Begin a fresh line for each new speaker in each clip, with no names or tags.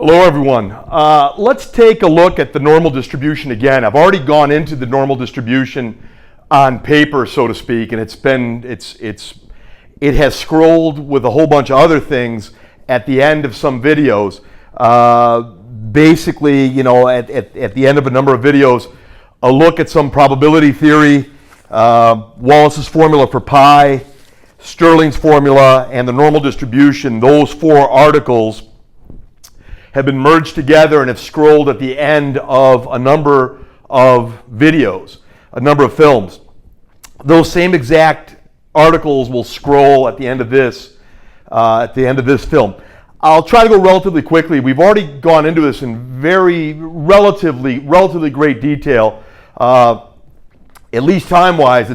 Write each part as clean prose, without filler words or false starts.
Hello everyone. Let's take a look at the normal distribution again. I've already gone into the normal distribution on paper, so to speak, and it has scrolled with a whole bunch of other things at the end of some videos. Basically, you know, at the end of a number of videos, a look at some probability theory, Wallace's formula for pi, Stirling's formula, and the normal distribution. Those four articles have been merged together and have scrolled at the end of a number of videos, a number of films. Those same exact articles will scroll at the end of this film. I'll try to go relatively quickly. We've already gone into this in relatively great detail. At least time-wise,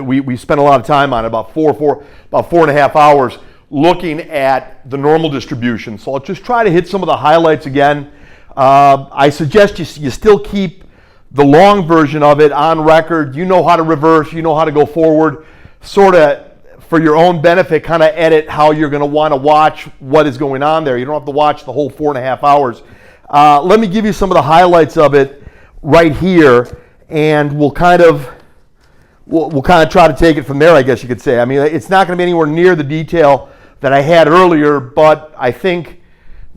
we spent a lot of time on it, about 4.5 hours, looking at the normal distribution. So I'll just try to hit some of the highlights again. I suggest you still keep the long version of it on record. You know how to reverse, you know how to go forward, sort of for your own benefit, kind of edit how you're going to want to watch what is going on there. You don't have to watch the whole 4.5 hours. Let me give you some of the highlights of it right here, and we'll kind of try to take it from there, I guess you could say. I mean, it's not going to be anywhere near the detail that I had earlier, but I think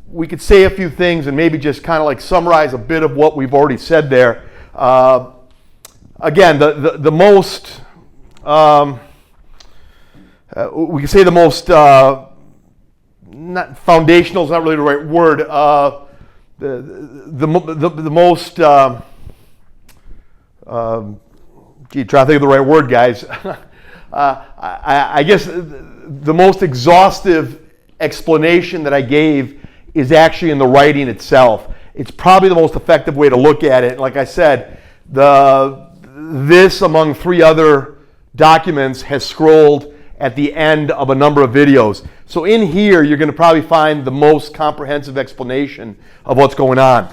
we could say a few things and maybe just kind of like summarize a bit of what we've already said there. Again, the most, we can say the most, not foundational is not really the right word, the most, trying to think of the right word, guys. I guess the most exhaustive explanation that I gave is actually in the writing itself. It's probably the most effective way to look at it. Like I said, this among three other documents has scrolled at the end of a number of videos. So in here, you're going to probably find the most comprehensive explanation of what's going on.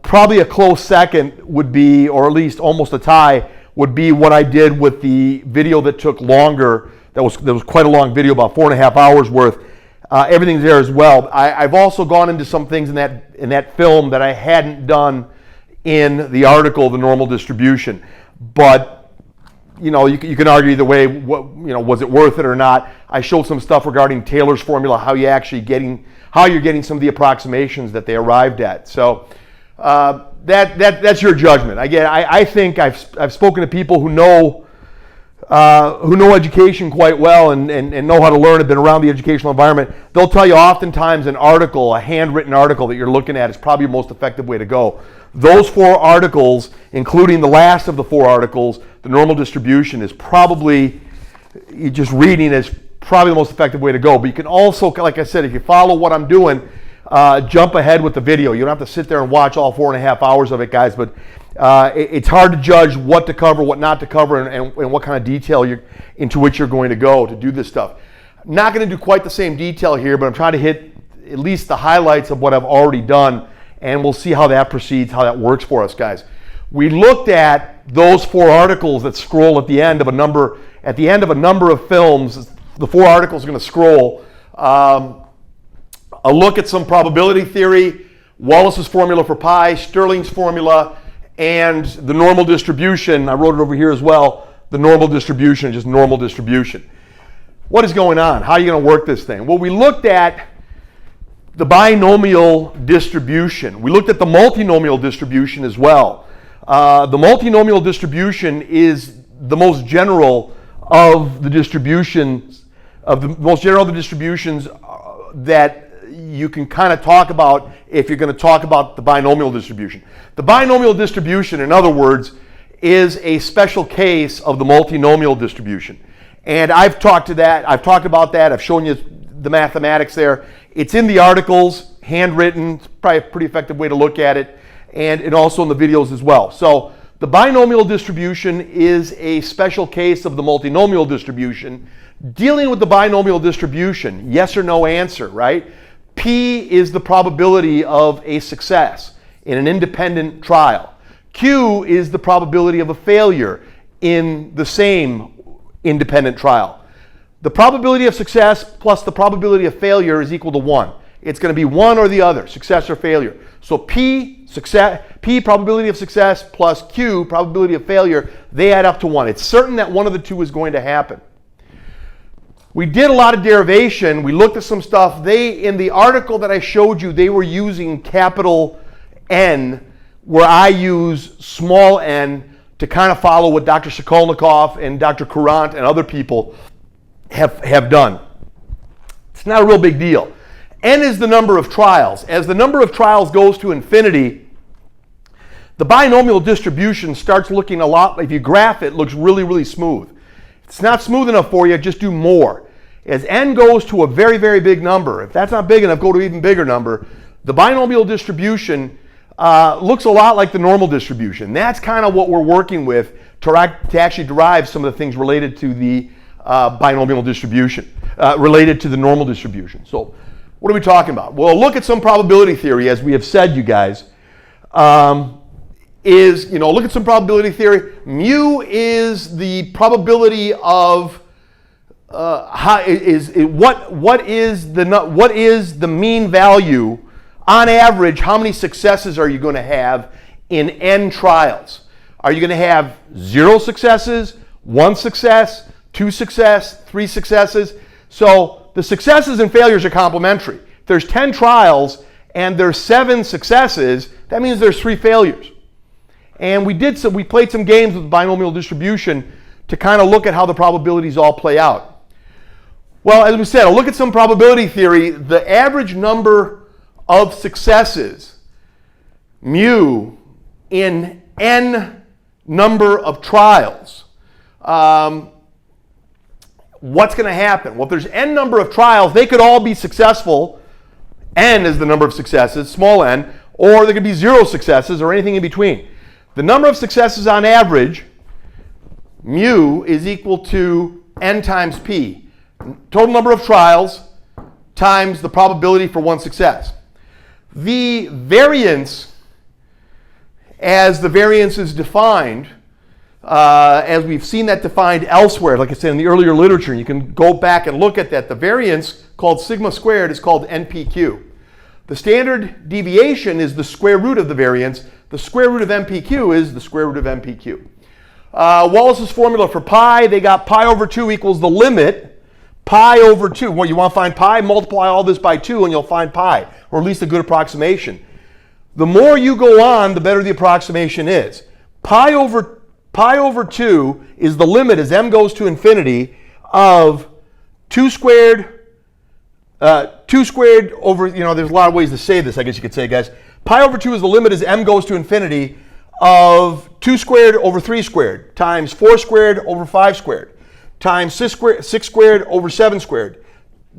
Probably a close second would be, or at least almost a tie, would be what I did with the video that took longer. That was quite a long video, about 4.5 hours worth. Everything's there as well. I've also gone into some things in that film that I hadn't done in the article, The Normal Distribution. But you know, you can argue either way. Was it worth it or not? I showed some stuff regarding Taylor's formula, how you're getting some of the approximations that they arrived at. So that's your judgment. Again, I think I've spoken to people who know education quite well and know how to learn, have been around the educational environment. They'll tell you oftentimes an article, a handwritten article that you're looking at is probably the most effective way to go. Those four articles, including the last of the four articles, the normal distribution, is probably, just reading is probably the most effective way to go. But you can also, like I said, if you follow what I'm doing, jump ahead with the video. You don't have to sit there and watch all 4.5 hours of it, guys, but it's hard to judge what to cover, what not to cover, and what kind of detail into which you're going to go to do this stuff. I'm not going to do quite the same detail here, but I'm trying to hit at least the highlights of what I've already done, and we'll see how that proceeds, how that works for us, guys. We looked at those four articles that scroll at the end of a number of films. The four articles are going to scroll. A look at some probability theory, Wallace's formula for pi, Stirling's formula, and the normal distribution. I wrote it over here as well. The normal distribution, just normal distribution. What is going on? How are you going to work this thing? Well, we looked at the binomial distribution. We looked at the multinomial distribution as well. The multinomial distribution is the most general of the distributions, that you can kind of talk about if you're going to talk about the binomial distribution. The binomial distribution, in other words, is a special case of the multinomial distribution. And I've talked about that. I've shown you the mathematics there. It's in the articles, handwritten. It's probably a pretty effective way to look at it, and also in the videos as well. So the binomial distribution is a special case of the multinomial distribution. Dealing with the binomial distribution, yes or no answer, right? P is the probability of a success in an independent trial. Q is the probability of a failure in the same independent trial. The probability of success plus the probability of failure is equal to 1. It's going to be one or the other, success or failure. So P probability of success plus Q probability of failure, they add up to 1. It's certain that one of the two is going to happen. We did a lot of derivation. We looked at some stuff. In the article that I showed you, they were using capital N, where I use small n to kind of follow what Dr. Sokolnikov and Dr. Courant and other people have done. It's not a real big deal. N is the number of trials. As the number of trials goes to infinity, the binomial distribution starts looking a lot, if you graph it, looks really, really smooth. If it's not smooth enough for you, just do more. As n goes to a very, very big number, if that's not big enough, go to an even bigger number. The binomial distribution looks a lot like the normal distribution. That's kind of what we're working with to actually derive some of the things related to the binomial distribution, related to the normal distribution. So what are we talking about? Well, look at some probability theory, as we have said, you guys. Look at some probability theory. Mu is the probability of what is the mean value on average. How many successes are you going to have in n trials? Are you going to have 0 successes, 1 success, 2 success, 3 successes? So the successes and failures are complementary. If there's 10 trials and there's 7 successes, that means there's 3 failures. And we played some games with binomial distribution to kind of look at how the probabilities all play out. Well, as we said, I'll look at some probability theory. The average number of successes, mu, in n number of trials, what's going to happen? Well, if there's n number of trials, they could all be successful. N is the number of successes, small n, or there could be 0 successes or anything in between. The number of successes on average, mu, is equal to n times p. Total number of trials times the probability for 1 success. The variance, as the variance is defined, as we've seen that defined elsewhere, like I said in the earlier literature, you can go back and look at that. The variance, called sigma squared, is called NPQ. The standard deviation is the square root of the variance. The square root of NPQ is the square root of NPQ. Wallace's formula for pi, they got pi over 2 equals the limit. Pi over 2, well, you want to find pi? Multiply all this by 2 and you'll find pi, or at least a good approximation. The more you go on, the better the approximation is. Pi over 2 is the limit as m goes to infinity of 2 squared over, there's a lot of ways to say this, I guess you could say, guys. Pi over 2 is the limit as m goes to infinity of 2 squared over 3 squared times 4 squared over 5 squared times 6 squared over 7 squared,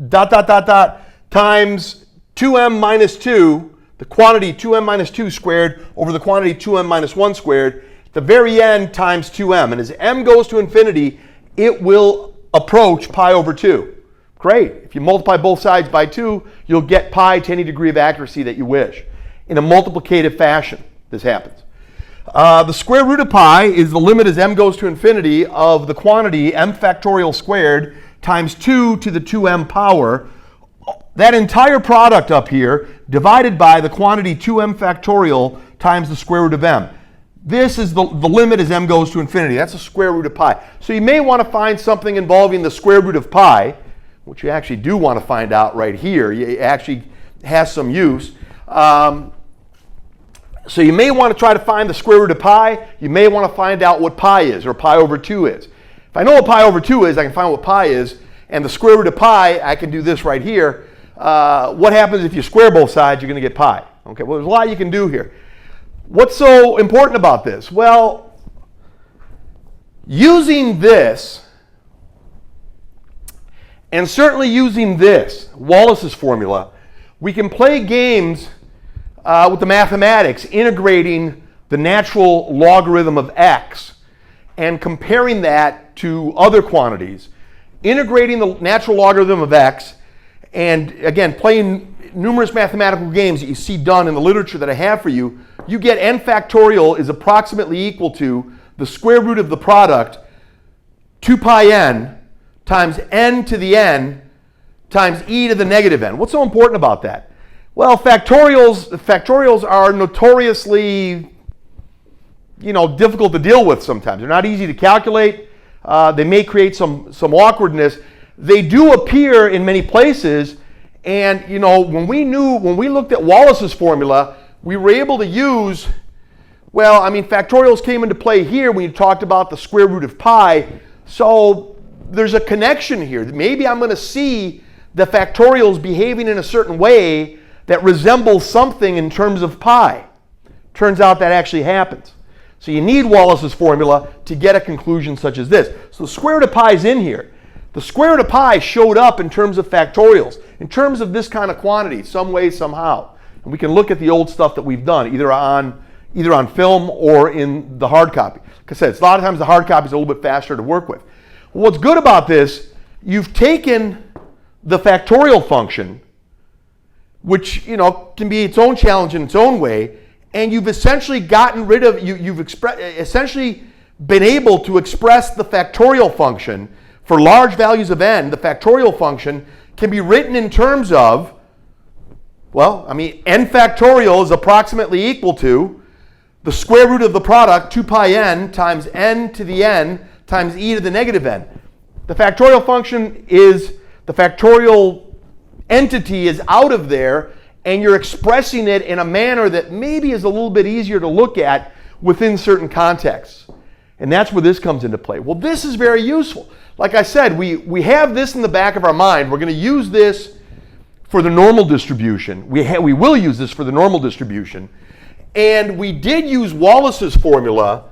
times 2m minus 2, the quantity 2m minus 2 squared over the quantity 2m minus 1 squared, at the very end times 2m. And as m goes to infinity, it will approach pi over 2. Great. If you multiply both sides by 2, you'll get pi to any degree of accuracy that you wish. In a multiplicative fashion, this happens. The square root of pi is the limit as m goes to infinity of the quantity m factorial squared times 2 to the 2m power. That entire product up here divided by the quantity 2m factorial times the square root of m. This is the limit as m goes to infinity. That's the square root of pi. So you may want to find something involving the square root of pi, which you actually do want to find out right here. It actually has some use. So you may want to try to find the square root of pi. You may want to find out what pi is, or pi over 2 is. If I know what pi over 2 is, I can find what pi is. And the square root of pi, I can do this right here. What happens if you square both sides? You're going to get pi. Okay, well, there's a lot you can do here. What's so important about this? Well, using this, and certainly using this, Wallace's formula, we can play games with the mathematics, integrating the natural logarithm of x and comparing that to other quantities, integrating the natural logarithm of x, and again, playing numerous mathematical games that you see done in the literature that I have for you, you get n factorial is approximately equal to the square root of the product 2 pi n times n to the n times e to the negative n. What's so important about that? Well, factorials are notoriously, difficult to deal with sometimes. They're not easy to calculate. They may create some awkwardness. They do appear in many places, and when we looked at Wallace's formula, we were able to use, factorials came into play here when you talked about the square root of pi. So there's a connection here. Maybe I'm going to see the factorials behaving in a certain way that resembles something in terms of pi. Turns out that actually happens. So you need Wallace's formula to get a conclusion such as this. So the square root of pi is in here. The square root of pi showed up in terms of factorials, in terms of this kind of quantity, some way, somehow. And we can look at the old stuff that we've done, either on film or in the hard copy. Like I said, a lot of times the hard copy is a little bit faster to work with. Well, what's good about this, you've taken the factorial function, which can be its own challenge in its own way, and you've essentially gotten rid of, you've essentially been able to express the factorial function for large values of n. The factorial function can be written in terms of, n factorial is approximately equal to the square root of the product, 2 pi n times n to the n times e to the negative n. The factorial function is, the factorial entity is out of there, and you're expressing it in a manner that maybe is a little bit easier to look at within certain contexts. And that's where this comes into play. Well, this is very useful. Like I said, we have this in the back of our mind. We're going to use this for the normal distribution. We will use this for the normal distribution. And we did use Wallace's formula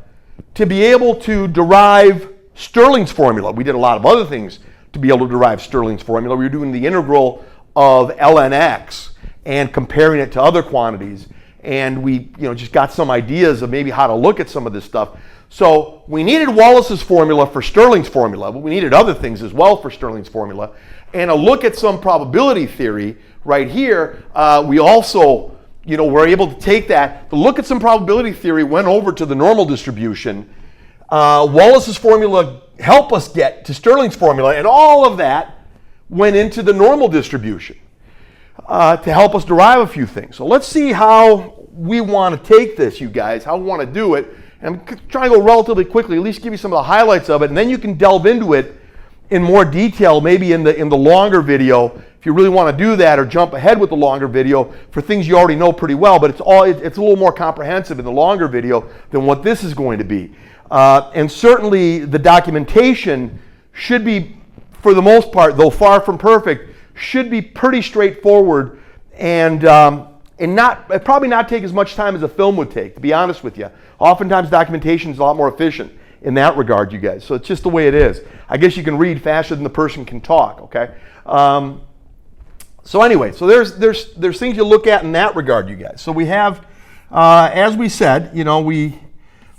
to be able to derive Stirling's formula. We did a lot of other things to be able to derive Stirling's formula. We were doing the integral of ln x and comparing it to other quantities. And we just got some ideas of maybe how to look at some of this stuff. So we needed Wallace's formula for Stirling's formula, but we needed other things as well for Stirling's formula. And a look at some probability theory right here, we also were able to take that. The look at some probability theory went over to the normal distribution. Wallace's formula helped us get to Stirling's formula, and all of that went into the normal distribution to help us derive a few things. So let's see how we want to take this, you guys, how we want to do it. And I'm trying to go relatively quickly, at least give you some of the highlights of it, and then you can delve into it in more detail, maybe in the longer video, if you really want to do that, or jump ahead with the longer video for things you already know pretty well. But it's a little more comprehensive in the longer video than what this is going to be. And certainly the documentation should be, for the most part, though far from perfect, should be pretty straightforward and probably not take as much time as a film would take, to be honest with you. Oftentimes documentation is a lot more efficient in that regard, you guys. So it's just the way it is. I guess you can read faster than the person can talk, okay? So anyway, so there's things you look at in that regard, you guys. So we have, as we said, we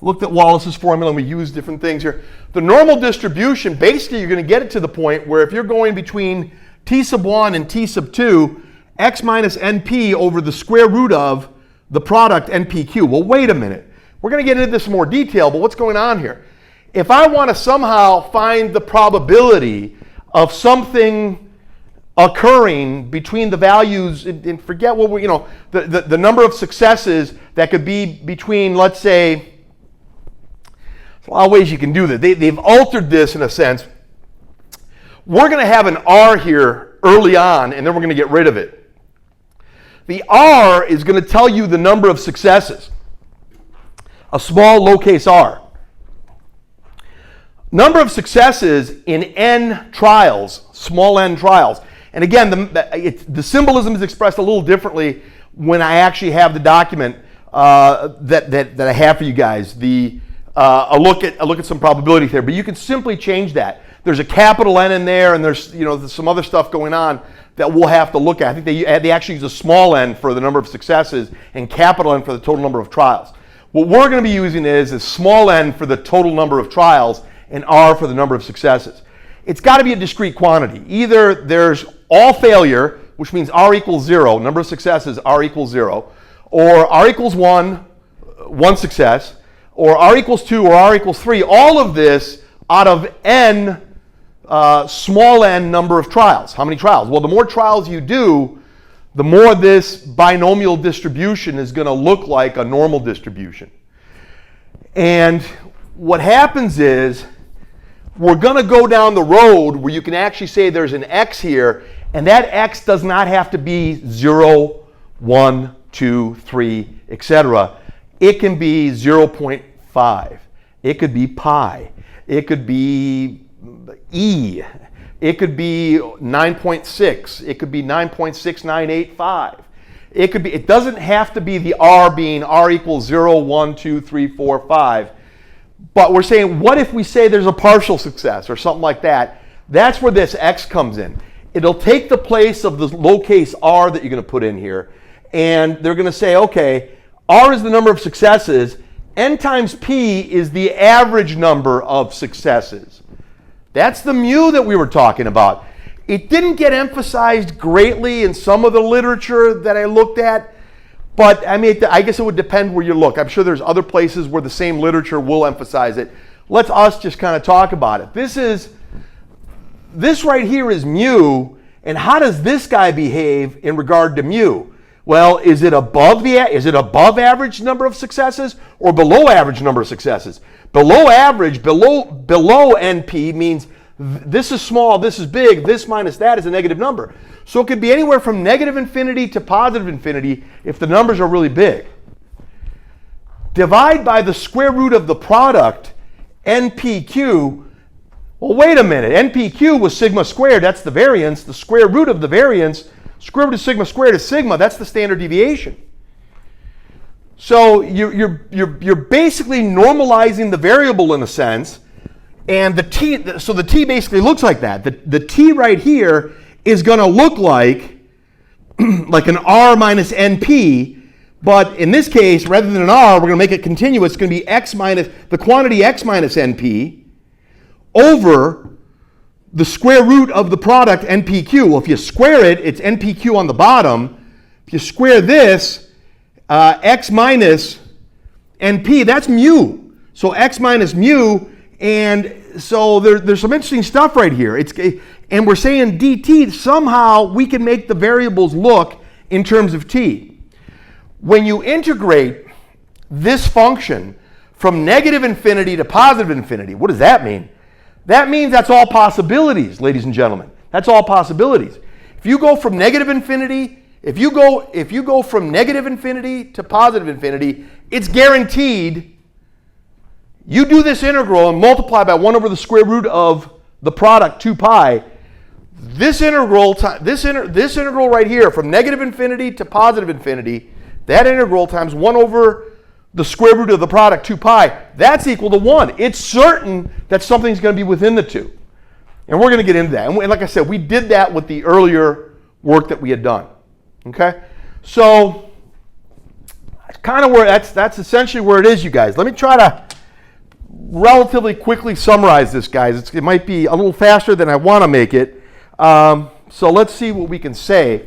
looked at Wallace's formula and we used different things here. The normal distribution, basically you're going to get it to the point where if you're going between t sub 1 and t sub 2, x minus np over the square root of the product npq. Well, wait a minute. We're going to get into this in more detail, but what's going on here? If I want to somehow find the probability of something occurring between the values, and forget what we, the number of successes that could be between, let's say, there's a lot of ways you can do that. They've altered this in a sense. We're going to have an R here early on, and then we're going to get rid of it. The R is going to tell you the number of successes. A small lowercase r. Number of successes in n trials, small n trials. And again, the symbolism is expressed a little differently when I actually have the document that I have for you guys. A look at some probability there, but you can simply change that. There's a capital N in there, and there's some other stuff going on that we'll have to look at. I think they actually use a small n for the number of successes and capital N for the total number of trials. What we're going to be using is a small n for the total number of trials and r for the number of successes. It's got to be a discrete quantity. Either there's all failure, which means r equals 0, number of successes, r equals 0, or r equals 1, one success, or r equals 2 or r equals 3. All of this out of n, small n number of trials. How many trials? Well, the more trials you do, the more this binomial distribution is going to look like a normal distribution. And what happens is we're going to go down the road where you can actually say there's an x here, and that x does not have to be 0, 1, 2, 3, etc. It can be 0.5. It could be pi. It could be e. It could be 9.6. It could be 9.6985. It could be, it doesn't have to be the r being r equals 0, 1, 2, 3, 4, 5. But we're saying, what if we say there's a partial success or something like that? That's where this x comes in. It'll take the place of the lowercase r that you're going to put in here. And they're going to say, okay, r is the number of successes. N times p is the average number of successes. That's the mu that we were talking about. It didn't get emphasized greatly in some of the literature that I looked at, but I mean, I guess it would depend where you look. I'm sure there's other places where the same literature will emphasize it. Let's us just kind of talk about it. This right here is mu, and how does this guy behave in regard to mu? Well, is it above average number of successes or below average number of successes? Below average, below NP means this is small, this is big, this minus that is a negative number. So it could be anywhere from negative infinity to positive infinity if the numbers are really big. Divide by the square root of the product, NPQ. Well, wait a minute. NPQ was sigma squared. That's the variance. The square root of the variance, square root of sigma squared is sigma. That's the standard deviation. So you're basically normalizing the variable in a sense, and the t. So the t basically looks like that. The t right here is going to look like an r minus np, but in this case, rather than an r, we're going to make it continuous. It's going to be x minus the quantity x minus np over the square root of the product npq. Well, if you square it, it's npq on the bottom. If you square this, x minus np, that's mu. So x minus mu, and so there's some interesting stuff right here. And we're saying dt, somehow we can make the variables look in terms of t. When you integrate this function from negative infinity to positive infinity, what does that mean? That means that's all possibilities, ladies and gentlemen. That's all possibilities. If you go from negative infinity, if you go from negative infinity to positive infinity, it's guaranteed. You do this integral and multiply by 1 over the square root of the product 2 pi. This integral right here from negative infinity to positive infinity, that integral times 1 over the square root of the product 2 pi, that's equal to 1. It's certain that something's going to be within the two. And we're going to get into that. And like I said, we did that with the earlier work that we had done. Okay? So that's kind of where that's essentially where it is, you guys. Let me try to relatively quickly summarize this, guys. It might be a little faster than I want to make it. So let's see what we can say.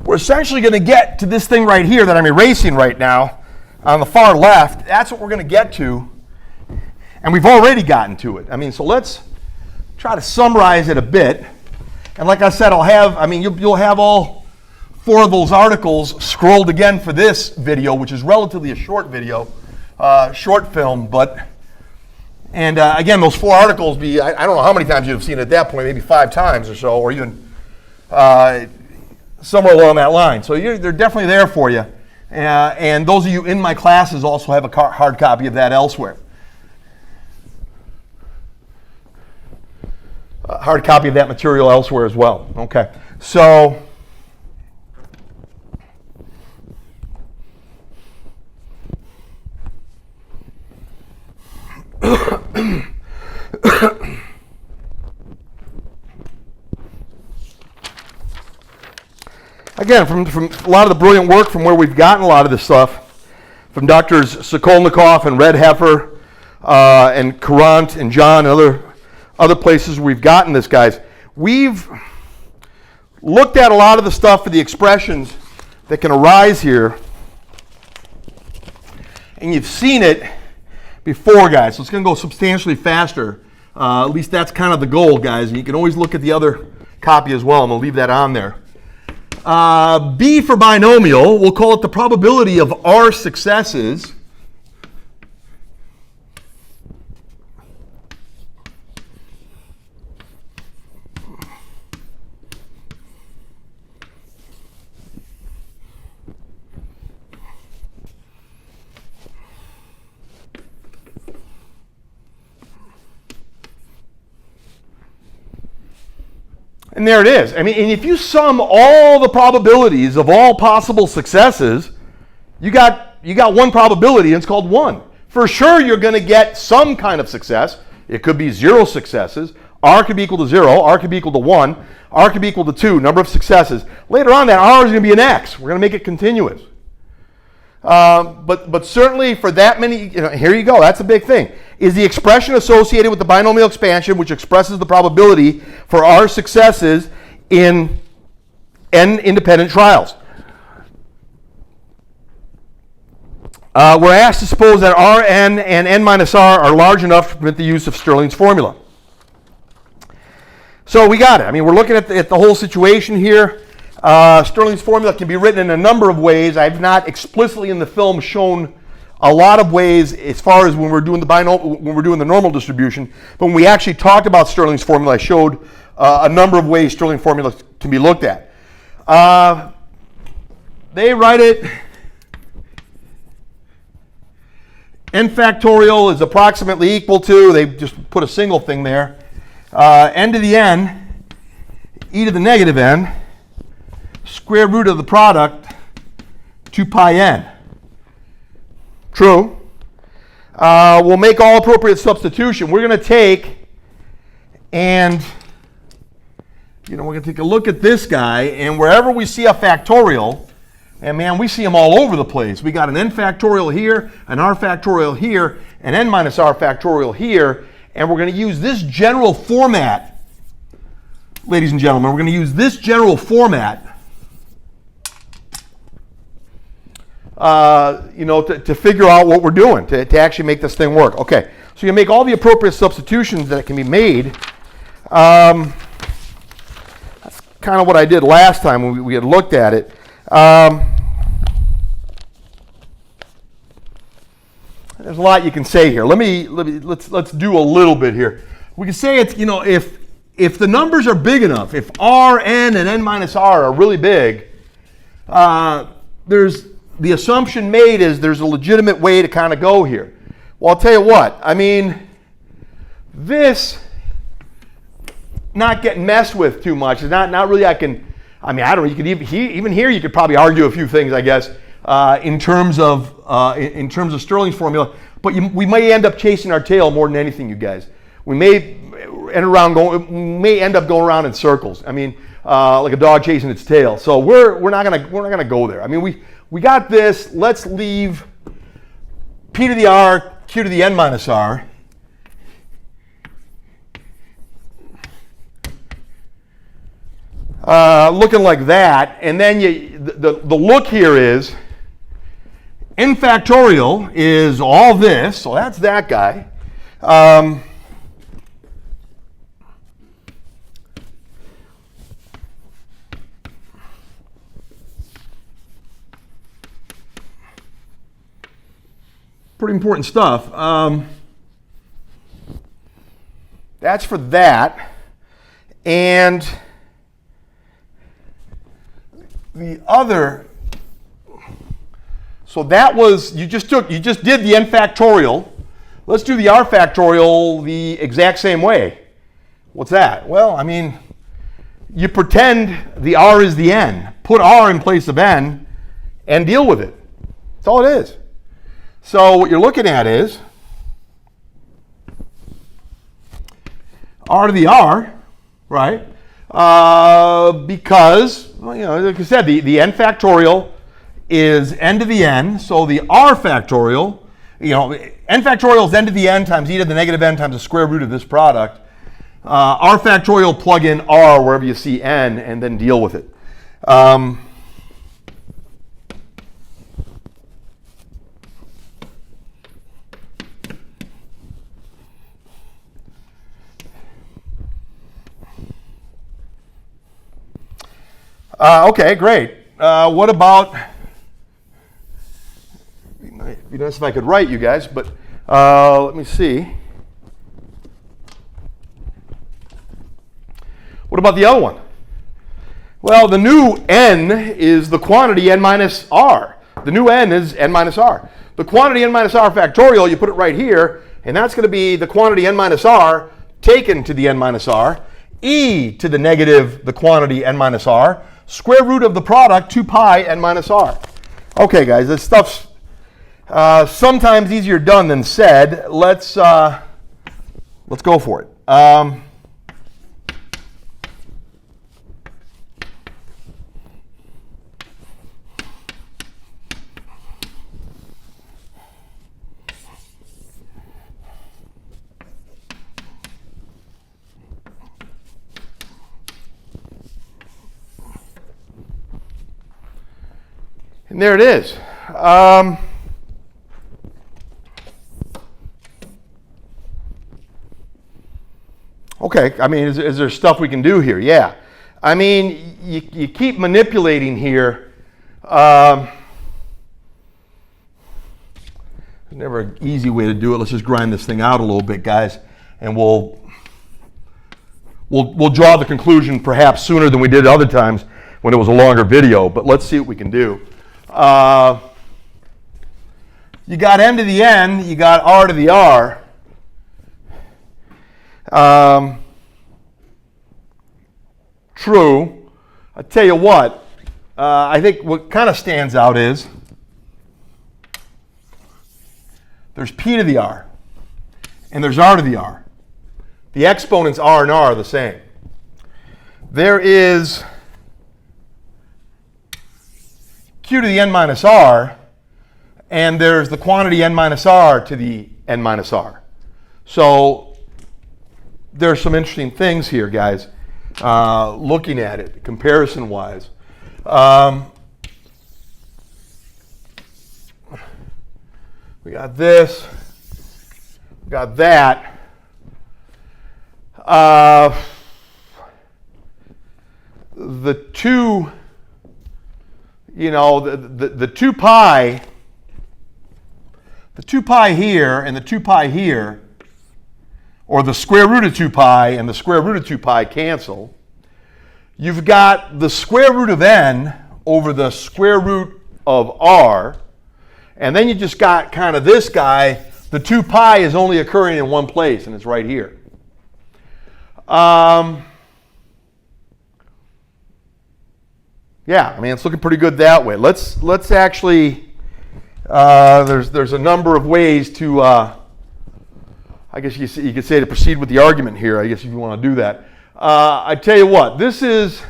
We're essentially going to get to this thing right here that I'm erasing right now on the far left. That's what we're going to get to. And we've already gotten to it. I mean, so let's try to summarize it a bit. And like I said, you'll have all 4 of those articles scrolled again for this video, which is relatively a short video, short film. And again, those 4 articles I don't know how many times you've seen it at that point, maybe 5 times or so, or even somewhere along that line. So they're definitely there for you. And those of you in my classes also have a hard copy of that elsewhere. A hard copy of that material elsewhere as well. Okay. So again, from a lot of the brilliant work from where we've gotten a lot of this stuff, from Doctors Sokolnikov and Redheffer and Courant and John and other places we've gotten this, guys. We've looked at a lot of the stuff for the expressions that can arise here, and you've seen it before, guys, so it's going to go substantially faster. At least that's kind of the goal, guys, and you can always look at the other copy as well. I'm going to leave that on there. B for binomial, we'll call it the probability of R successes. And there it is. I mean, and if you sum all the probabilities of all possible successes, you got one probability, and it's called 1. For sure, you're going to get some kind of success. It could be 0 successes. R could be equal to 0. R could be equal to 1. R could be equal to 2, number of successes. Later on, that R is going to be an X. We're going to make it continuous. But certainly for that many, here you go. That's a big thing. Is the expression associated with the binomial expansion, which expresses the probability for R successes in n independent trials. We're asked to suppose that Rn and n minus R are large enough to permit the use of Stirling's formula. So we got it. I mean, we're looking at the whole situation here. Stirling's formula can be written in a number of ways. I've not explicitly in the film shown a lot of ways as far as when we're doing the normal distribution. But when we actually talked about Stirling's formula, I showed a number of ways Stirling formula can be looked at. They write it n factorial is approximately equal to, they just put a single thing there, n to the n, e to the negative n, square root of the product, 2 pi n. True. We'll make all appropriate substitution. We're going to take and, we're going to take a look at this guy, and wherever we see a factorial, and man, we see them all over the place. We got an n factorial here, an r factorial here, an n minus r factorial here, and we're going to use this general format, ladies and gentlemen, we're going to use this general format to figure out what we're doing, to actually make this thing work. Okay, so you make all the appropriate substitutions that can be made. That's kind of what I did last time when we had looked at it. There's a lot you can say here. Let's do a little bit here. We can say it's, if the numbers are big enough, if R, n, and n minus r are really big, the assumption made is there's a legitimate way to kind of go here. Well, I'll tell you what. I mean, this not getting messed with too much is not really. I don't know. You could even here you could probably argue a few things, I guess, in terms of Stirling's formula. But we may end up chasing our tail more than anything, you guys. We may end up going around in circles. I mean, like a dog chasing its tail. So we're not gonna go there. I mean, we got this. Let's leave p to the r, q to the n minus r. Looking like that, and then the look here is n factorial is all this, so that's that guy. Pretty important stuff. That's for that. And the other, so that was, you just did the n factorial. Let's do the r factorial the exact same way. What's that? Well, I mean, you pretend the r is the n. Put r in place of n and deal with it. That's all it is. So what you're looking at is r to the r, right? Because, like I said, the n factorial is n to the n, so the r factorial, n factorial is n to the n times e to the negative n times the square root of this product. R factorial, plug in r wherever you see n, and then deal with it. Okay, great. What about, it'd be nice if I could write, you guys, but let me see. What about the other one? Well, the new n is the quantity n minus r. The new n is n minus r. The quantity n minus r factorial, you put it right here, and that's going to be the quantity n minus r taken to the n minus r, e to the negative the quantity n minus r, square root of the product 2 pi n minus r. Okay, guys, this stuff's sometimes easier done than said. Let's go for it. And there it is. Okay, I mean, is there stuff we can do here? Yeah. I mean, you keep manipulating here. There's never an easy way to do it. Let's just grind this thing out a little bit, guys, and we'll draw the conclusion perhaps sooner than we did other times when it was a longer video, but let's see what we can do. You got n to the n, you got r to the r. True. I tell you what, I think what kind of stands out is there's p to the r and there's r to the r. The exponents r and r are the same. There is q to the n minus r, and there's the quantity n minus r to the n minus r. So there's some interesting things here, guys, looking at it comparison-wise. We got this, we got that. The two, the 2 pi, the 2 pi here and the 2 pi here, or the square root of 2 pi and the square root of 2 pi cancel. You've got the square root of n over the square root of r, and then you just got kind of this guy. The 2 pi is only occurring in one place, and it's right here. Yeah, I mean, it's looking pretty good that way. Let's actually, there's a number of ways to, I guess you could say, to proceed with the argument here, I guess, if you want to do that. I tell you what, this is,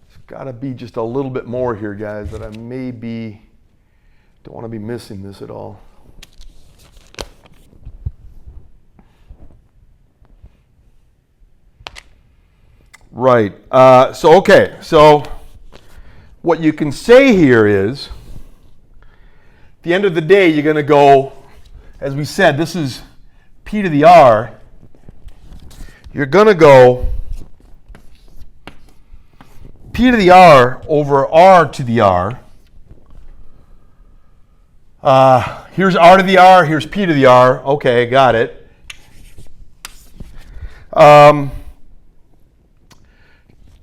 it's got to be just a little bit more here, guys, that I don't want to be missing this at all. Right. So what you can say here is, at the end of the day, you're going to go, as we said, this is p to the r. You're going to go p to the r over r to the r. Here's r to the r, here's p to the r. Okay, got it.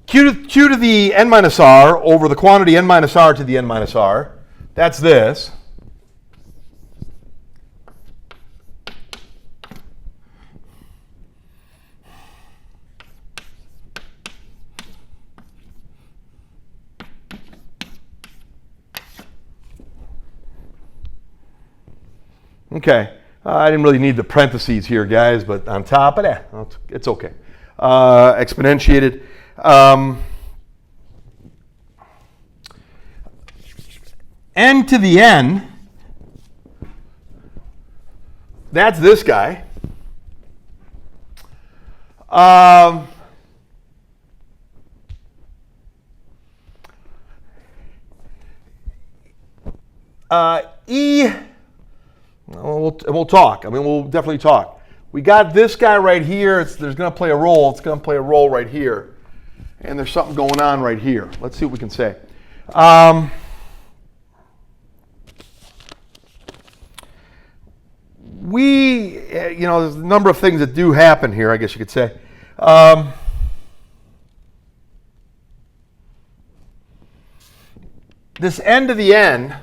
Q to the n minus r over the quantity n minus r to the n minus r. That's this. Okay, I didn't really need the parentheses here, guys, but on top of that, it's okay. Exponentiated. n to the n, that's this guy. We'll talk. I mean, we'll definitely talk. We got this guy right here. There's going to play a role. It's going to play a role right here. And there's something going on right here. Let's see what we can say. There's a number of things that do happen here, I guess you could say. This n to the n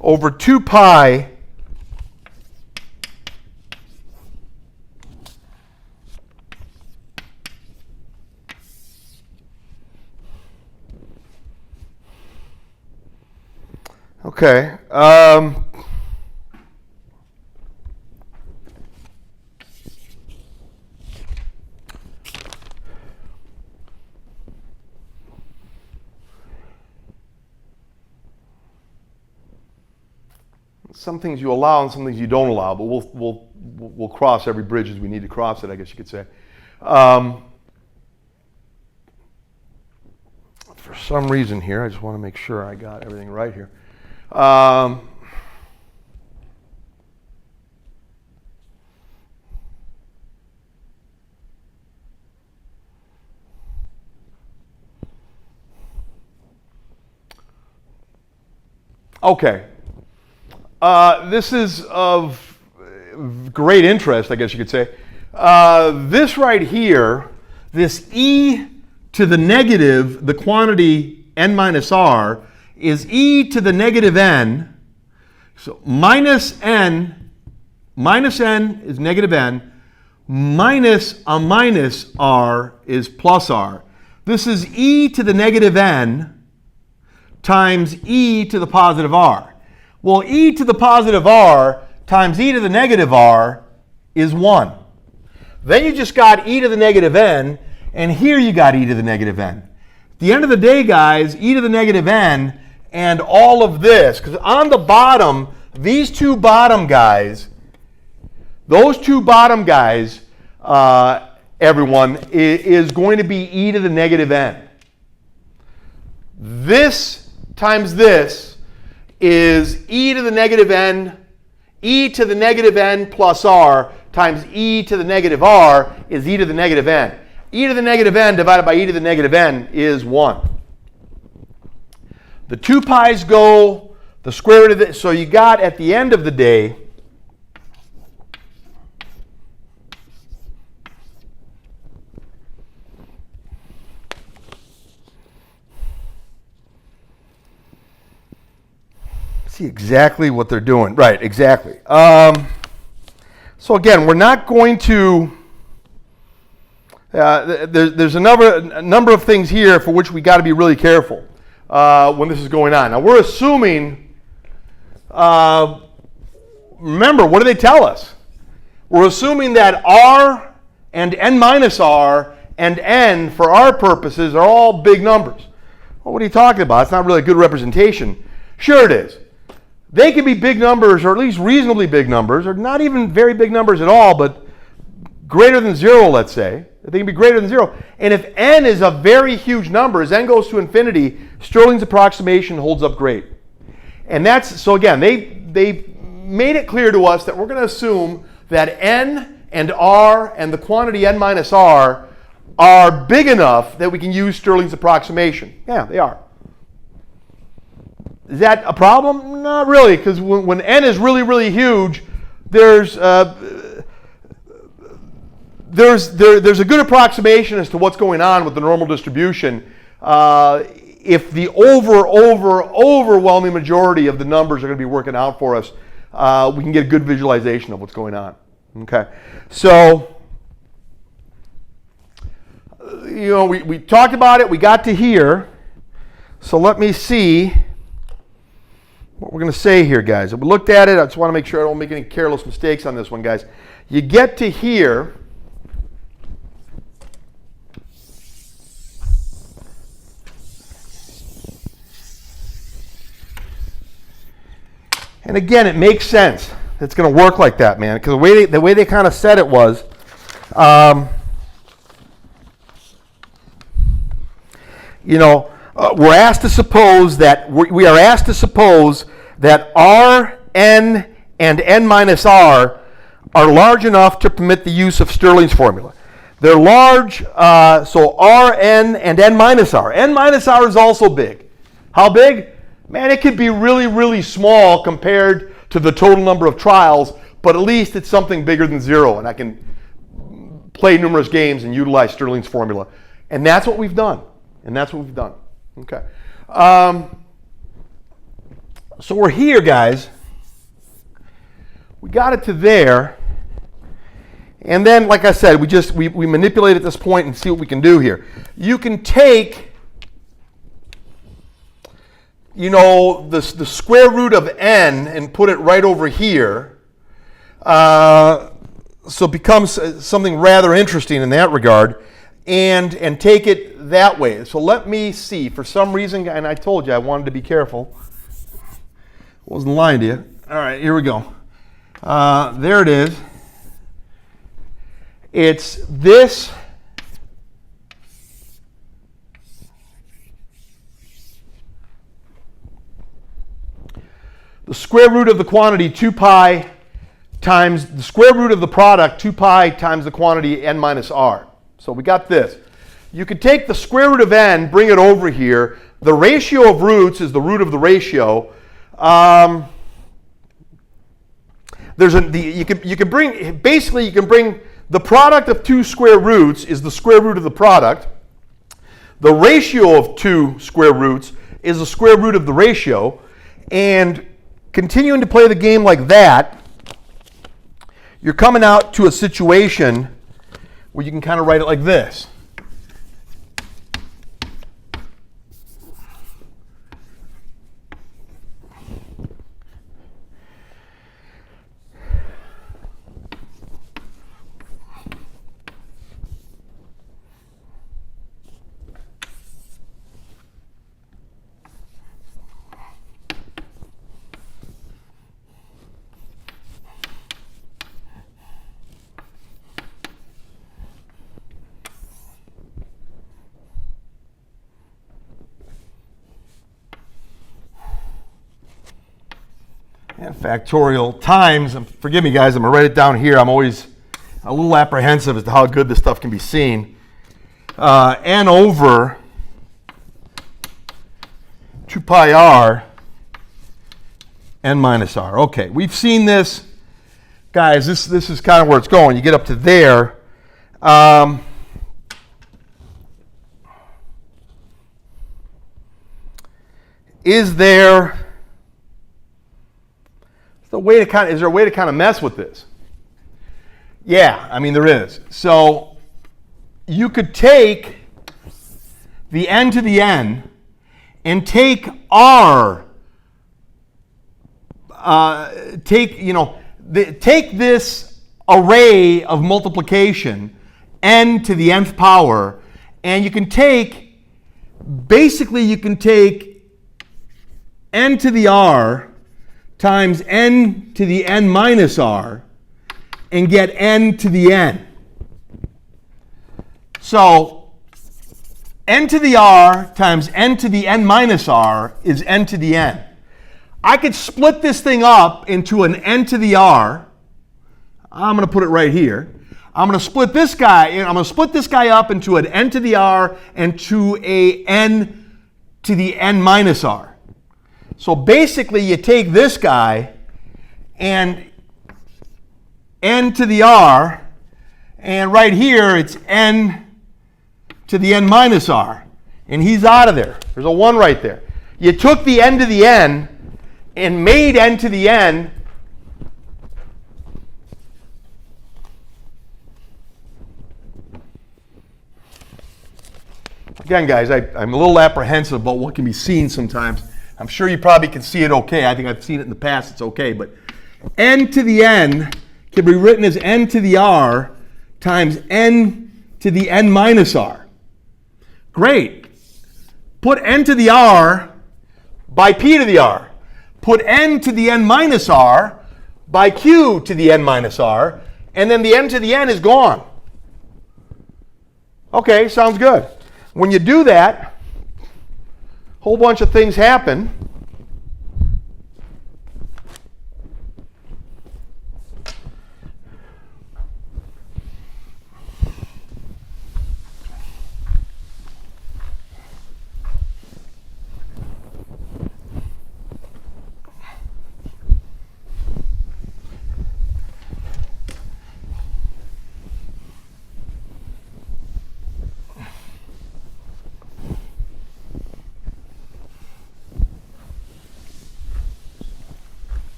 over 2 pi okay. Some things you allow and some things you don't allow, but we'll cross every bridge as we need to cross it, I guess you could say. For some reason here, I just want to make sure I got everything right here. Okay. This is of great interest, I guess you could say. This right here, this e to the negative, the quantity n minus r, is e to the negative n. So minus n is negative n, minus a minus r is plus r. This is e to the negative n times e to the positive r. Well, e to the positive r times e to the negative r is 1. Then you just got e to the negative n, and here you got e to the negative n. At the end of the day, guys, e to the negative n and all of this, because on the bottom, these two bottom guys, those two bottom guys, everyone, is going to be e to the negative n. This times this is e to the negative n, e to the negative n plus r times e to the negative r is e to the negative n. E to the negative n divided by e to the negative n is 1. The 2 pi's go, the square root of it, so you got at the end of the day, see exactly what they're doing. Right, exactly. So again, we're not going to, there's a number of things here for which we got to be really careful when this is going on. Now we're assuming, remember, what do they tell us? We're assuming that r and n minus r and n, for our purposes, are all big numbers. Well, what are you talking about? It's not really a good representation. Sure it is. They can be big numbers, or at least reasonably big numbers, or not even very big numbers at all, but greater than 0, let's say. They can be greater than 0. And if n is a very huge number, as n goes to infinity, Stirling's approximation holds up great. And that's, so again, they made it clear to us that we're going to assume that n and r and the quantity n minus r are big enough that we can use Stirling's approximation. Yeah, they are. Is that a problem? Not really, because when n is really, really huge, there's a good approximation as to what's going on with the normal distribution. If the overwhelming majority of the numbers are going to be working out for us, we can get a good visualization of what's going on. Okay, so we talked about it. We got to here. So let me see what we're going to say here, guys. We looked at it. I just want to make sure I don't make any careless mistakes on this one, guys. You get to here. And again, it makes sense. It's going to work like that, man. Because the way they kind of said it was, we're asked to suppose that we are asked to suppose that R, N, and N minus R are large enough to permit the use of Stirling's formula. They're large, so R, N, and N minus R. N minus R is also big. How big? Man, it could be really, really small compared to the total number of trials, but at least it's something bigger than 0, and I can play numerous games and utilize Stirling's formula. And that's what we've done. Okay. So we're here, guys. We got it to there. And then, like I said, we manipulate at this point and see what we can do here. You can take, the square root of n and put it right over here. So it becomes something rather interesting in that regard, and take it that way. So let me see. For some reason, and I told you I wanted to be careful. Wasn't lying to you. All right, here we go. There it is. It's this the square root of the quantity 2 pi times the square root of the product 2 pi times the quantity n minus r. So we got this. You could take the square root of n, bring it over here. The ratio of roots is the root of the ratio. You can bring the product of 2 square roots is the square root of the product. The ratio of 2 square roots is the square root of the ratio. And continuing to play the game like that, you're coming out to a situation where you can kind of write it like this. And factorial times, forgive me guys, I'm going to write it down here. I'm always a little apprehensive as to how good this stuff can be seen. N over 2 pi r n minus r. Okay, we've seen this. Guys, this is kind of where it's going. You get up to there. Is there a way to kind of mess with this? Yeah, I mean there is. So you could take the n to the n and take r. Take this array of multiplication, n to the nth power, and you can take n to the r times n to the n minus r and get n to the n. So n to the r times n to the n minus r is n to the n. I could split this thing up into an n to the r. I'm going to put it right here. I'm going to split this guy up into an n to the r and to a n to the n minus r. So basically you take this guy and n to the r, and right here it's n to the n minus r, and he's out of there. There's a 1 right there. You took the n to the n and made n to the n again, guys, I'm a little apprehensive about what can be seen sometimes. I'm sure you probably can see it okay. I think I've seen it in the past. It's okay. But n to the n can be written as n to the r times n to the n minus r. Great. Put n to the r by p to the r. put n to the n minus r by q to the n minus r, and then the n to the n is gone. Okay, sounds good. When you do that, a whole bunch of things happen.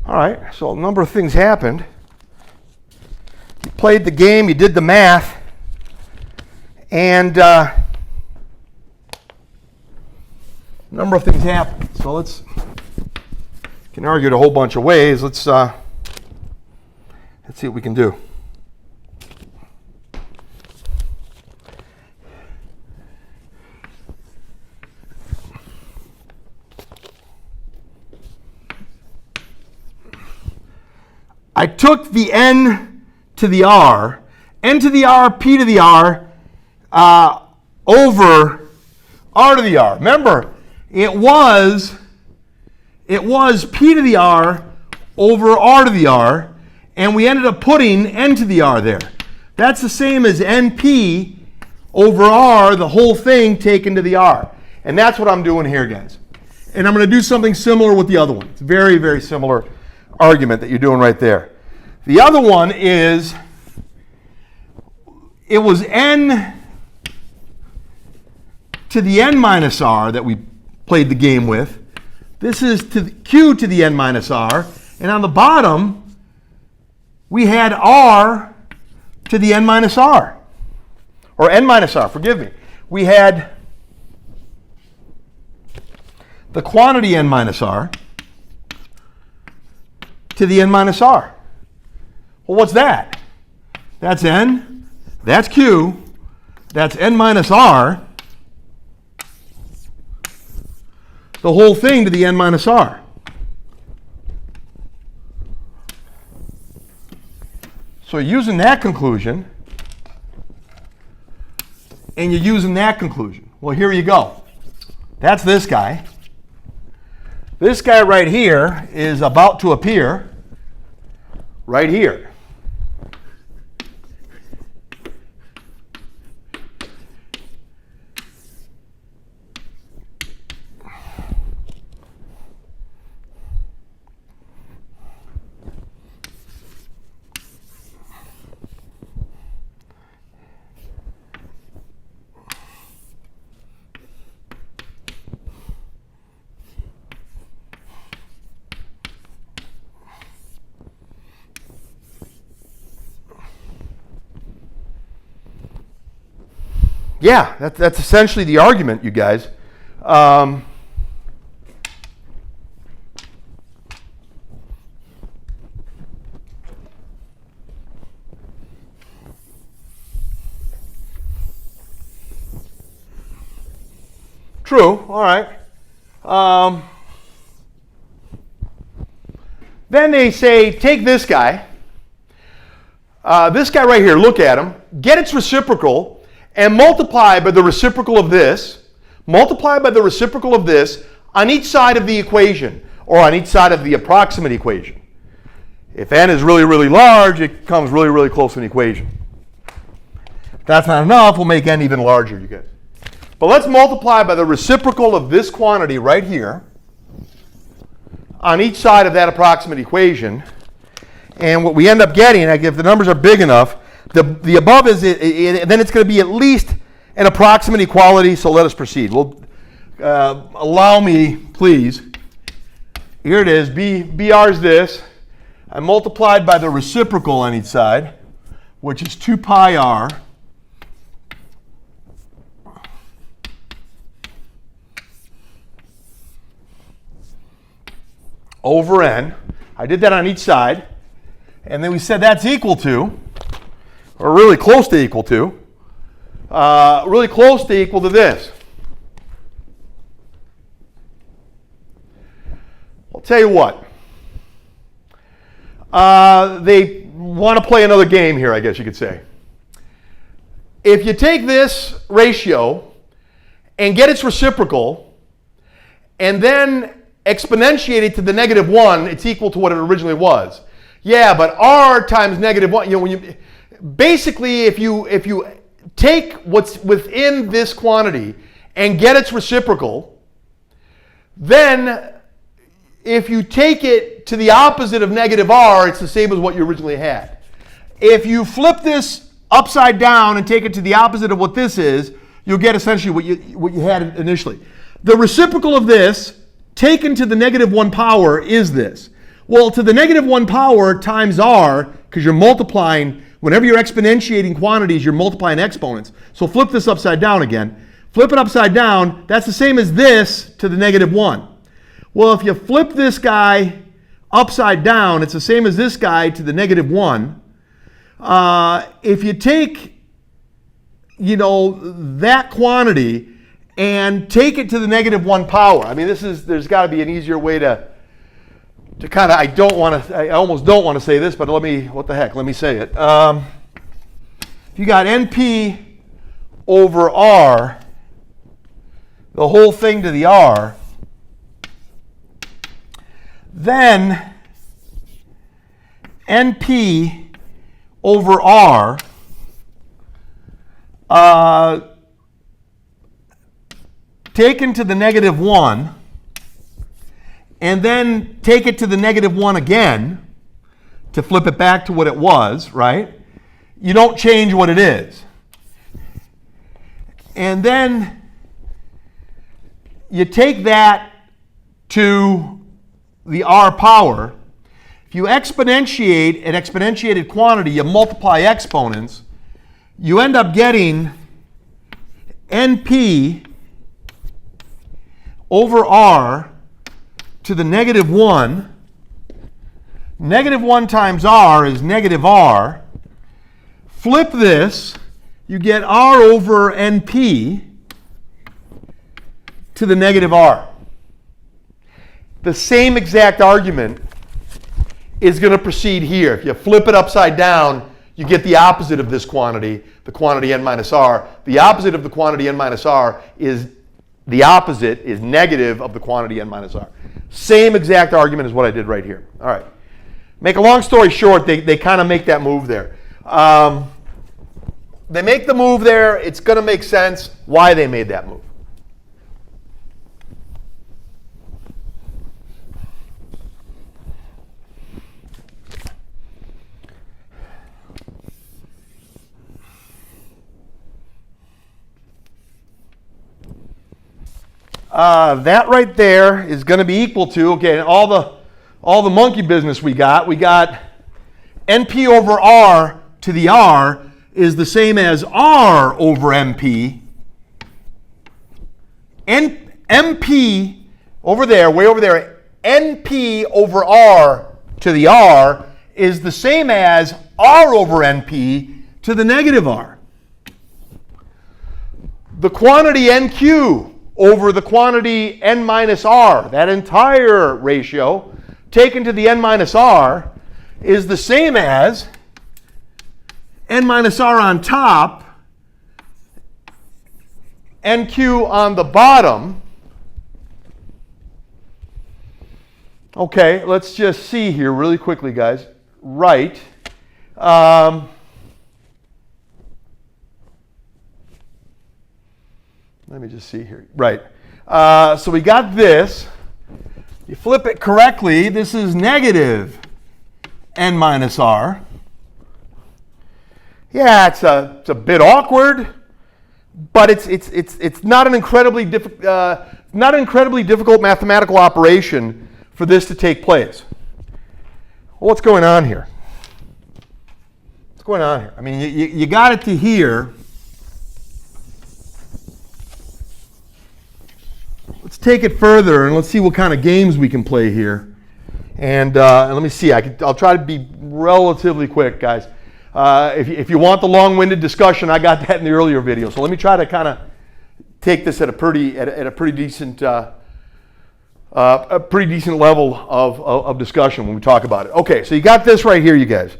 All right, so a number of things happened. You played the game, you did the math, and a number of things happened. So let's, can argue it a whole bunch of ways. Let's see what we can do. I took the n to the r, p to the r, over r to the r. Remember, it was p to the r over r to the r, and we ended up putting n to the r there. That's the same as np over r, the whole thing taken to the r. And that's what I'm doing here, guys. And I'm going to do something similar with the other one. It's very, very similar argument that you're doing right there. The other one is, it was n to the n minus r that we played the game with. This is to the q to the n minus r. And on the bottom, we had r to the n minus r. Or n minus r, forgive me. We had the quantity n minus r to the n minus r. Well, what's that? That's n, that's q, that's n minus r, the whole thing to the n minus r. So using that conclusion, and you're using that conclusion. Well, here you go. That's this guy. This guy right here is about to appear right here. Yeah, that's essentially the argument, you guys. True, all right. Then they say, take this guy right here, look at him, get its reciprocal, and multiply by the reciprocal of this, on each side of the equation, or on each side of the approximate equation. If n is really, really large, it comes really, really close to an equation. If that's not enough, we'll make n even larger, you guys. But let's multiply by the reciprocal of this quantity right here, on each side of that approximate equation. And what we end up getting, if the numbers are big enough, the above is, then it's going to be at least an approximate equality, so let us proceed. Well, allow me, please. Here it is, BR is this. I multiplied by the reciprocal on each side, which is 2 pi r. over n. I did that on each side. And then we said that's equal to, or really close to equal to this. I'll tell you what. They want to play another game here, I guess you could say. If you take this ratio and get its reciprocal and then exponentiate it to the -1, it's equal to what it originally was. Yeah, but r times -1, you know, when you basically if you take what's within this quantity and get its reciprocal, then if you take it to the opposite of -r, it's the same as what you originally had. If you flip this upside down and take it to the opposite of what this is, you'll get essentially what you had initially. The reciprocal of this, taken to the -1 power, is this. Well, to the -1 power times r, because you're multiplying, whenever you're exponentiating quantities, you're multiplying exponents. So flip this upside down again. Flip it upside down, that's the same as this to the -1. Well, if you flip this guy upside down, it's the same as this guy to the -1. If you take, you know, that quantity and take it to the -1 power, I mean, there's got to be an easier way to kind of, I almost don't want to say this, but let me say it. If you got NP over R, the whole thing to the R, then NP over R taken to the -1, and then take it to the -1 again to flip it back to what it was, right? You don't change what it is. And then you take that to the R power. If you exponentiate an exponentiated quantity, you multiply exponents, you end up getting NP over R to the -1. -1 times R is -R. Flip this, you get R over NP to the -R. The same exact argument is going to proceed here. If you flip it upside down, you get the opposite of this quantity, the quantity n minus r. The opposite of the quantity n minus r is negative of the quantity n minus r. Same exact argument as what I did right here. All right. Make a long story short, they kind of make that move there. They make the move there. It's going to make sense why they made that move. That right there is going to be equal to, okay, all the monkey business we got NP over R to the R is the same as R over MP. MP over there, way over there, NP over R to the R is the same as R over NP to the -R. The quantity NQ over the quantity n minus r, that entire ratio, taken to the n minus r, is the same as n minus r on top, NQ on the bottom. Okay, let's just see here really quickly, guys. Right. Let me just see here. Right. So we got this. You flip it correctly. This is negative n minus r. Yeah, it's a bit awkward, but it's not an incredibly difficult mathematical operation for this to take place. Well, what's going on here? What's going on here? I mean, you got it to here. Let's take it further and let's see what kind of games we can play here. And let me see, I'll try to be relatively quick, guys. If you want the long-winded discussion, I got that in the earlier video. So let me try to kind of take this at a pretty decent level of discussion when we talk about it. Okay, so you got this right here, you guys.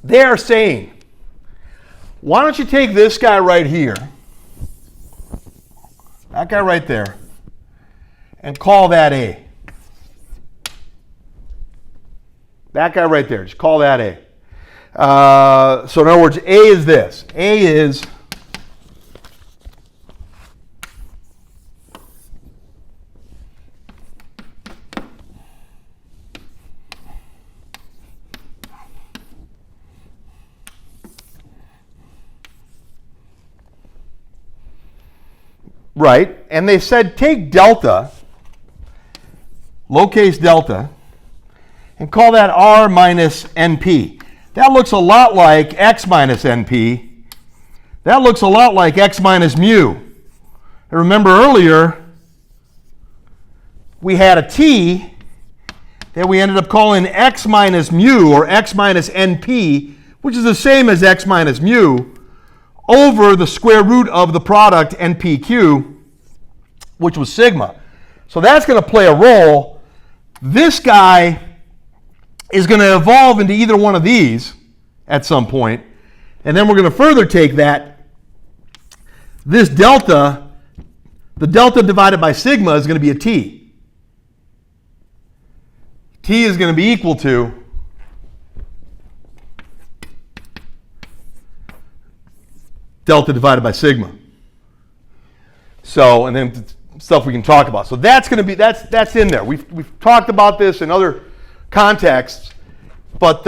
They are saying, why don't you take this guy right here, that guy right there, and call that A. That guy right there, just call that A. So in other words, A is this. A is right, and they said take delta, lowercase delta, and call that R minus NP. That looks a lot like X minus NP. That looks a lot like X minus mu. And remember earlier, we had a T that we ended up calling X minus mu, or X minus NP, which is the same as X minus mu, over the square root of the product NPQ, which was sigma. So that's going to play a role. This guy is going to evolve into either one of these at some point, and then we're going to further take that. This delta, the delta divided by sigma is going to be a T. T is going to be equal to delta divided by sigma. So, and then stuff we can talk about. So that's going to be, that's in there. We've talked about this in other contexts, but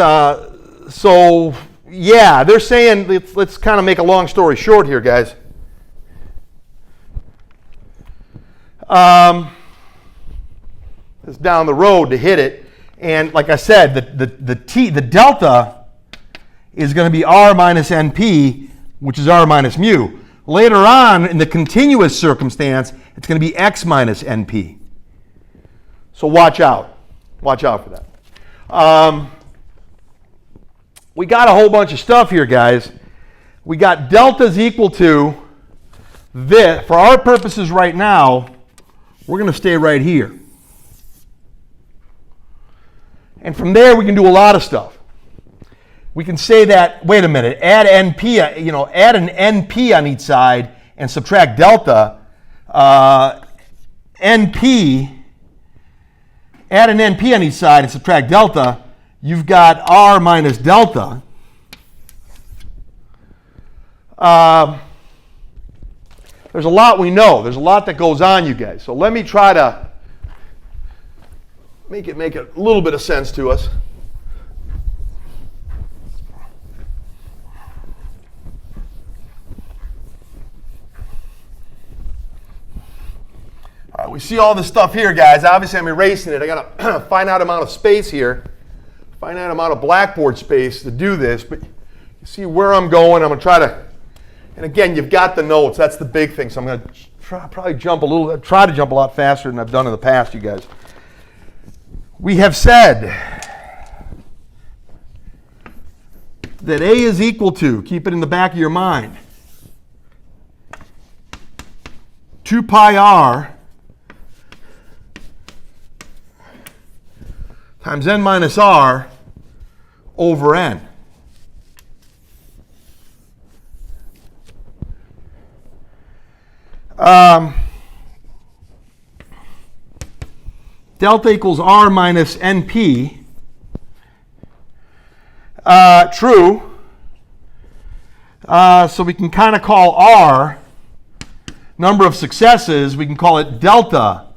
so yeah, they're saying, let's kind of make a long story short here, guys. It's down the road to hit it, and like I said, the delta is going to be R minus NP, which is R minus mu. Later on, in the continuous circumstance, it's going to be X minus NP. So watch out. Watch out for that. We got a whole bunch of stuff here, guys. We got delta's equal to this. For our purposes right now, we're going to stay right here. And from there, we can do a lot of stuff. We can say that, wait a minute, add NP, add an NP on each side and subtract delta. NP, add an NP on each side and subtract delta. You've got R minus delta. There's a lot we know. There's a lot that goes on, you guys. So let me try to make it a little bit of sense to us. All right, we see all this stuff here, guys. Obviously, I'm erasing it. I got a finite amount of space here, finite amount of blackboard space to do this. But you see where I'm going. I'm going to try to, and again, you've got the notes. That's the big thing. So I'm going to try to jump a lot faster than I've done in the past, you guys. We have said that A is equal to, keep it in the back of your mind, 2 pi r times n minus r over n. Delta equals r minus np. True. So we can kind of call r number of successes. We can call it delta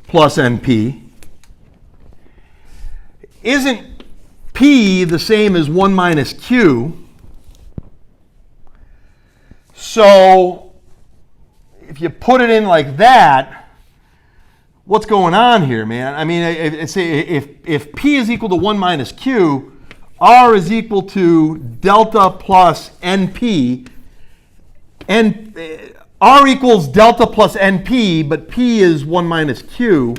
plus np. Isn't p the same as 1 minus q? So if you put it in like that, what's going on here, man? I mean, if p is equal to 1 minus q, r is equal to delta plus np, and r equals delta plus np, but p is 1 minus q.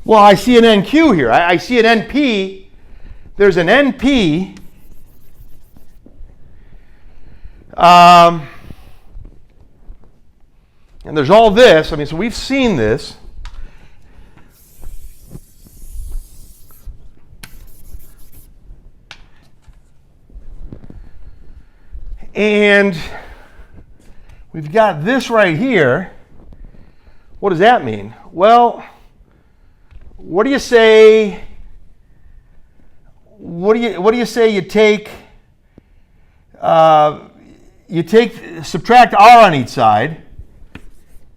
Well, I see an NQ here. I see an NP. There's an NP. And there's all this. I mean, so we've seen this. And we've got this right here. What does that mean? Well, what do you say? What do you say? You take subtract r on each side.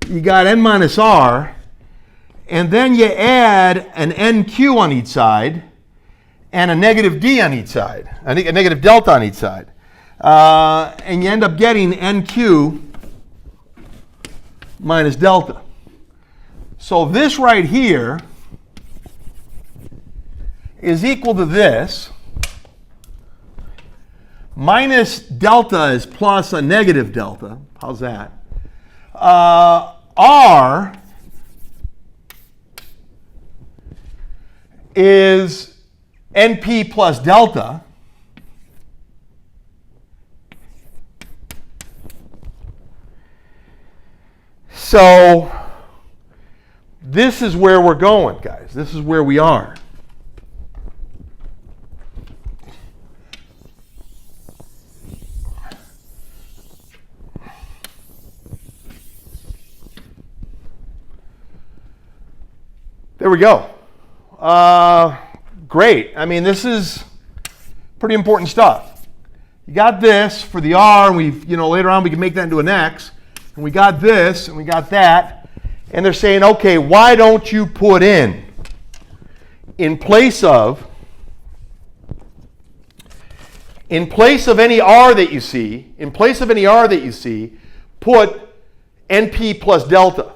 You got n minus r, and then you add an nq on each side, and a negative d on each side. A negative delta on each side. And you end up getting NQ minus delta. So this right here is equal to this. Minus delta is plus a negative delta. How's that? R is NP plus delta. So this is where we're going, guys. This is where we are. There we go. Great. I mean, this is pretty important stuff. You got this for the R, and we've, later on we can make that into an X. And we got this, and we got that. And they're saying, okay, why don't you put in place of any R that you see, put NP plus delta.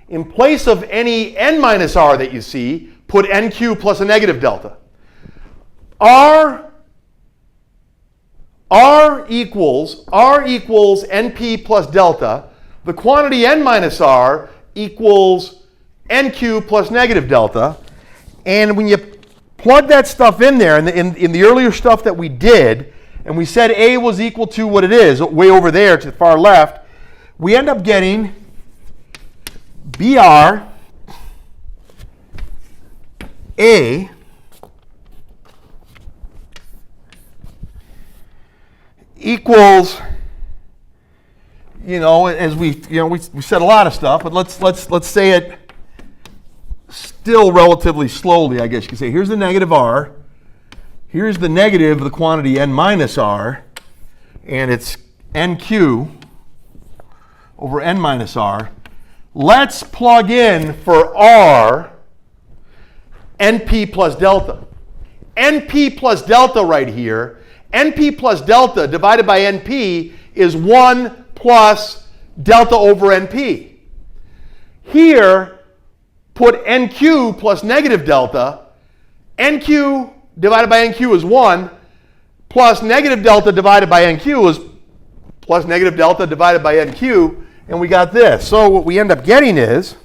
In place of any N minus R that you see, put NQ plus a negative delta. R equals NP plus delta. The quantity N minus R equals NQ plus negative delta. And when you plug that stuff in there, in the earlier stuff that we did, and we said A was equal to what it is, way over there to the far left, we end up getting BR A equals, as we said a lot of stuff, but let's say it still relatively slowly, I guess you could say. Here's the negative R. Here's the negative of the quantity N minus R, and it's NQ over N minus R. Let's plug in for R NP plus delta. NP plus delta right here. NP plus delta divided by NP is 1 plus delta over NP. Here, put NQ plus negative delta. NQ divided by NQ is 1 plus negative delta divided by NQ is plus negative delta divided by NQ. And we got this. So what we end up getting is,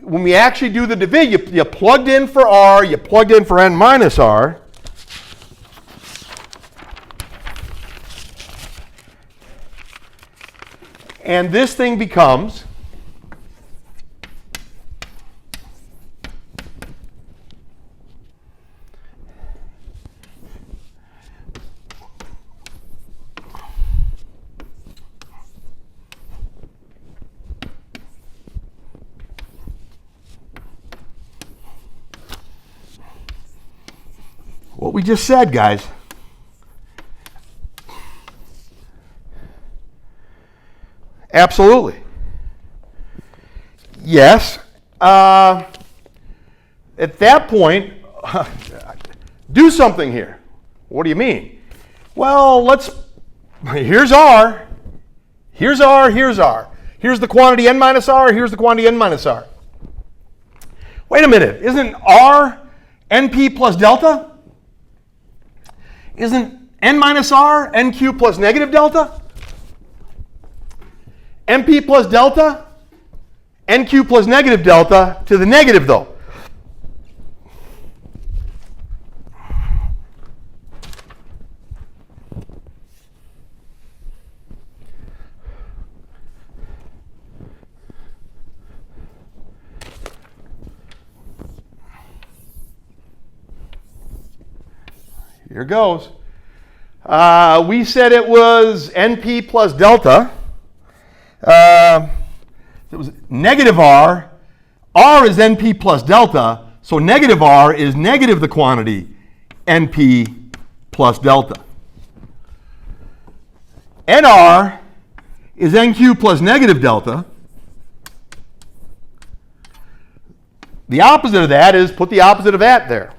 when we actually do the divid, you plugged in for R, you plugged in for N minus R. And this thing becomes what we just said, guys. Absolutely. Yes. At that point, do something here. What do you mean? Well, here's R. Here's R, here's R. Here's the quantity N minus R, here's the quantity N minus R. Wait a minute. Isn't R NP plus delta? Isn't N minus R NQ plus negative delta? NP plus delta, NQ plus negative delta to the negative though. Here goes. We said it was NP plus delta. It was negative R. R is NP plus delta, so negative R is negative the quantity NP plus delta. NR is NQ plus negative delta. The opposite of that is put the opposite of that there.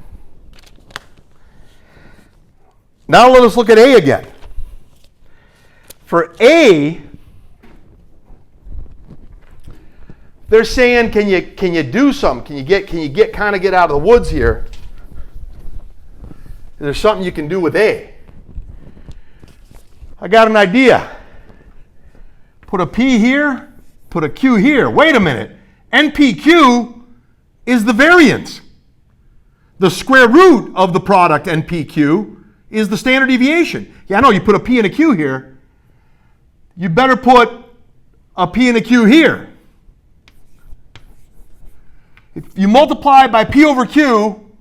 Now let us look at A again. For A, they're saying, can you do something? Can you get out of the woods here? There's something you can do with A. I got an idea. Put a P here, put a Q here. Wait a minute. NPQ is the variance. The square root of the product NPQ is the standard deviation. Yeah, I know you put a P and a Q here. You better put a P and a Q here. If you multiply by P over Q,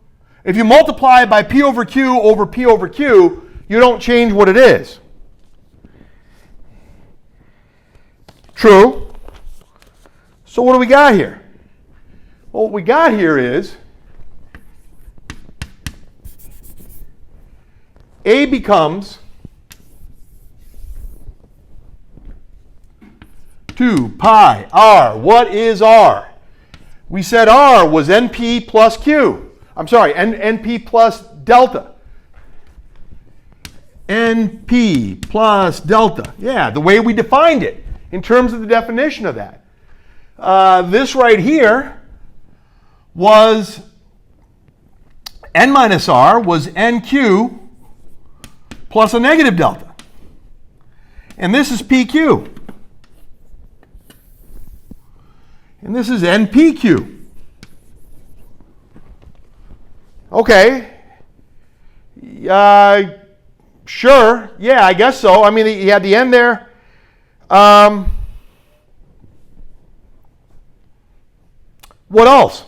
if you multiply by P over Q over P over Q, you don't change what it is. True. So what do we got here? Well, what we got here is A becomes 2 pi r. What is r? We said r was NP plus Q. I'm sorry, NP plus delta. NP plus delta. Yeah, the way we defined it in terms of the definition of that. This right here was N minus R was NQ plus a negative delta. And this is PQ. And this is NPQ. Okay. Sure. Yeah, I guess so. I mean, you had the end there. What else?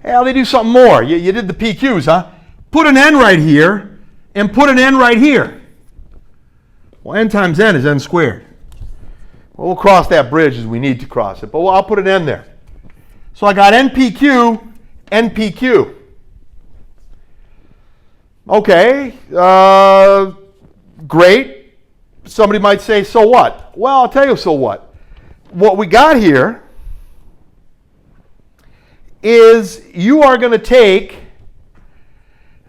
Well, they do something more. You did the PQs, huh? Put an N right here and put an N right here. Well, N times N is N squared. Well, we'll cross that bridge as we need to cross it, but I'll put an N there. So I got NPQ, NPQ. Okay, great. Somebody might say, so what? Well, I'll tell you so what. What we got here is you are going to take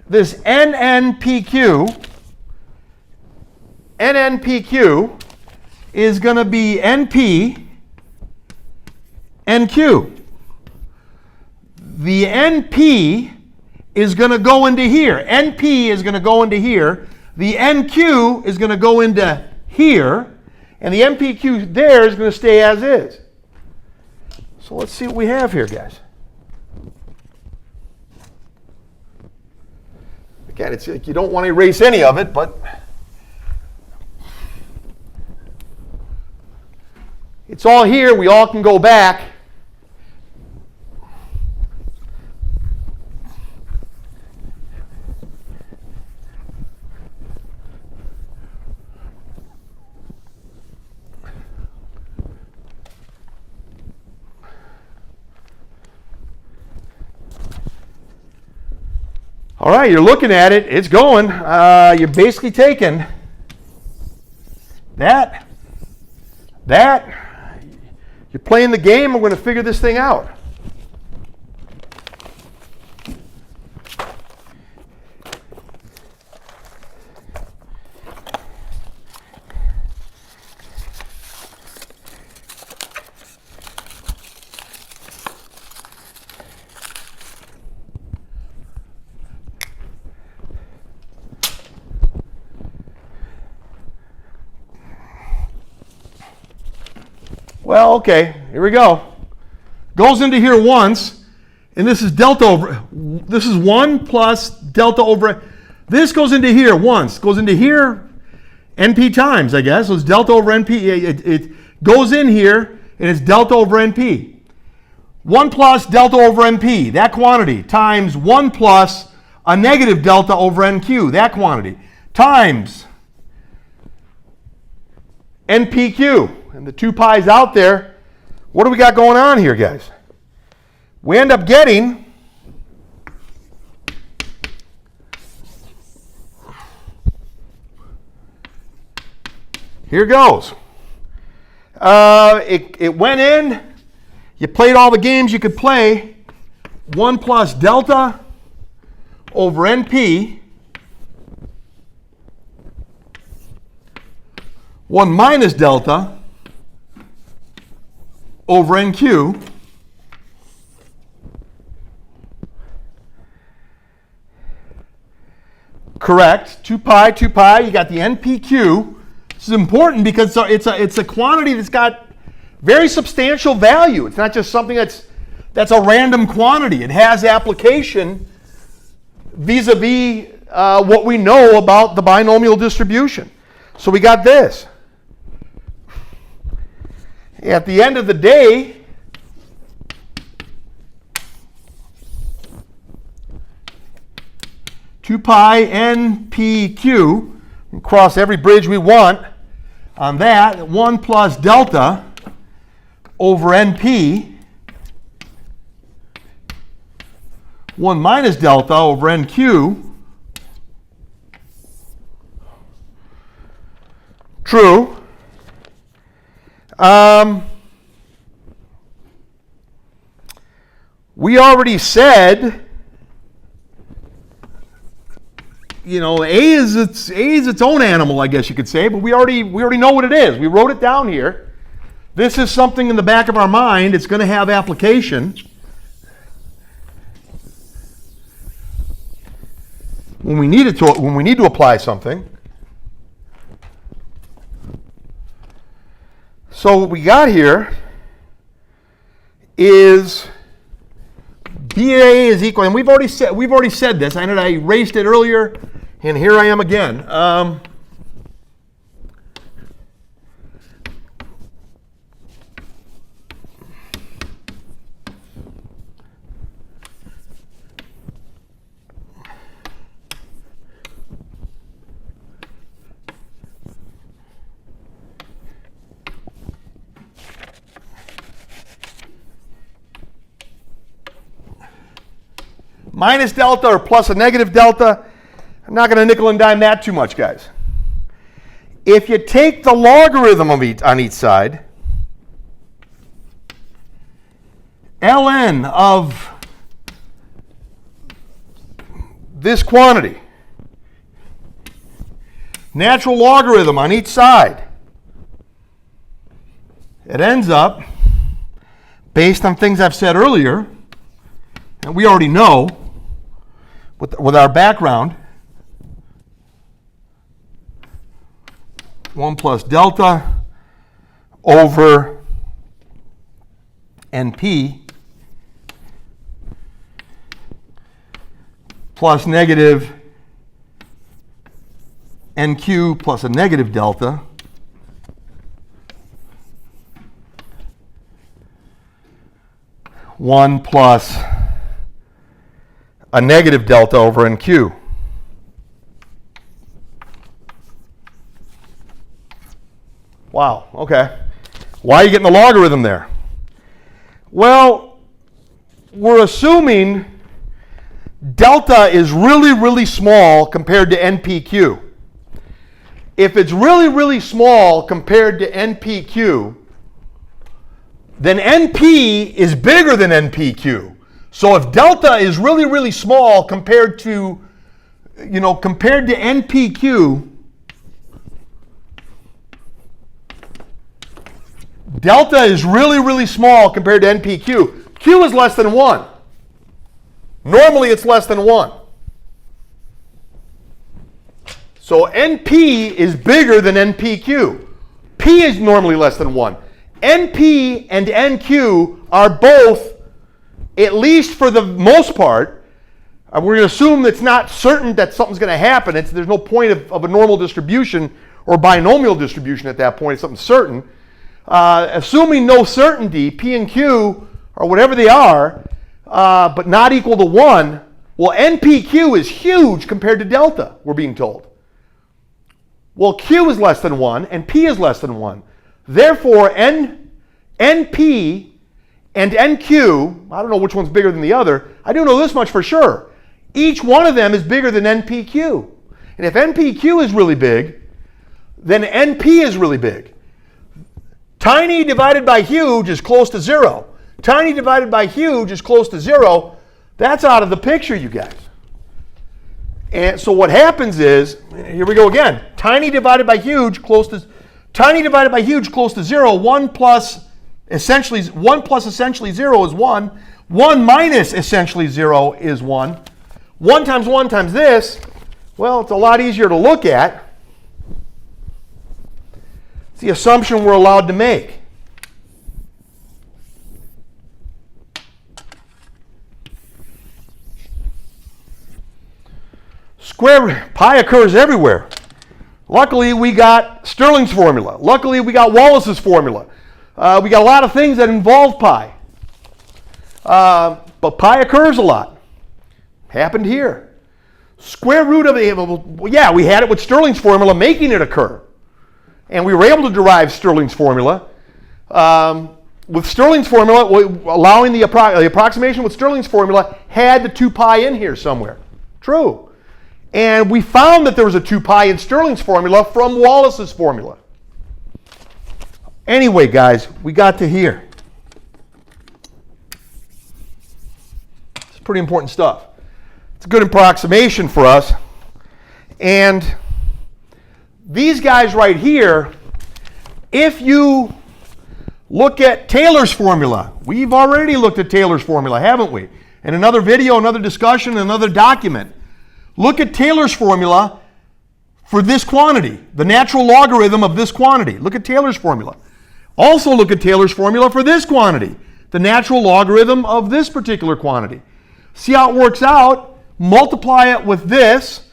this NNPQ. NNPQ is going to be NP, NQ. The NP is going to go into here. NP is going to go into here. The NQ is going to go into here. And the NPQ there is going to stay as is. So let's see what we have here, guys. Again, it's like you don't want to erase any of it, but it's all here. We all can go back. All right, you're looking at it. It's going. You're basically taking that. You're playing the game. We're going to figure this thing out. Well, okay, here we go. goes into here once, and this is delta over, this is 1 plus delta over, this goes into here once, goes into here NP times, I guess, so it's delta over NP, it goes in here, and it's delta over NP. 1 plus delta over NP, that quantity, times 1 plus a negative delta over NQ, that quantity, times NPQ, and the 2 pi's out there. What do we got going on here, guys? We end up getting here goes. It went in. You played all the games you could play. 1 plus delta over NP. 1 minus delta over NQ. Correct. 2 pi, 2 pi. You got the NPQ. This is important because it's a quantity that's got very substantial value. It's not just something that's a random quantity. It has application vis-a-vis what we know about the binomial distribution. So we got this. At the end of the day, two pi NPQ, cross every bridge we want on that, 1 plus delta over NP, 1 minus delta over NQ, true. We already said, you know, A is its own animal, I guess you could say, but we already know what it is. We wrote it down here. This is something in the back of our mind. It's going to have application. When we need to apply something. So what we got here is BA is equal, and we've already said this. I know I erased it earlier, and here I am again. Minus delta or plus a negative delta, I'm not going to nickel and dime that too much, guys. If you take the logarithm of on each side, ln of this quantity, natural logarithm on each side, it ends up, based on things I've said earlier, and we already know, with our background, 1 plus delta over NP plus negative NQ plus a negative delta one plus a negative delta over NQ. Wow, okay. Why are you getting the logarithm there? Well, we're assuming delta is really, really small compared to NPQ. If it's really, really small compared to NPQ, then NP is bigger than NPQ. So if delta is really, really small compared to NPQ, delta is really, really small compared to NPQ. Q is less than 1. Normally it's less than 1. So NP is bigger than NPQ. P is normally less than 1. NP and NQ are both at least for the most part, we're going to assume it's not certain that something's going to happen. There's no point of a normal distribution or binomial distribution at that point. It's something certain. Assuming no certainty, P and Q, or whatever they are, but not equal to 1, well, NPQ is huge compared to delta, we're being told. Well, Q is less than 1, and P is less than 1. Therefore, NP and NQ, I don't know which one's bigger than the other. I do know this much for sure. Each one of them is bigger than NPQ. And if NPQ is really big, then NP is really big. Tiny divided by huge is close to 0. Tiny divided by huge is close to 0. That's out of the picture, you guys. And so what happens is, here we go again. Tiny divided by huge close to 0. 1 plus essentially 0 is 1. 1 minus essentially 0 is 1. 1 times this, well, it's a lot easier to look at. It's the assumption we're allowed to make. Pi occurs everywhere. Luckily, we got Stirling's formula. Luckily, we got Wallace's formula. We got a lot of things that involve pi. But pi occurs a lot. Happened here. Square root of it, yeah, we had it with Stirling's formula making it occur. And we were able to derive Stirling's formula. With Stirling's formula, allowing the approximation with Stirling's formula had the 2 pi in here somewhere. True. And we found that there was a 2 pi in Stirling's formula from Wallace's formula. Anyway, guys, we got to here. It's pretty important stuff. It's a good approximation for us. And these guys right here, if you look at Taylor's formula, we've already looked at Taylor's formula, haven't we? In another video, another discussion, another document. Look at Taylor's formula for this quantity, the natural logarithm of this quantity. Look at Taylor's formula. Also look at Taylor's formula for this quantity, the natural logarithm of this particular quantity. See how it works out, multiply it with this,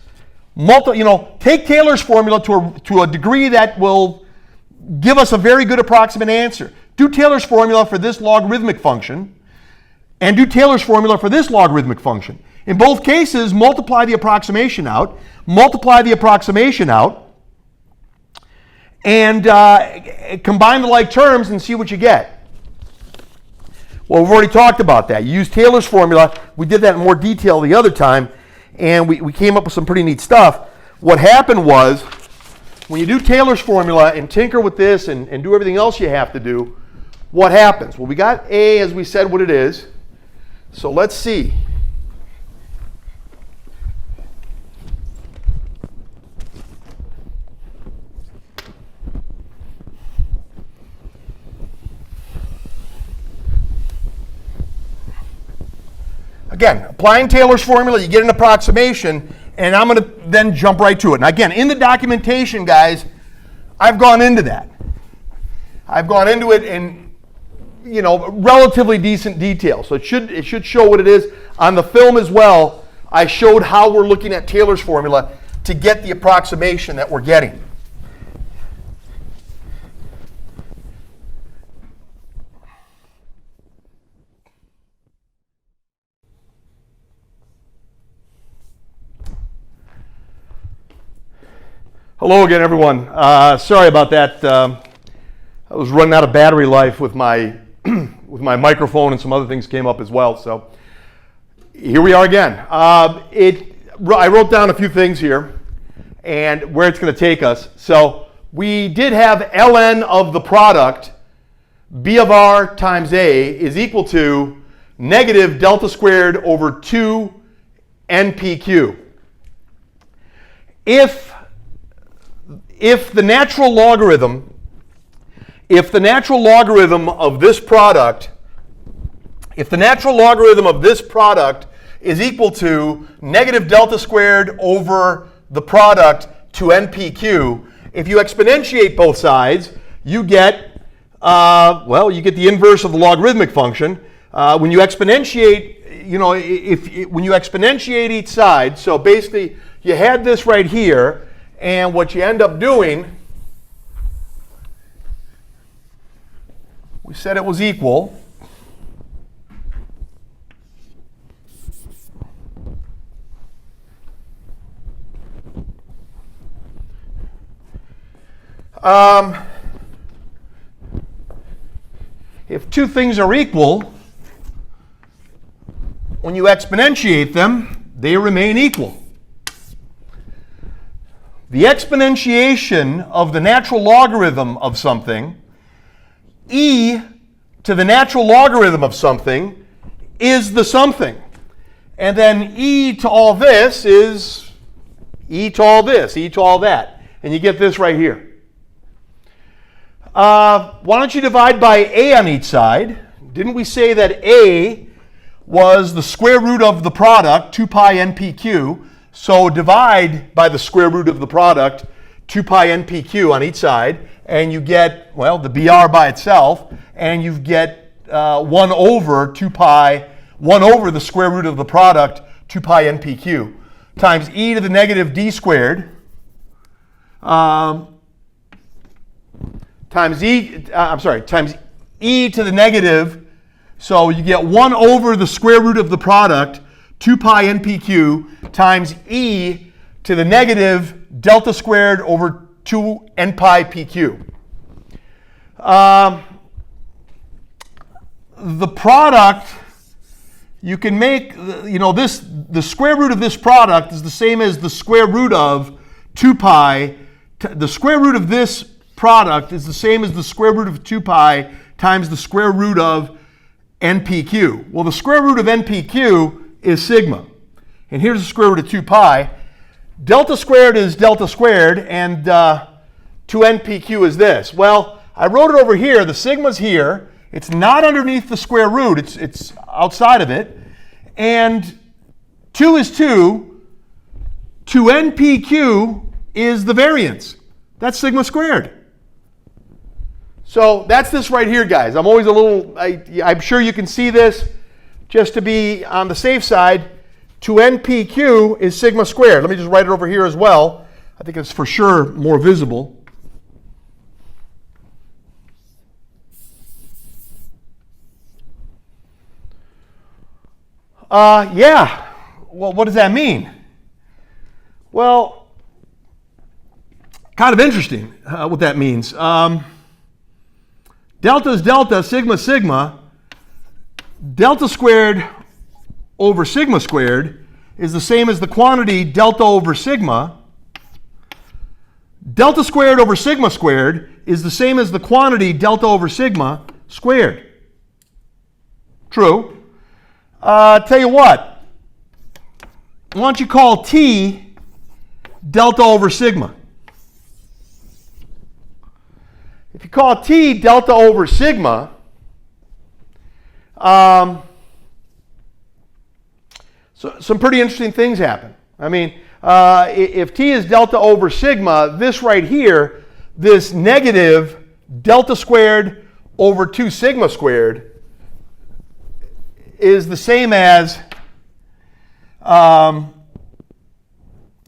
take Taylor's formula to a degree that will give us a very good approximate answer. Do Taylor's formula for this logarithmic function, and do Taylor's formula for this logarithmic function. In both cases, multiply the approximation out, and combine the like terms and see what you get. Well, we've already talked about that. You use Taylor's formula. We did that in more detail the other time, and we came up with some pretty neat stuff. What happened was, when you do Taylor's formula and tinker with this and do everything else you have to do, what happens? Well, we got A, as we said, what it is. So let's see. Again, applying Taylor's formula, you get an approximation, and I'm going to then jump right to it. And again, in the documentation, guys, I've gone into that. I've gone into it in, relatively decent detail. So it should show what it is. On the film as well, I showed how we're looking at Taylor's formula to get the approximation that we're getting. Hello again, everyone. Sorry about that. I was running out of battery life with my microphone, and some other things came up as well. So here we are again. I wrote down a few things here and where it's going to take us. So we did have ln of the product, b of r times a, is equal to negative delta squared over 2 npq. If the natural logarithm of this product is equal to negative delta squared over the product to npq, if you exponentiate both sides, you get the inverse of the logarithmic function. When you exponentiate, you know, when you exponentiate each side, so basically you had this right here, and what you end up doing, we said it was equal. If two things are equal, when you exponentiate them, they remain equal. The exponentiation of the natural logarithm of something, e to the natural logarithm of something, is the something. And then e to all this is e to all this, e to all that. And you get this right here. Why don't you divide by a on each side? Didn't we say that a was the square root of the product, 2 pi npq? So divide by the square root of the product, 2 pi npq on each side, and you get, well, the br by itself, and you get 1 over 2 pi, 1 over the square root of the product, 2 pi npq, times e to the negative d squared, times e to the negative, so you get 1 over the square root of the product, 2 pi npq, times e to the negative delta squared over 2 n pi pq. The product, you can make, you know, the square root of this product is the same as the square root of 2 pi. The square root of this product is the same as the square root of 2 pi times the square root of npq. Well, the square root of npq is sigma. And here's the square root of 2 pi. Delta squared is delta squared, and 2npq is this. Well, I wrote it over here. The sigma's here. It's not underneath the square root. It's outside of it. And 2 is 2. 2npq is the variance. That's sigma squared. So that's this right here, guys. I'm always a little, I'm sure you can see this. Just to be on the safe side, 2npq is sigma squared. Let me just write it over here as well. I think it's for sure more visible. Yeah. Well, what does that mean? Well, kind of interesting what that means. Delta is delta, sigma sigma. Delta squared over sigma squared is the same as the quantity delta over sigma. Delta squared over sigma squared is the same as the quantity delta over sigma squared. True. Tell you what. Why don't you call T delta over sigma? If you call T delta over sigma, so some pretty interesting things happen. I mean, if T is delta over sigma, this right here, this negative delta squared over 2 sigma squared is the same as,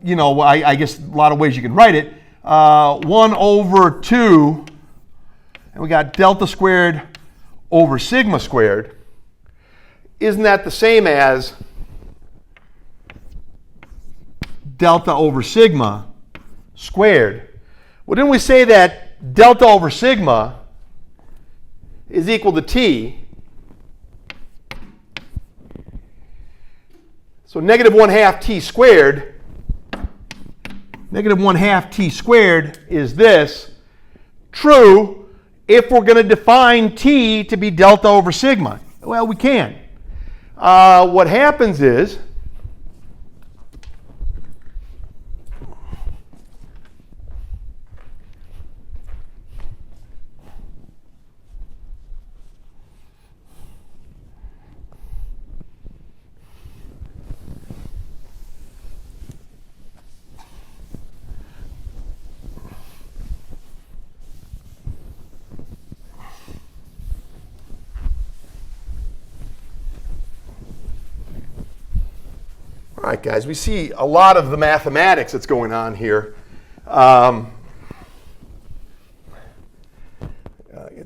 you know, I guess a lot of ways you can write it. 1 over 2, and we got delta squared over sigma squared. Isn't that the same as delta over sigma squared? Well, didn't we say that delta over sigma is equal to T? So negative 1/2 T squared, negative 1/2 T squared is this. True if we're going to define T to be delta over sigma. Well, we can. What happens is, All right, guys, we see a lot of the mathematics that's going on here. It's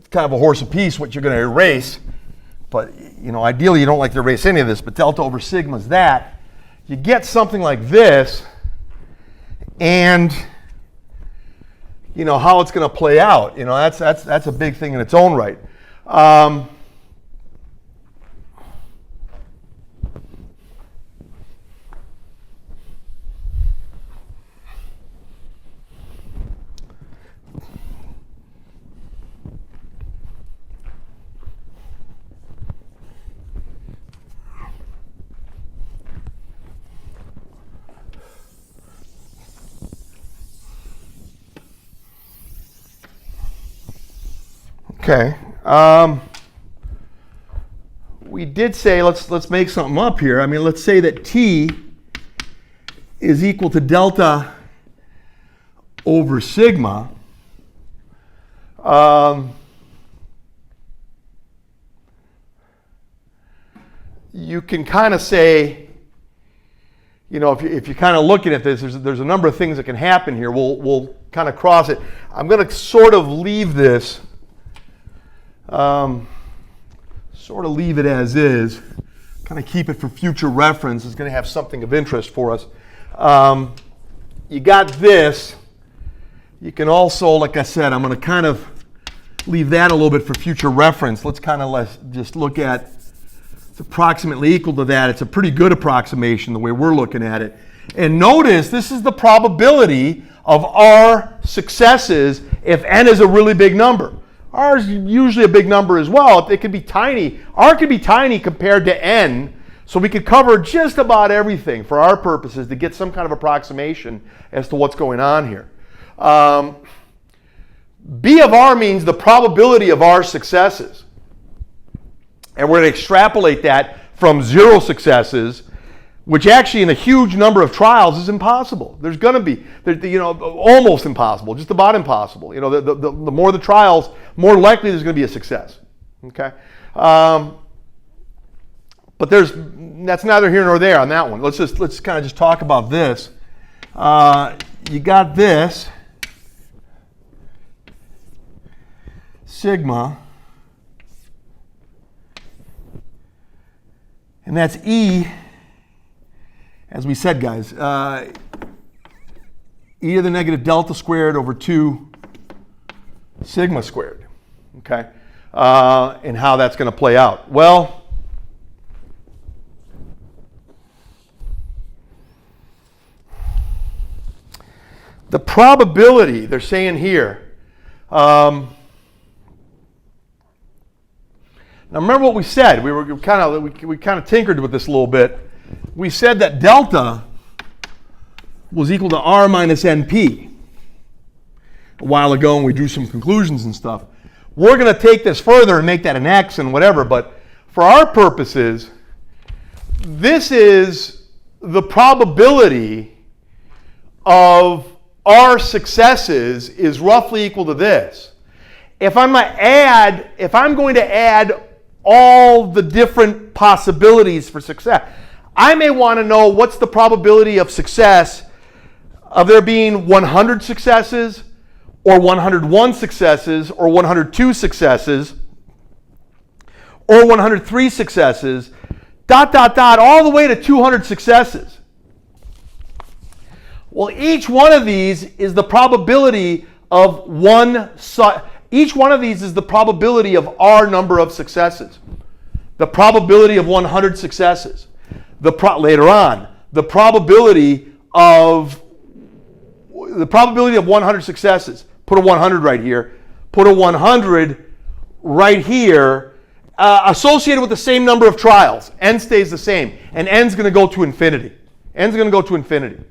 kind of a horse apiece what you're going to erase, but ideally you don't like to erase any of this, but delta over sigma is that. You get something like this, and how it's going to play out. That's a big thing in its own right. Okay. We did say let's make something up here. I mean, let's say that t is equal to delta over sigma. You can kind of say, if you're kind of looking at this, there's a number of things that can happen here. We'll kind of cross it. I'm going to sort of leave this. Sort of leave it as is, kind of keep it for future reference. It's going to have something of interest for us. You got this. You can also, like I said, I'm going to kind of leave that a little bit for future reference. Let's kind of just look at, it's approximately equal to that. It's a pretty good approximation the way we're looking at it. And notice this is the probability of our successes if n is a really big number. R is usually a big number as well. It could be tiny. R could be tiny compared to n, so we could cover just about everything for our purposes to get some kind of approximation as to what's going on here. B of R means the probability of our successes. And we're going to extrapolate that from 0 successes, which actually in a huge number of trials is impossible. There's going to be, almost impossible, just about impossible. The more the trials, more likely there's going to be a success. Okay, but that's neither here nor there on that one. Let's kind of just talk about this. You got this sigma, and that's E. As we said, guys, e to the negative delta squared over 2 sigma squared, okay? And how that's going to play out. Well, the probability, they're saying here, now remember what we said. We kind of tinkered with this a little bit. We said that delta was equal to R minus NP a while ago, and we drew some conclusions and stuff. We're going to take this further and make that an X and whatever, but for our purposes, this is the probability of our successes is roughly equal to this. If I'm going to add all the different possibilities for success, I may want to know what's the probability of success of there being 100 successes or 101 successes or 102 successes or 103 successes, ... all the way to 200 successes. Well, each one of these is the probability of each one of these is the probability of our number of successes. The probability of 100 successes. Later on, the probability of 100 successes. Put a 100 right here. Put a 100 right here, associated with the same number of trials. N stays the same, and n's going to go to infinity. N's going to go to infinity.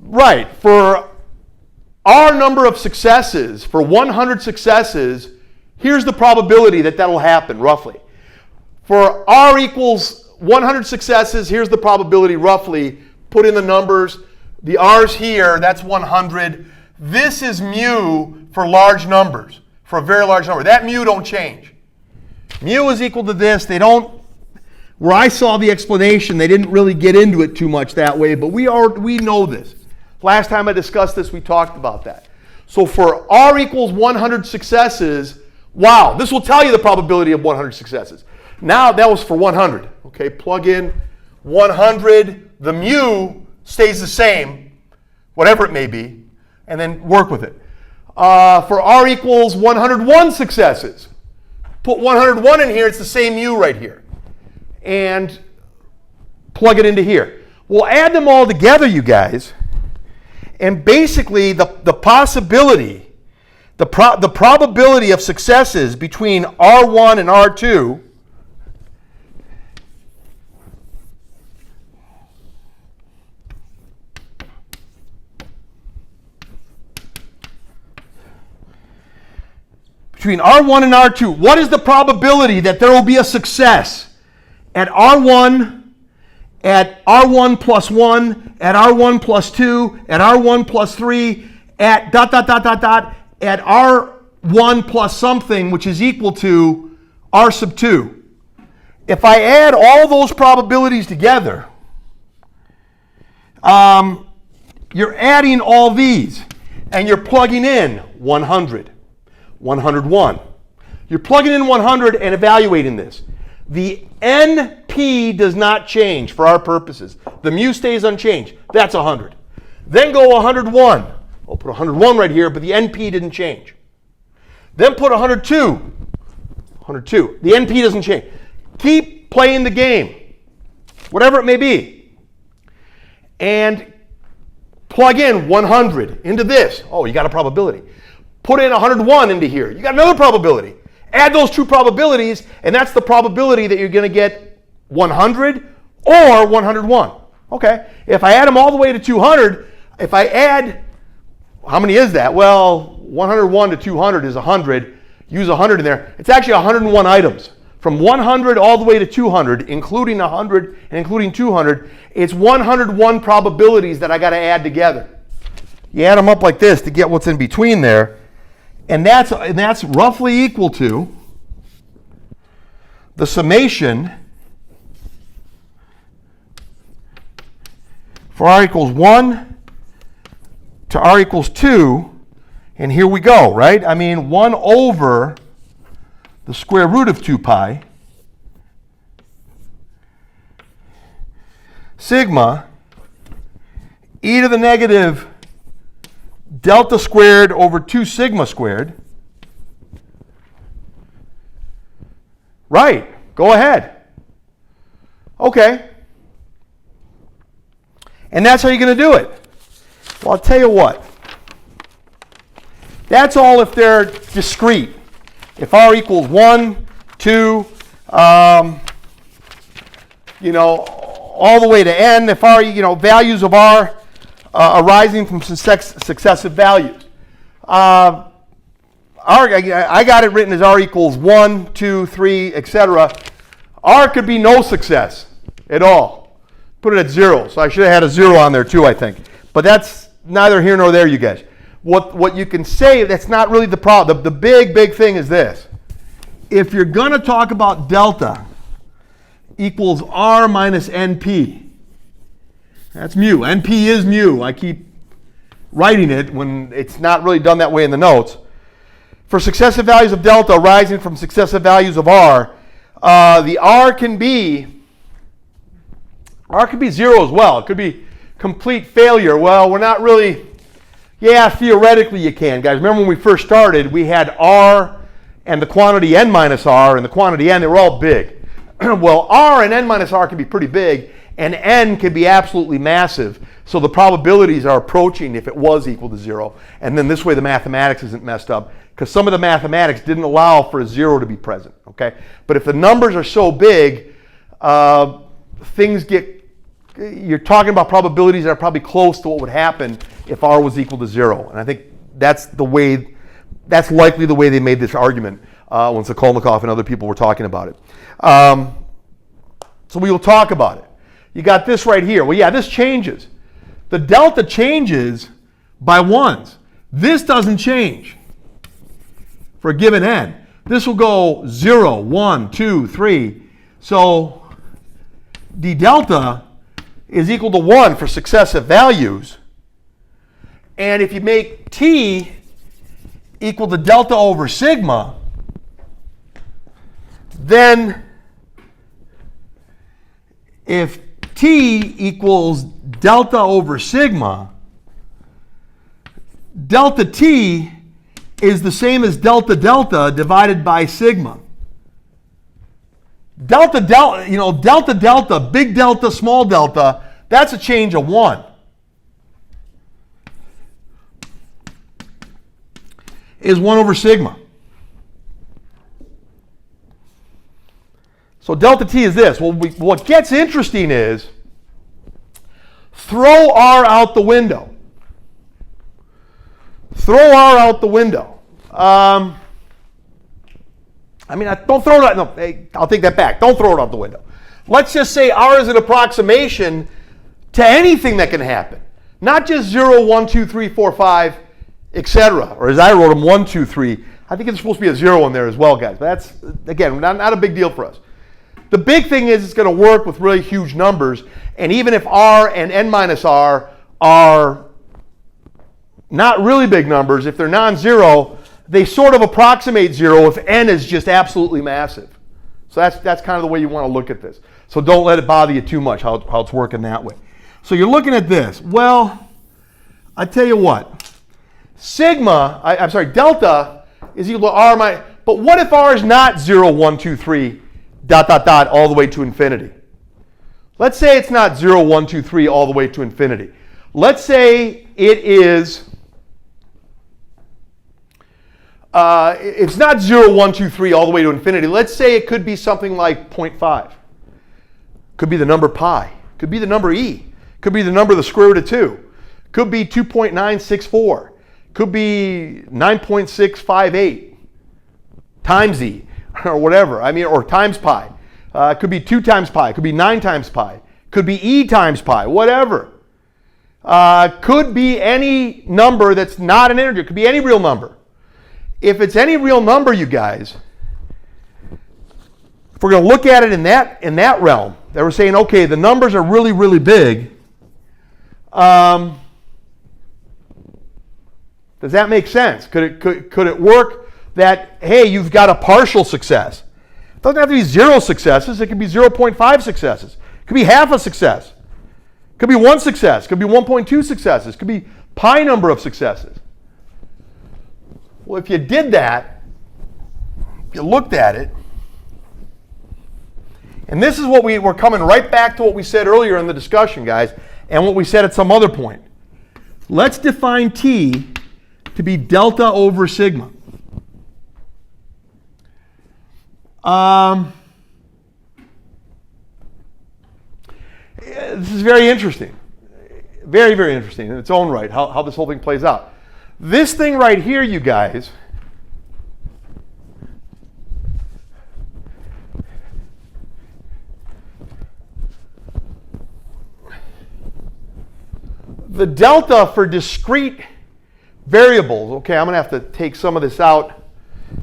Right, for our number of successes, for 100 successes, here's the probability that that'll happen, roughly. For R equals 100 successes, here's the probability, roughly. Put in the numbers. The R's here, that's 100. This is mu for large numbers, for a very large number. That mu don't change. Mu is equal to this. We're where I saw the explanation. They didn't really get into it too much that way, but we know this. Last time I discussed this, we talked about that. So for R equals 100 successes, wow, this will tell you the probability of 100 successes. Now that was for 100. Okay, plug in 100, the mu stays the same, whatever it may be, and then work with it. For R equals 101 successes, put 101 in here, it's the same mu right here. And plug it into here. We'll add them all together, you guys, and basically the possibility, the probability of successes between R1 and R2 between R1 and R2, what is the probability that there will be a success at R1, at R1 plus 1, at R1 plus 2, at R1 plus 3, at dot, dot, dot, dot, dot, at R1 plus something, which is equal to R sub 2. If I add all those probabilities together, you're adding all these, and you're plugging in 100. 101. You're plugging in 100 and evaluating this. The NP does not change for our purposes. The mu stays unchanged. That's 100. Then go 101. I'll put 101 right here, but the NP didn't change. Then put 102. 102. The NP doesn't change. Keep playing the game, whatever it may be. And plug in 100 into this. Oh, you got a probability. Put in 101 into here. You got another probability. Add those two probabilities, and that's the probability that you're going to get 100 or 101. Okay. If I add them all the way to 200, if I add, how many is that? Well, 101 to 200 is 100. Use 100 in there. It's actually 101 items. From 100 all the way to 200, including 100 and including 200, it's 101 probabilities that I got to add together. You add them up like this to get what's in between there. And that's roughly equal to the summation for R equals 1 to R equals 2. And here we go, right? I mean, 1 over the square root of 2 pi sigma e to the negative delta squared over 2 sigma squared. Right, go ahead. Okay. And that's how you're going to do it. Well, I'll tell you what. That's all if they're discrete. If R equals 1, 2, all the way to n, if R, values of R arising from successive values. I got it written as R equals 1, 2, 3, etc. R could be no success at all. Put it at 0. So I should have had a 0 on there too, I think. But that's neither here nor there, you guys. What you can say, that's not really the problem. The big thing is this. If you're going to talk about delta equals R minus NP, that's mu. NP is mu. I keep writing it when it's not really done that way in the notes. For successive values of delta arising from successive values of R, the R can be 0 as well. It could be complete failure. Well, we're not really, theoretically you can. Guys, remember when we first started, we had R and the quantity n minus R and the quantity n, they were all big. Well, R and n minus R can be pretty big, and n can be absolutely massive. So the probabilities are approaching if it was equal to 0. And then this way the mathematics isn't messed up, because some of the mathematics didn't allow for a 0 to be present. Okay? But if the numbers are so big, you're talking about probabilities that are probably close to what would happen if R was equal to 0. And I think that's likely the way they made this argument when Sokolnikov and other people were talking about it. So we will talk about it. You got this right here. Well, this changes. The delta changes by ones. This doesn't change for a given n. This will go 0, 1, 2, 3. So d delta is equal to 1 for successive values. And if you make t equal to delta over sigma, then if t equals delta over sigma, delta t is the same as delta delta divided by sigma. Delta delta, delta delta, big delta, small delta, that's a change of 1. Is 1 over sigma. So delta t is this. Well, what gets interesting is throw r out the window. Throw r out the window. Don't throw it out. No, hey, I'll take that back. Don't throw it out the window. Let's just say r is an approximation to anything that can happen. Not just 0, 1, 2, 3, 4, 5, etc. Or as I wrote them, 1, 2, 3. I think it's supposed to be a 0 in there as well, guys. But that's, again, not a big deal for us. The big thing is it's going to work with really huge numbers. And even if r and n minus r are not really big numbers, if they're non-zero, they sort of approximate 0 if n is just absolutely massive. So that's kind of the way you want to look at this. So don't let it bother you too much how it's working that way. So you're looking at this. Well, I tell you what. Delta is equal to r minus, but what if r is not 0, 1, 2, 3, ... all the way to infinity? Let's say it's not 0, 1, 2, 3 all the way to infinity. Let's say it is, it's not 0, 1, 2, 3 all the way to infinity. Let's say it could be something like 0.5. Could be the number pi. Could be the number e. Could be the number the square root of 2. Could be 2.964. Could be 9.658 times e, or whatever. Or times pi. Could be 2 times pi. Could be 9 times pi. Could be e times pi. Whatever. Could be any number that's not an integer. Could be any real number. If it's any real number, you guys, if we're going to look at it in that realm, that we're saying, okay, the numbers are really, really big. Does that make sense? Could it work that, hey, you've got a partial success? It doesn't have to be 0 successes. It could be 0.5 successes. It could be half a success. It could be 1 success. It could be 1.2 successes. It could be pi number of successes. Well, if you did that, if you looked at it, and this is what we're coming right back to what we said earlier in the discussion, guys, and what we said at some other point. Let's define t to be delta over sigma. This is very interesting. Very, very interesting in its own right, how this whole thing plays out. This thing right here, you guys, the delta for discrete variables, okay, I'm going to have to take some of this out.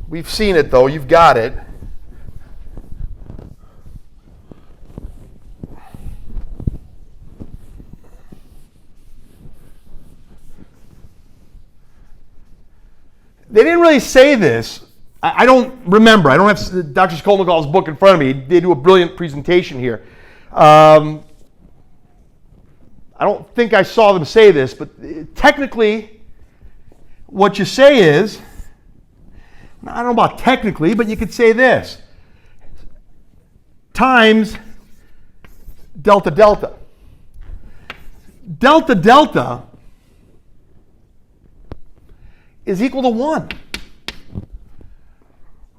We've seen it though, you've got it. They didn't really say this. I don't remember. I don't have Dr. Skolnikov's book in front of me. They do a brilliant presentation here. I don't think I saw them say this, but technically, what you say is, I don't know about technically, but you could say this, times delta delta. Delta delta is equal to 1.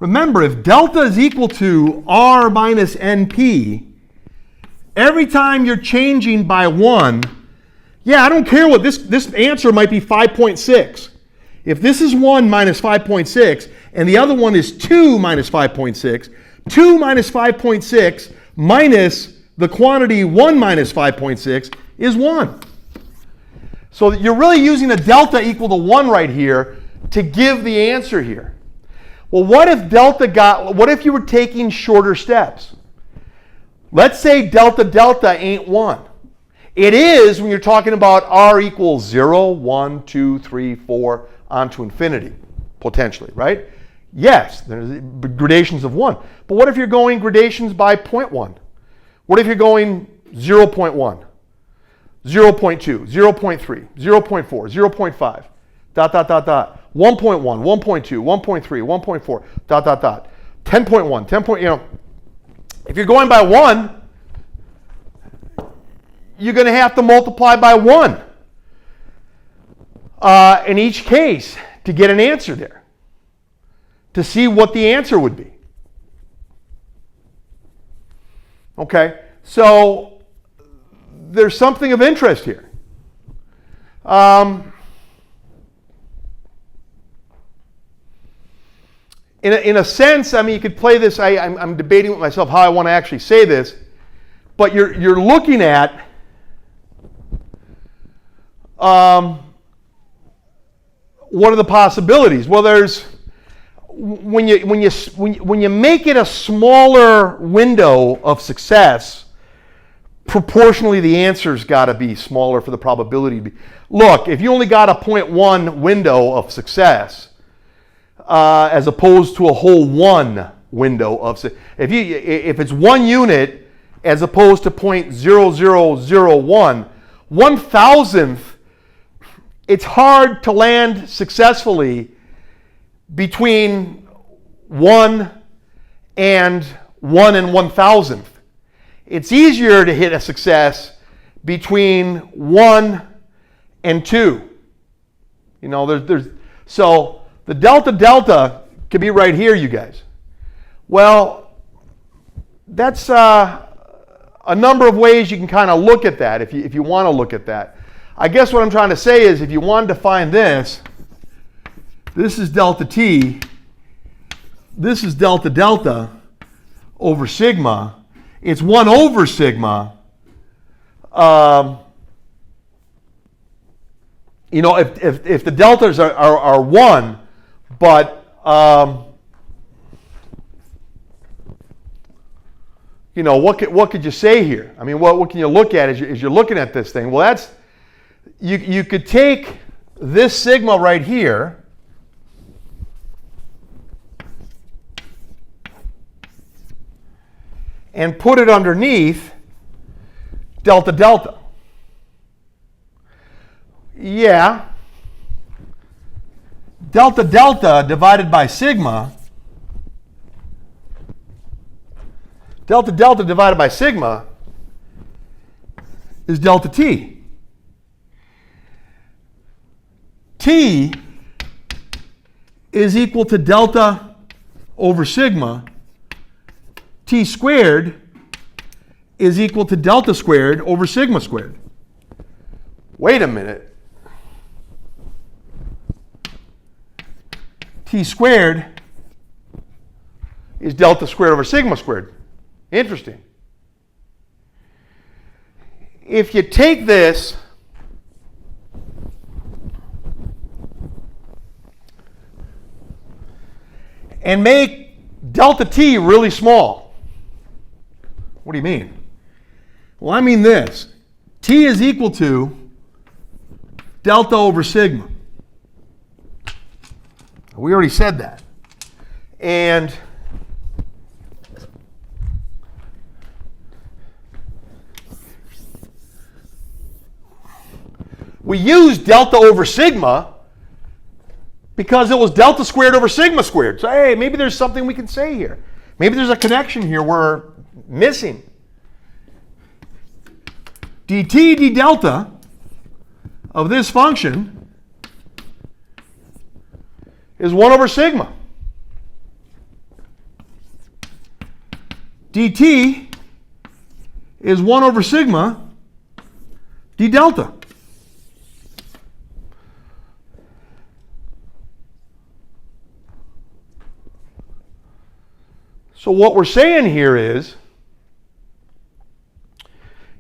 Remember, if delta is equal to r minus np, every time you're changing by 1, yeah, I don't care what, this answer might be 5.6. If this is 1 minus 5.6, and the other one is 2 minus 5.6, 2 minus 5.6 minus the quantity 1 minus 5.6 is 1. So you're really using a delta equal to 1 right here to give the answer here. Well, what if you were taking shorter steps? Let's say delta delta ain't 1. It is when you're talking about r equals 0, 1, 2, 3, 4, on to infinity, potentially, right? Yes, there's gradations of 1. But what if you're going gradations by 0.1? What if you're going 0.1, 0.2, 0.3, 0.4, 0.5, dot, dot, dot, dot, 1.1, 1.2, 1.3, 1.4, dot, dot, dot, 10.1, 10. If you're going by 1, you're going to have to multiply by 1 in each case to get an answer there, to see what the answer would be. Okay, so there's something of interest here. In a sense, I mean, you could play this. I'm debating with myself how I want to actually say this, but you're looking at what are the possibilities? Well, there's when you make it a smaller window of success, proportionally the answer's got to be smaller for the probability to be. Look, if you only got a 0.1 window of success, as opposed to a whole 1 window of if it's 1 unit as opposed to 0.0001, 1,000th, it's hard to land successfully between 1 and 1,000th. It's easier to hit a success between 1 and 2. You know, so the delta delta could be right here, you guys. Well, that's a number of ways you can kind of look at that if you want to look at that. I guess what I'm trying to say is if you wanted to find this is delta t, this is delta delta over sigma. It's 1 over sigma. You know, if the deltas are 1, but you know, what could you say here? I mean, what can you look at as you're looking at this thing? Well, that's you could take this sigma right here and put it underneath delta delta. Yeah. Delta delta divided by sigma. Delta delta divided by sigma is delta t. T is equal to delta over sigma. T squared is equal to delta squared over sigma squared. Wait a minute. T squared is delta squared over sigma squared. Interesting. If you take this and make delta t really small. What do you mean? Well, I mean this. T is equal to delta over sigma. We already said that. And we used delta over sigma because it was delta squared over sigma squared. So, hey, maybe there's something we can say here. Maybe there's a connection here we're missing. dt d delta of this function is 1 over sigma. dt is 1 over sigma d delta. So what we're saying here is,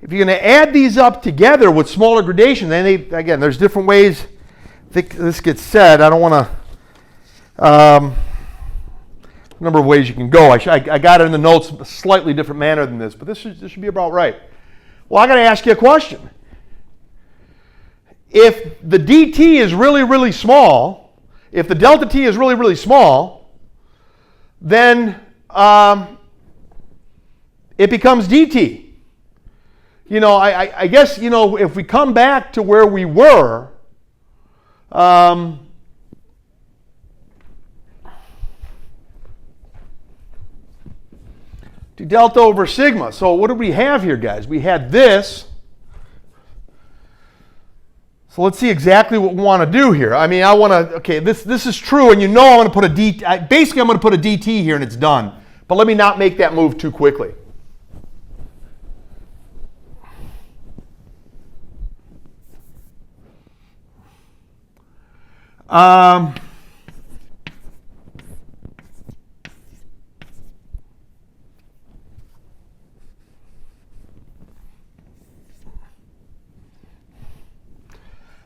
if you're going to add these up together with smaller gradation, then again, there's different ways this gets said. I don't want to. number of ways you can go. I got it in the notes a slightly different manner than this, but this should be about right. Well, I got to ask you a question. If the dt is really, really small, if the delta t is really, really small, then it becomes dt. You know, I guess, you know, if we come back to where we were, d delta over sigma. So what do we have here, guys? We had this. So let's see exactly what we want to do here. I mean, I want to, okay, this is true, and you know I'm going to put a dt, basically I'm going to put a dt here and it's done. But let me not make that move too quickly.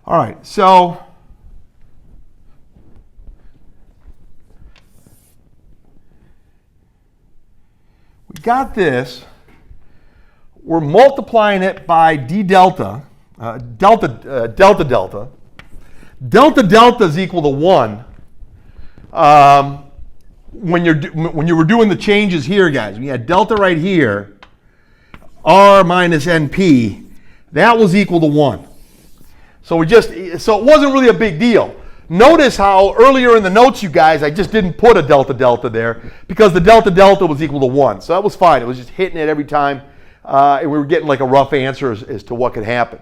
All right, so we got this. We're multiplying it by d delta, delta. Delta delta is equal to 1. When you were doing the changes here, guys, we had delta right here, r minus np, that was equal to 1. So so it wasn't really a big deal. Notice how earlier in the notes, you guys, I just didn't put a delta delta there because the delta delta was equal to 1. So that was fine. It was just hitting it every time, and we were getting like a rough answer as to what could happen.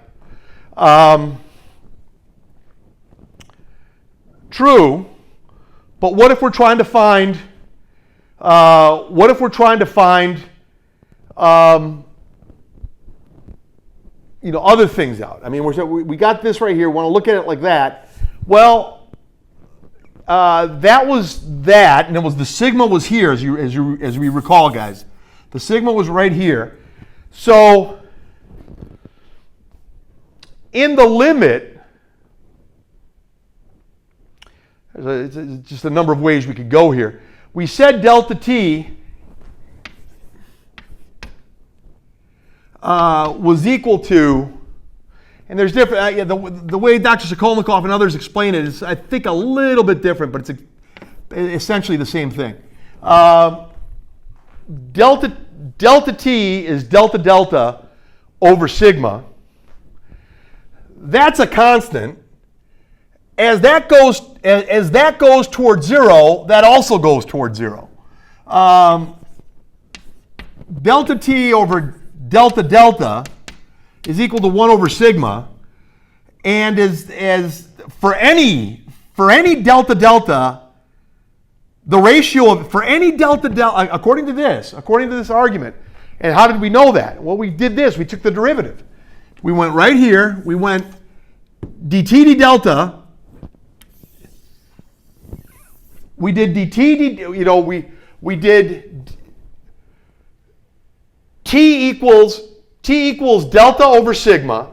True, but what if we're trying to find? You know, other things out. I mean, we got this right here. We want to look at it like that. Well, that was that, and it was the sigma was here, as we recall, guys. The sigma was right here. So in the limit, it's just a number of ways we could go here. We said delta t was equal to, and there's different, the way Dr. Sokolnikov and others explain it is, I think, a little bit different, but it's essentially the same thing. Delta t is delta delta over sigma. That's a constant. As that goes towards 0, that also goes towards 0. Delta t over delta delta is equal to 1 over sigma, and as for any delta delta, the ratio of for any delta delta, according to this argument. And how did we know that? Well, we did this. We took the derivative. We went right here. We went dt d delta. We did dt, you know, we did t equals delta over sigma.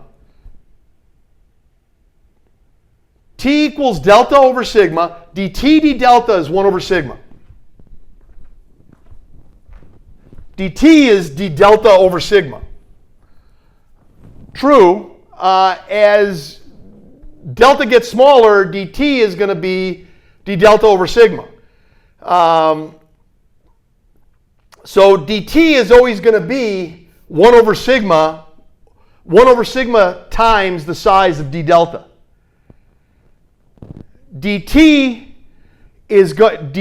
T equals delta over sigma. dt d delta is 1 over sigma. dt is d delta over sigma. True, as delta gets smaller, dt is going to be d delta over sigma. So dt is always going to be 1 over sigma times the size of d delta. dt is going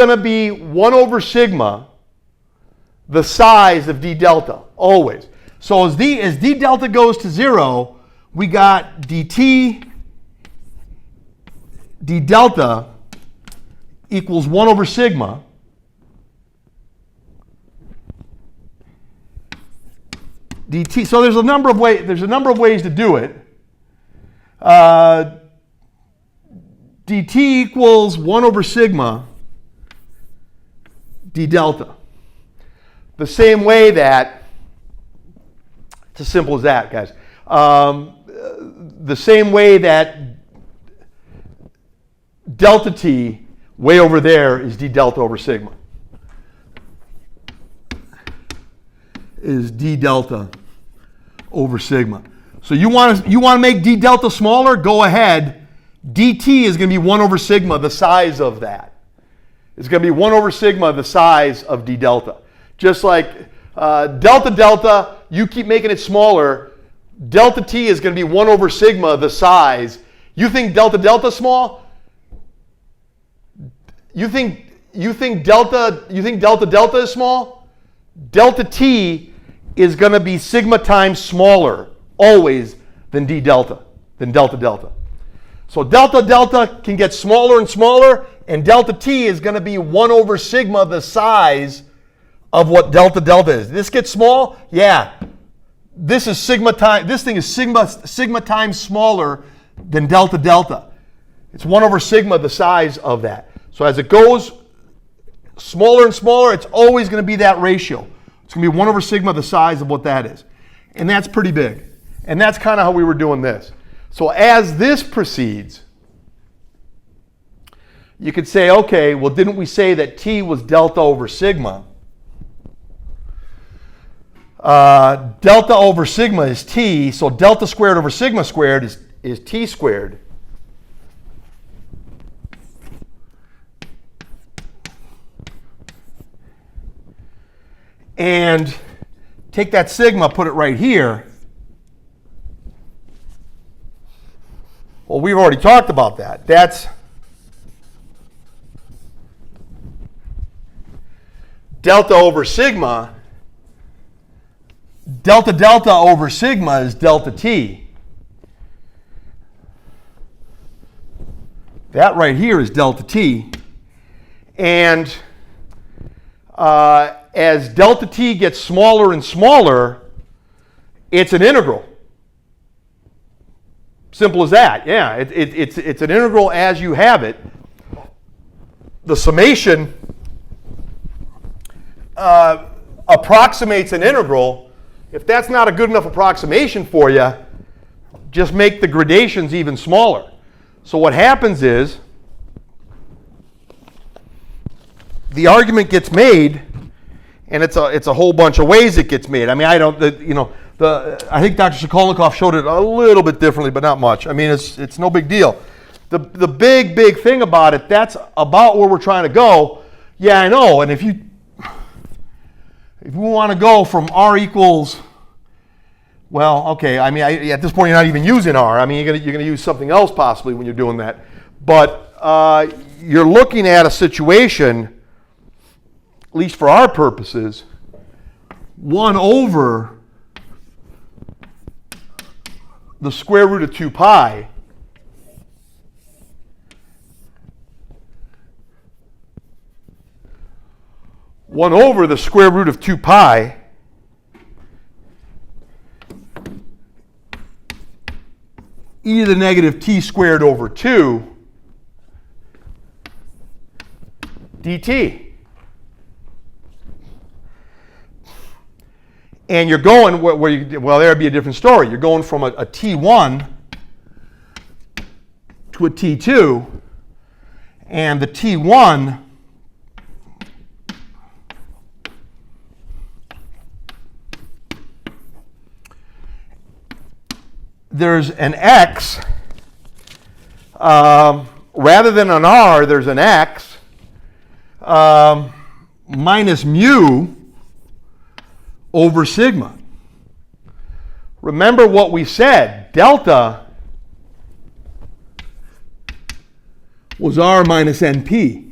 to be 1 over sigma the size of d delta, always. So as d delta goes to 0, we got dt d delta equals 1 over sigma dt. So there's a number of ways to do it. Dt equals 1 over sigma d delta. The same way that, it's as simple as that, guys. The same way that delta t way over there is d delta over sigma. is d delta over sigma. So you want to make d delta smaller? Go ahead. dt is going to be 1 over sigma, the size of that. It's going to be 1 over sigma, the size of d delta. Just like delta delta, you keep making it smaller. Delta t is going to be 1 over sigma, the size. You think delta delta small? You think delta delta is small? Delta t is going to be sigma times smaller always than d delta, than delta delta. So delta delta can get smaller and smaller, and delta t is going to be 1 over sigma, the size of what delta delta is. This gets small? Yeah. This is sigma time. This thing is sigma times smaller than delta delta. It's 1 over sigma, the size of that. So as it goes smaller and smaller, it's always going to be that ratio. It's going to be 1 over sigma, the size of what that is. And that's pretty big. And that's kind of how we were doing this. So as this proceeds, you could say, okay, well, didn't we say that t was delta over sigma? Delta over sigma is t, so delta squared over sigma squared is t squared. And take that sigma, put it right here. Well, we've already talked about that. That's delta over sigma. Delta delta over sigma is delta t. That right here is delta t. And as delta t gets smaller and smaller, it's an integral. Simple as that. Yeah, it's an integral as you have it. The summation approximates an integral. If that's not a good enough approximation for you, just make the gradations even smaller. So what happens is the argument gets made, and it's a whole bunch of ways it gets made. I mean, I think Dr. Sokolnikov showed it a little bit differently, but not much. I mean, it's no big deal. The big thing about it, that's about where we're trying to go. Yeah, I know. And if you want to go from r equals, well, okay. I mean, at this point, you're not even using r. I mean, you're going to use something else possibly when you're doing that. But you're looking at a situation, at least for our purposes, 1 over the square root of 2 pi over the square root of 2 pi e to the negative t squared over 2 dt. And you're going well, there'd be a different story. You're going from a T1 to a T2, and the T1 there's an x, rather than an r, there's an x minus mu over sigma. Remember what we said, delta was r minus np.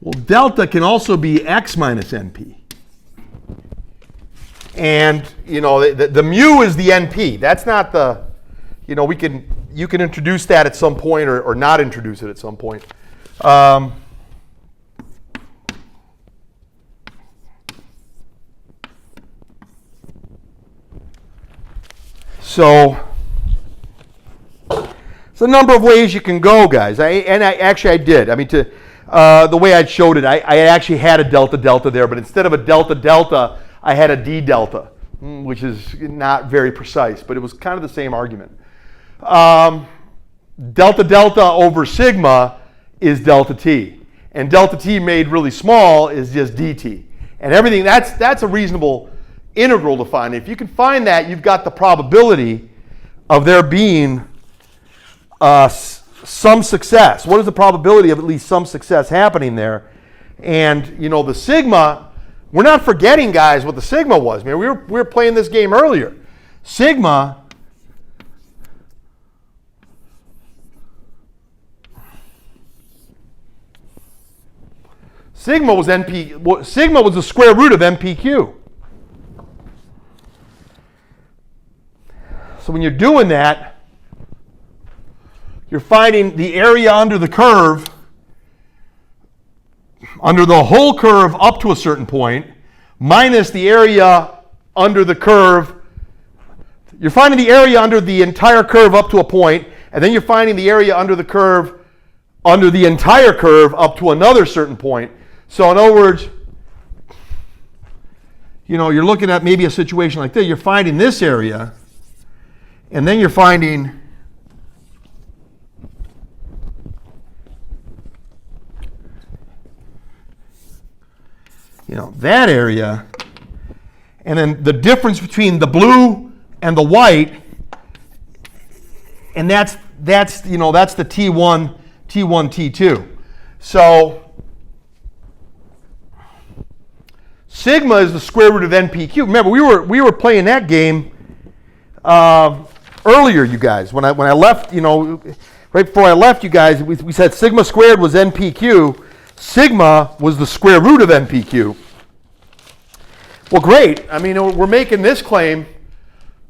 Well, delta can also be x minus np. And, the mu is the np. That's not the, you can introduce that at some point or not introduce it at some point. So, it's a number of ways you can go, guys. I did. I mean, the way I showed it, I actually had a delta delta there, but instead of a delta delta, I had a d delta, which is not very precise, but it was kind of the same argument. Delta delta over sigma is delta t, and delta t made really small is just dt. and everything. That's a reasonable integral to find. If you can find that, you've got the probability of there being some success. What is the probability of at least some success happening there? And you know, the sigma, we're not forgetting, guys, what the sigma was. I mean, we were playing this game earlier. Sigma was sigma was the square root of NPQ. So when you're doing that, you're finding the area under the curve, under the whole curve up to a certain point, minus the area under the curve. You're finding the area under the entire curve up to a point, and then you're finding the area under the curve, under the entire curve up to another certain point. So in other words, you know, you're looking at maybe a situation like this. You're finding this area, and then you're finding that area, and then the difference between the blue and the white, and that's the T1, T2. So sigma is the square root of NPQ. Remember, we were playing that game earlier, you guys. When I left, right before I left, you guys, we said sigma squared was NPQ. Sigma was the square root of NPQ. Well, great. I mean, we're making this claim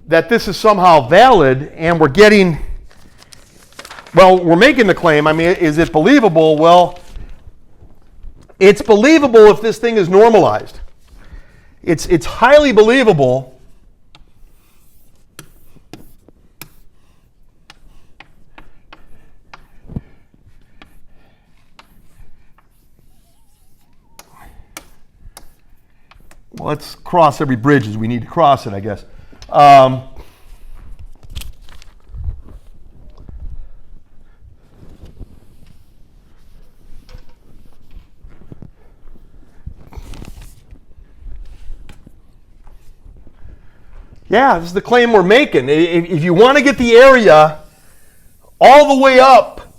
that this is somehow valid, and we're making the claim. I mean, is it believable? Well, it's believable if this thing is normalized. It's highly believable well, let's cross every bridge as we need to cross it, I guess. Yeah, this is the claim we're making. If you want to get the area all the way up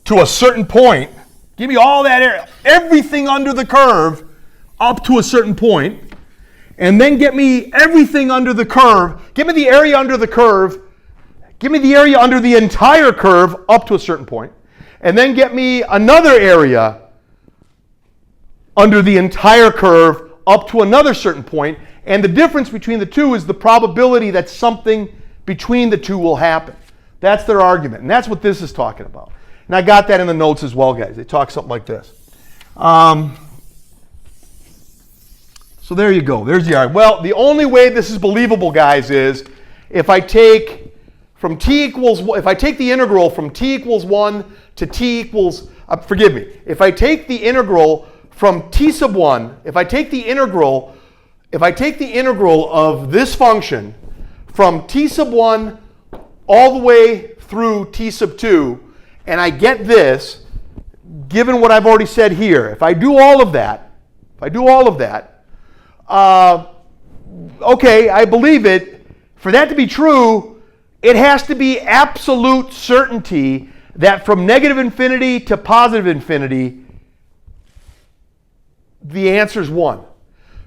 to a certain point, give me all that area, everything under the curve up to a certain point, and then get me everything under the curve, give me the area under the curve, give me the area under the entire curve up to a certain point, and then get me another area under the entire curve up to another certain point, and the difference between the two is the probability that something between the two will happen. That's their argument, and that's what this is talking about. And I got that in the notes as well, guys. They talk something like this. So there you go. There's the argument. Well, the only way this is believable, guys, is if I take the integral from t equals 1 to t equals, if I take the integral from t sub 1, if I take the integral of this function from t sub 1 all the way through t sub 2, and I get this, given what I've already said here, if I do all of that, okay, I believe it. For that to be true, it has to be absolute certainty that from negative infinity to positive infinity, the answer is 1.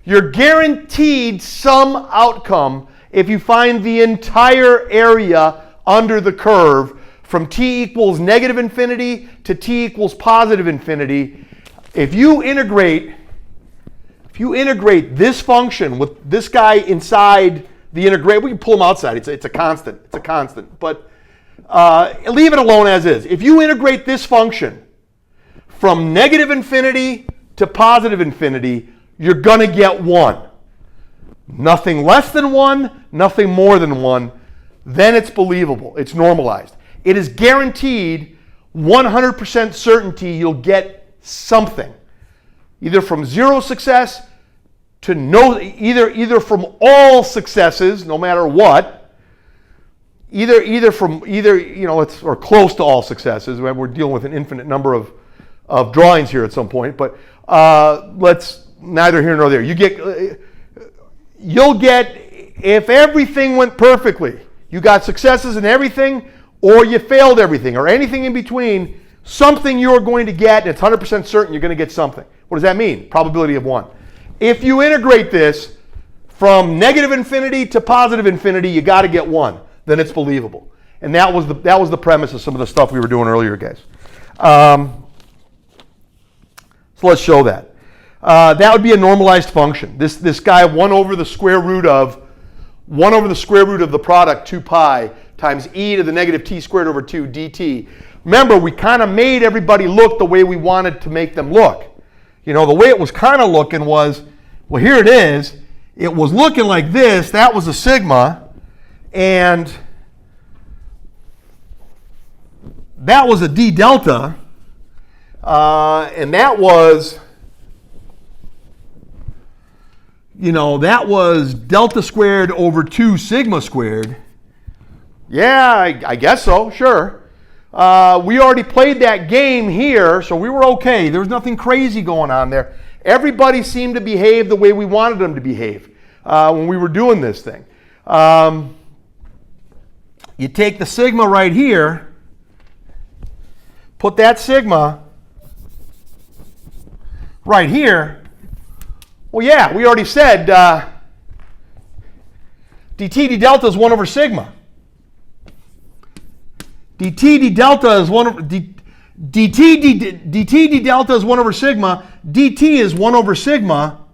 You're guaranteed some outcome if you find the entire area under the curve from t equals negative infinity to t equals positive infinity. If you integrate this function with this guy inside the integration, we can pull him outside. It's a constant. It's a constant. But leave it alone as is. If you integrate this function from negative infinity to positive infinity, you're going to get 1. Nothing less than 1, nothing more than 1. Then it's believable. It's normalized. It is guaranteed 100% certainty you'll get something. Either from 0 success to no, either from all successes, no matter what, or close to all successes. We're dealing with an infinite number of drawings here at some point, but let's neither here nor there. You'll get, if everything went perfectly, you got successes in everything, or you failed everything, or anything in between, something you're going to get, and it's 100% certain you're going to get something. What does that mean? Probability of 1. If you integrate this from negative infinity to positive infinity, you got to get 1. Then it's believable. And that was the premise of some of the stuff we were doing earlier, guys. So let's show that. That would be a normalized function. This guy, 1 over the square root of the product 2 pi times e to the negative t squared over 2 dt. Remember, we kind of made everybody look the way we wanted to make them look. You know, the way it was kind of looking was, well, here it is. It was looking like this. That was a sigma, and that was a d delta, and that was, you know, that was delta squared over 2 sigma squared. Yeah, I guess so, sure. We already played that game here, so we were okay. There was nothing crazy going on there. Everybody seemed to behave the way we wanted them to behave when we were doing this thing. You take the sigma right here, put that sigma right here. Well, yeah, we already said dt d delta is 1 over sigma. dt d delta is 1 over dt d delta is 1 over sigma. dt is 1 over sigma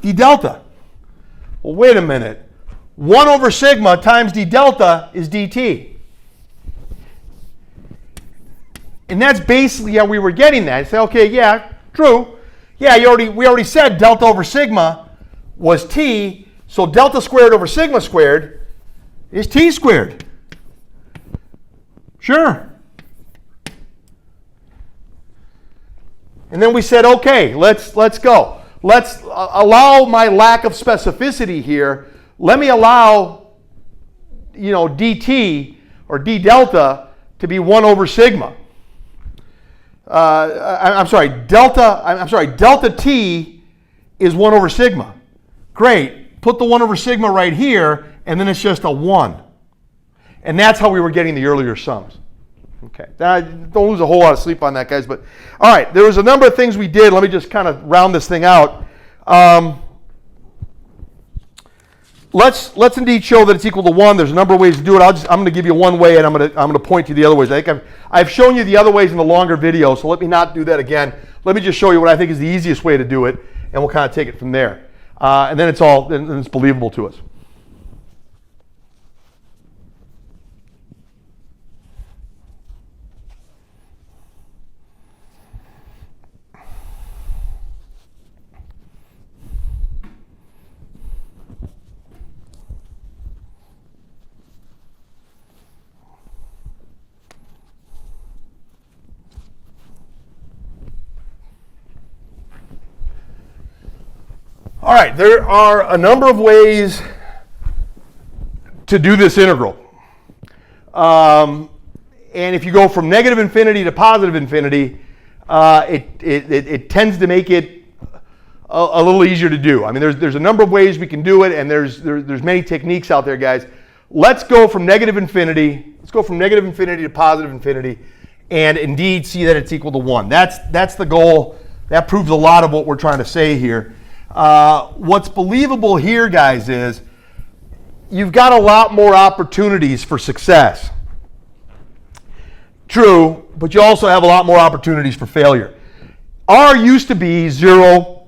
d delta. Well, wait a minute. 1 over sigma times d delta is dt. And that's basically how we were getting that. You say, okay, yeah, true. Yeah, we already said delta over sigma was t, so delta squared over sigma squared is t squared. Sure. And then we said, okay, let's go. Let's allow my lack of specificity here. Let me allow, you know, dt or d delta to be 1 over sigma. Delta t is 1 over sigma. Great. Put the 1 over sigma right here, and then it's just a 1. And that's how we were getting the earlier sums. Okay. Don't lose a whole lot of sleep on that, guys. But all right, there was a number of things we did. Let me just kind of round this thing out. Let's indeed show that it's equal to 1. There's a number of ways to do it. I'm going to give you one way, and I'm going to point to the other ways. I think I've shown you the other ways in the longer video, so let me not do that again. Let me just show you what I think is the easiest way to do it, and we'll kind of take it from there. And then it's believable to us. All right, there are a number of ways to do this integral. And if you go from negative infinity to positive infinity, it tends to make it a little easier to do. I mean, there's a number of ways we can do it, and there's many techniques out there, guys. Let's go from negative infinity. Let's go from negative infinity to positive infinity, and indeed see that it's equal to 1. That's the goal. That proves a lot of what we're trying to say here. What's believable here, guys, is you've got a lot more opportunities for success. True, but you also have a lot more opportunities for failure. R used to be 0.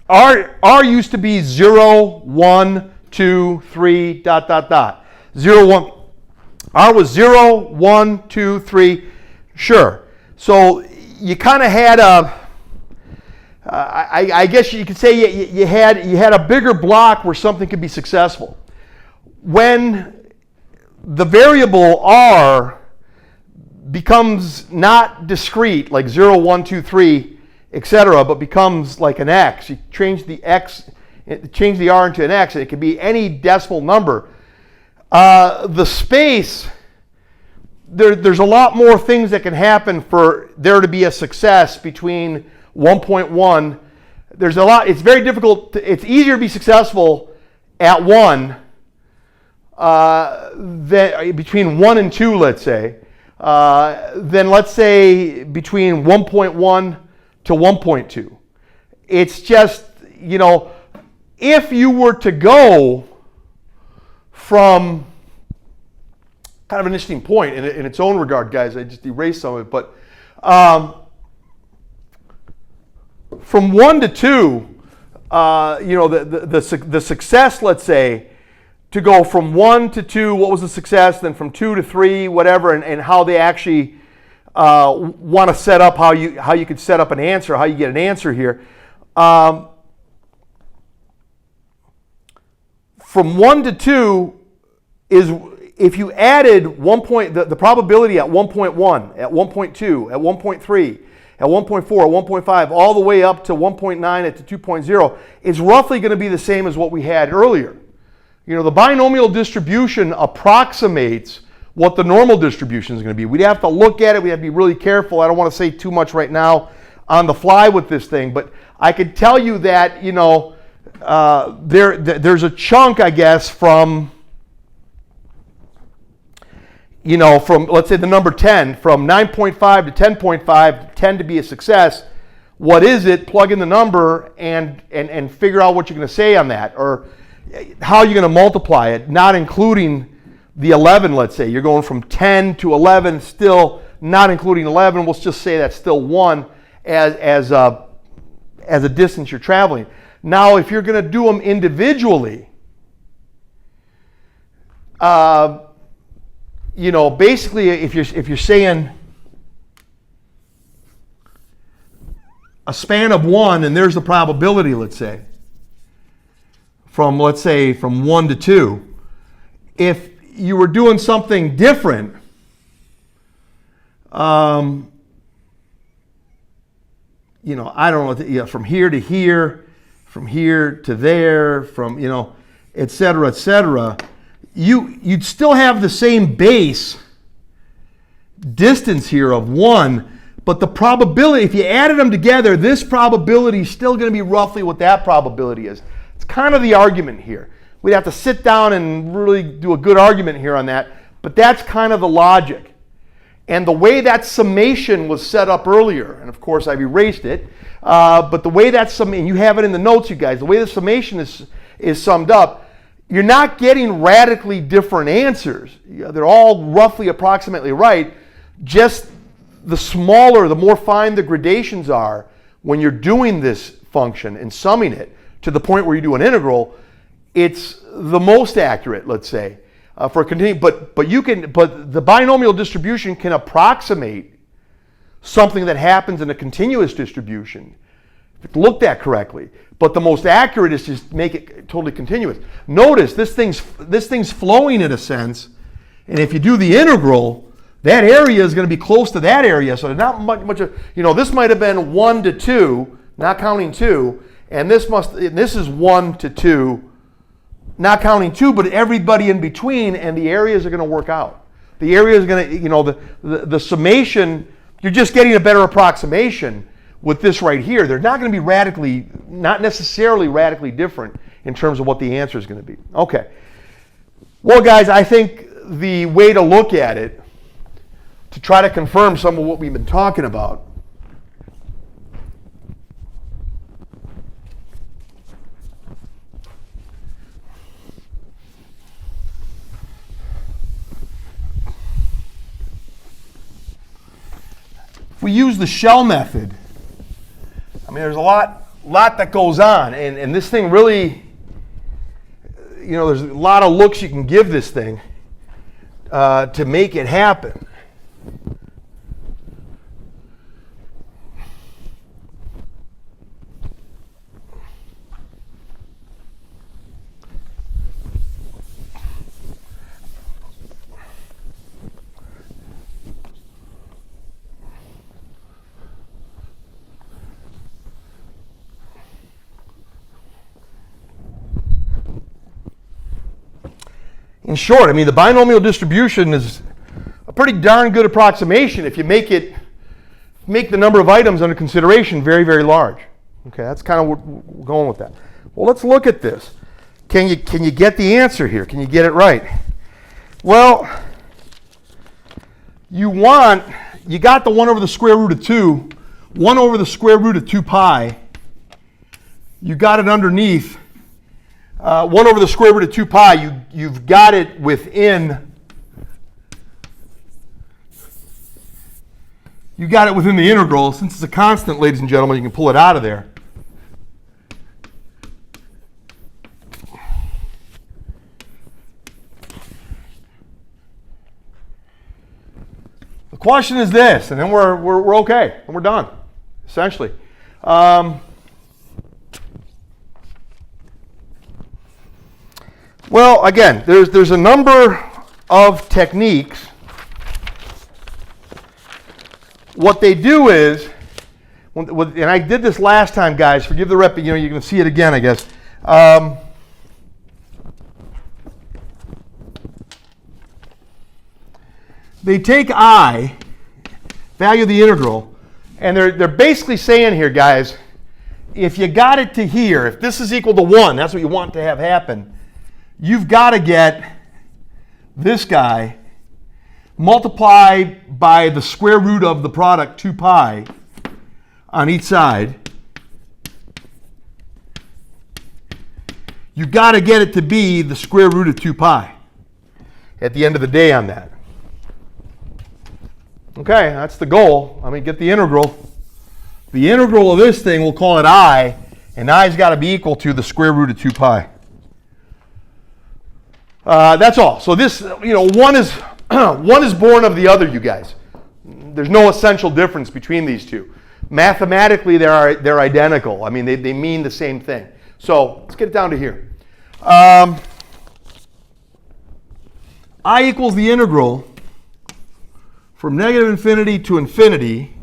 R used to be 0, 1, 2, 3, ... 0, 1. R was 0, 1, 2, 3. Sure. So you kind of had I guess you could say you had a bigger block where something could be successful. When the variable r becomes not discrete, like 0, 1, 2, 3, etc., but becomes like an x, you change the r into an x, and it can be any decimal number. The space, there's a lot more things that can happen for there to be a success between 1.1 there's a lot, it's very difficult, it's easier to be successful at 1 than between 1 and 2, let's say, than let's say between 1.1 to 1.2. It's just, you know, if you were to go from, kind of an interesting point in its own regard, guys, I just erased some of it, but from 1 to 2, you know, the success, let's say, to go from 1 to 2, what was the success, then from 2 to 3, whatever, and how they actually want to set up, how you could set up an answer, how you get an answer here. From 1 to 2 is, if you added the probability at 1.1, at 1.2, at 1.3, at 1.4, at 1.5, all the way up to 1.9 at the 2.0, is roughly going to be the same as what we had earlier. You know, the binomial distribution approximates what the normal distribution is going to be. We'd have to look at it. We have to be really careful. I don't want to say too much right now on the fly with this thing, but I could tell you that, you know, there's a chunk, I guess, from, you know, from, let's say, the number 10, from 9.5 to 10.5, 10 to be a success. What is it? Plug in the number and figure out what you're going to say on that, or how you're going to multiply it, not including the 11, let's say. You're going from 10 to 11, still not including 11. We'll just say that's still 1 as a distance you're traveling. Now, if you're going to do them individually, you know, basically, if you're saying a span of 1, and there's the probability, let's say, from 1 to 2. If you were doing something different, you know, I don't know, you know, from here to here, from here to there, from, you know, et cetera, you'd still have the same base distance here of 1, but the probability, if you added them together, this probability is still going to be roughly what that probability is. It's kind of the argument here. We'd have to sit down and really do a good argument here on that, but that's kind of the logic. And the way that summation was set up earlier, and of course I've erased it, but the way that summation, you have it in the notes, you guys, the way the summation is summed up, you're not getting radically different answers. They're all roughly approximately right. Just the smaller, the more fine the gradations are when you're doing this function and summing it to the point where you do an integral, it's the most accurate, let's say, for a continuum. But the binomial distribution can approximate something that happens in a continuous distribution, if it's looked at correctly. But the most accurate is just make it totally continuous. Notice this thing's flowing in a sense, and if you do the integral, that area is going to be close to that area. So not much of, you know, this might have been 1 to 2, not counting 2, and this is 1 to 2, not counting 2, but everybody in between, and the areas are going to work out. The area is going to, you know, the summation, you're just getting a better approximation with this right here. They're not going to be not necessarily radically different in terms of what the answer is going to be. Okay. Well, guys, I think the way to look at it, to try to confirm some of what we've been talking about, if we use the shell method, I mean, there's a lot that goes on, and this thing really, you know, there's a lot of looks you can give this thing to make it happen. In short, I mean, the binomial distribution is a pretty darn good approximation if you make the number of items under consideration very, very large. Okay, that's kind of what we're going with that. Well, let's look at this. Can you get the answer here? Can you get it right? Well, you got the 1 over the square root of 2, 1 over the square root of 2 pi. You got it underneath 1 over the square root of 2 pi. You've got it within. You got it within the integral. Since it's a constant, ladies and gentlemen, you can pull it out of there. The question is this, and then we're okay, and we're done, essentially. Well, again, there's a number of techniques. What they do is, and I did this last time, guys. Forgive the rep, you're going to see it again, I guess. They take I, value of the integral, and they're basically saying here, guys, if you got it to here, if this is equal to 1, that's what you want to have happen, you've got to get this guy multiply by the square root of the product 2 pi on each side. You've got to get it to be the square root of 2 pi at the end of the day on that. Okay, that's the goal. I mean, get the integral. The integral of this thing, we'll call it I, and I's got to be equal to the square root of 2 pi. That's all. So this, one is born of the other, you guys. There's no essential difference between these two. Mathematically, they're identical. I mean, they mean the same thing. So let's get it down to here. I equals the integral from negative infinity to infinity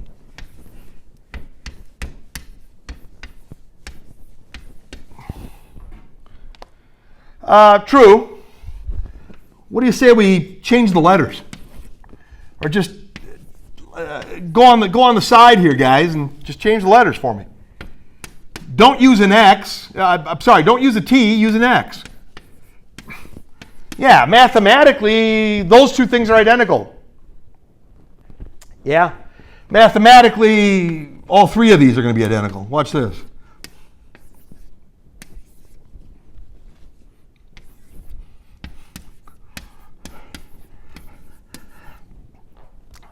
true. What do you say we change the letters? Or just go on the side here, guys, and just change the letters for me. Don't use an X. I'm sorry, don't use a T, use an X. Yeah, mathematically, those two things are identical. Yeah, mathematically, all three of these are going to be identical. Watch this.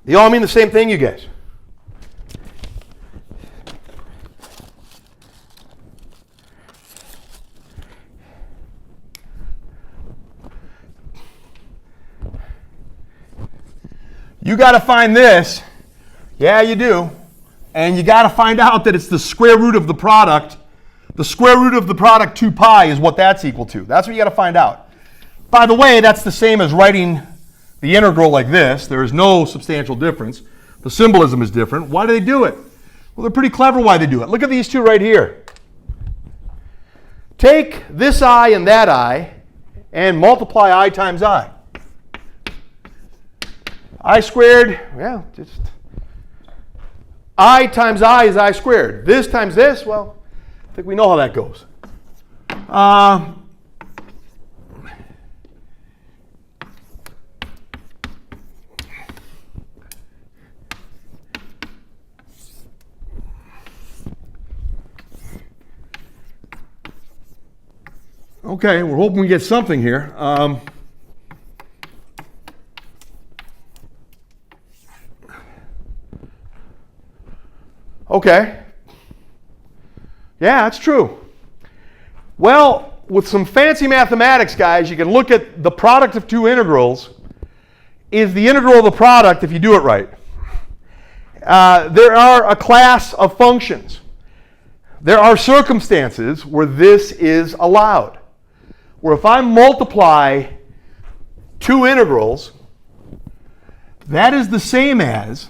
They all mean the same thing, you guys. You got to find this. Yeah, you do. And you got to find out that it's the square root of the product. The square root of the product 2 pi is what that's equal to. That's what you got to find out. By the way, that's the same as writing the integral like this. There is no substantial difference. The symbolism is different. Why do they do it? Well, they're pretty clever why they do it. Look at these two right here. Take this I and that I and multiply I times I. I squared, well, just I times I is I squared. This times this, well, I think we know how that goes. Okay, we're hoping we get something here. Okay. Yeah, that's true. Well, with some fancy mathematics, guys, you can look at the product of two integrals is the integral of the product if you do it right. There are a class of functions. There are circumstances where this is allowed. Where if I multiply two integrals, that is the same as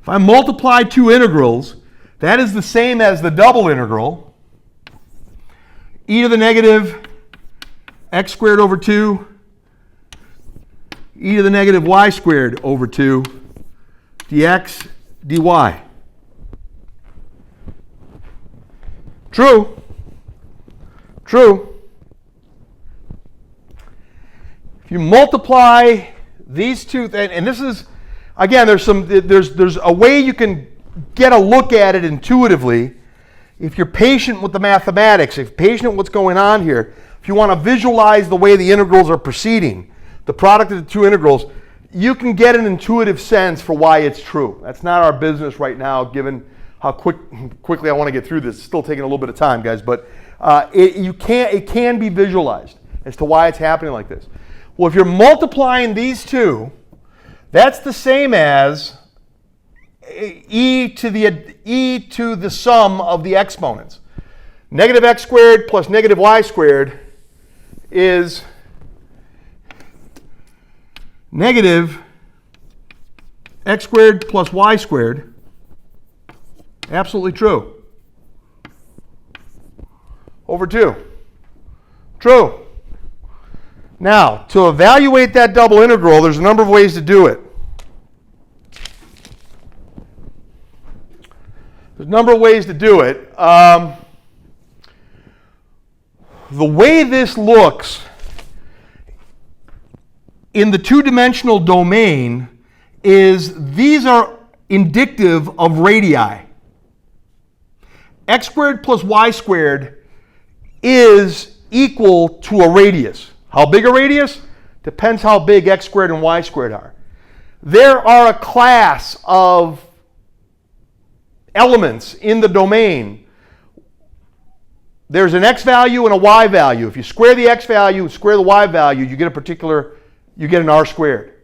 if I multiply two integrals, that is the same as the double integral, e to the negative x squared over 2, e to the negative y squared over 2 dx dy. True. True. If you multiply these two, and this is, again, there's a way you can get a look at it intuitively. If you're patient with the mathematics, if you're patient with what's going on here, if you want to visualize the way the integrals are proceeding, the product of the two integrals, you can get an intuitive sense for why it's true. That's not our business right now, given how quickly I want to get through this. It's still taking a little bit of time, guys, but it can be visualized as to why it's happening like this. Well, if you're multiplying these two, that's the same as e to the sum of the exponents. Negative x squared plus negative y squared is negative x squared plus y squared. Absolutely true. Over 2. True. Now, to evaluate that double integral, there's a number of ways to do it. There's a number of ways to do it. The way this looks in the two-dimensional domain is these are indicative of radii. X squared plus y squared is equal to a radius. How big a radius? Depends how big x squared and y squared are. There are a class of elements in the domain. There's an x value and a y value. If you square the x value, square the y value, you get an r squared.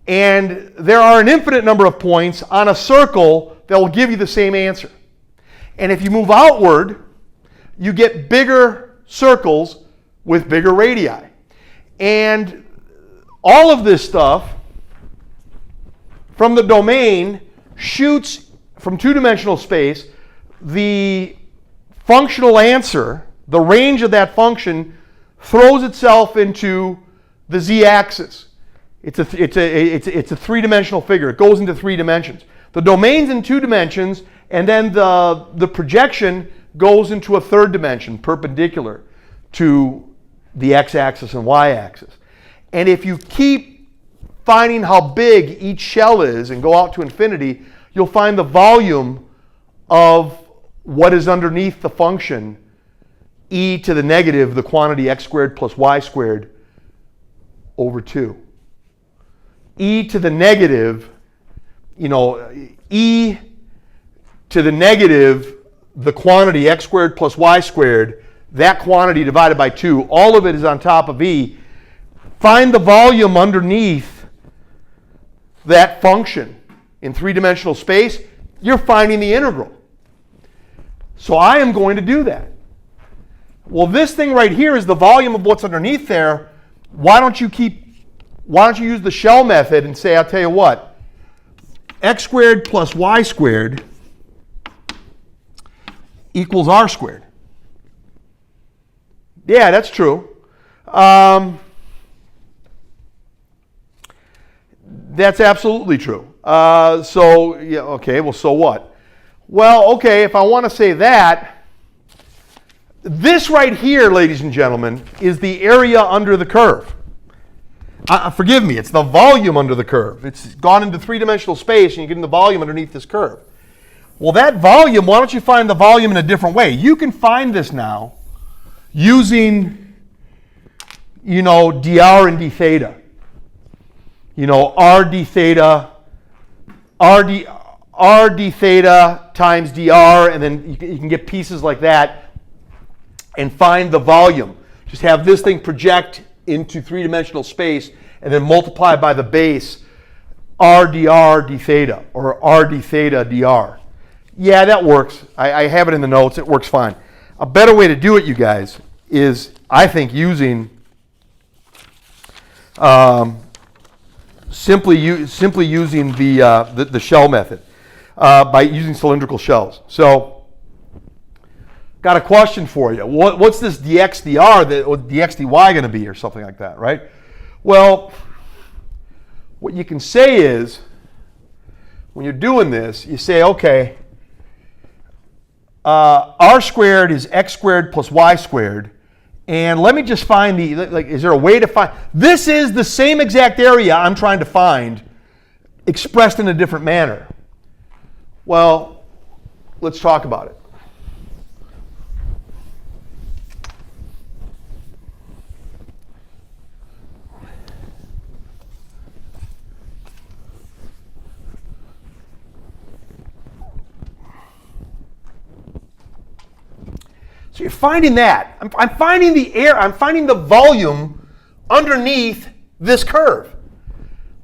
And there are an infinite number of points on a circle that will give you the same answer. And if you move outward, you get bigger circles with bigger radii. And all of this stuff from the domain shoots from two-dimensional space. The functional answer, the range of that function, throws itself into the z-axis. It's a three-dimensional figure. It goes into 3 dimensions. The domain's in 2 dimensions, and then the projection goes into a 3rd dimension, perpendicular to the x-axis and y-axis. And if you keep finding how big each shell is and go out to infinity, you'll find the volume of what is underneath the function e to the negative, the quantity x squared plus y squared over 2. E to the negative, e to the negative, the quantity x squared plus y squared, that quantity divided by 2, all of it is on top of e. Find the volume underneath that function in 3-dimensional space. You're finding the integral. So I am going to do that. Well, this thing right here is the volume of what's underneath there. Why don't you use the shell method and say, I'll tell you what, x squared plus y squared equals r squared. Yeah, that's true. That's absolutely true. So what? Well, okay, if I want to say that, this right here, ladies and gentlemen, is the area under the curve. Forgive me, it's the volume under the curve. It's gone into 3-dimensional space and you're getting the volume underneath this curve. Well, that volume, why don't you find the volume in a different way? You can find this now using, dr and d theta. R d theta times dr, and then you can get pieces like that and find the volume. Just have this thing project into 3-dimensional space and then multiply by the base r dr d theta, or r d theta dr. Yeah, that works. I have it in the notes. It works fine. A better way to do it, you guys, is I think using simply using the shell method by using cylindrical shells. So, got a question for you. What's this dx dr or dx dy going to be, or something like that, right? Well, what you can say is, when you're doing this, you say, okay, r squared is x squared plus y squared. And let me just find is there a way to find, this is the same exact area I'm trying to find expressed in a different manner. Well, let's talk about it. So you're finding that. I'm finding the air, I'm finding the volume underneath this curve.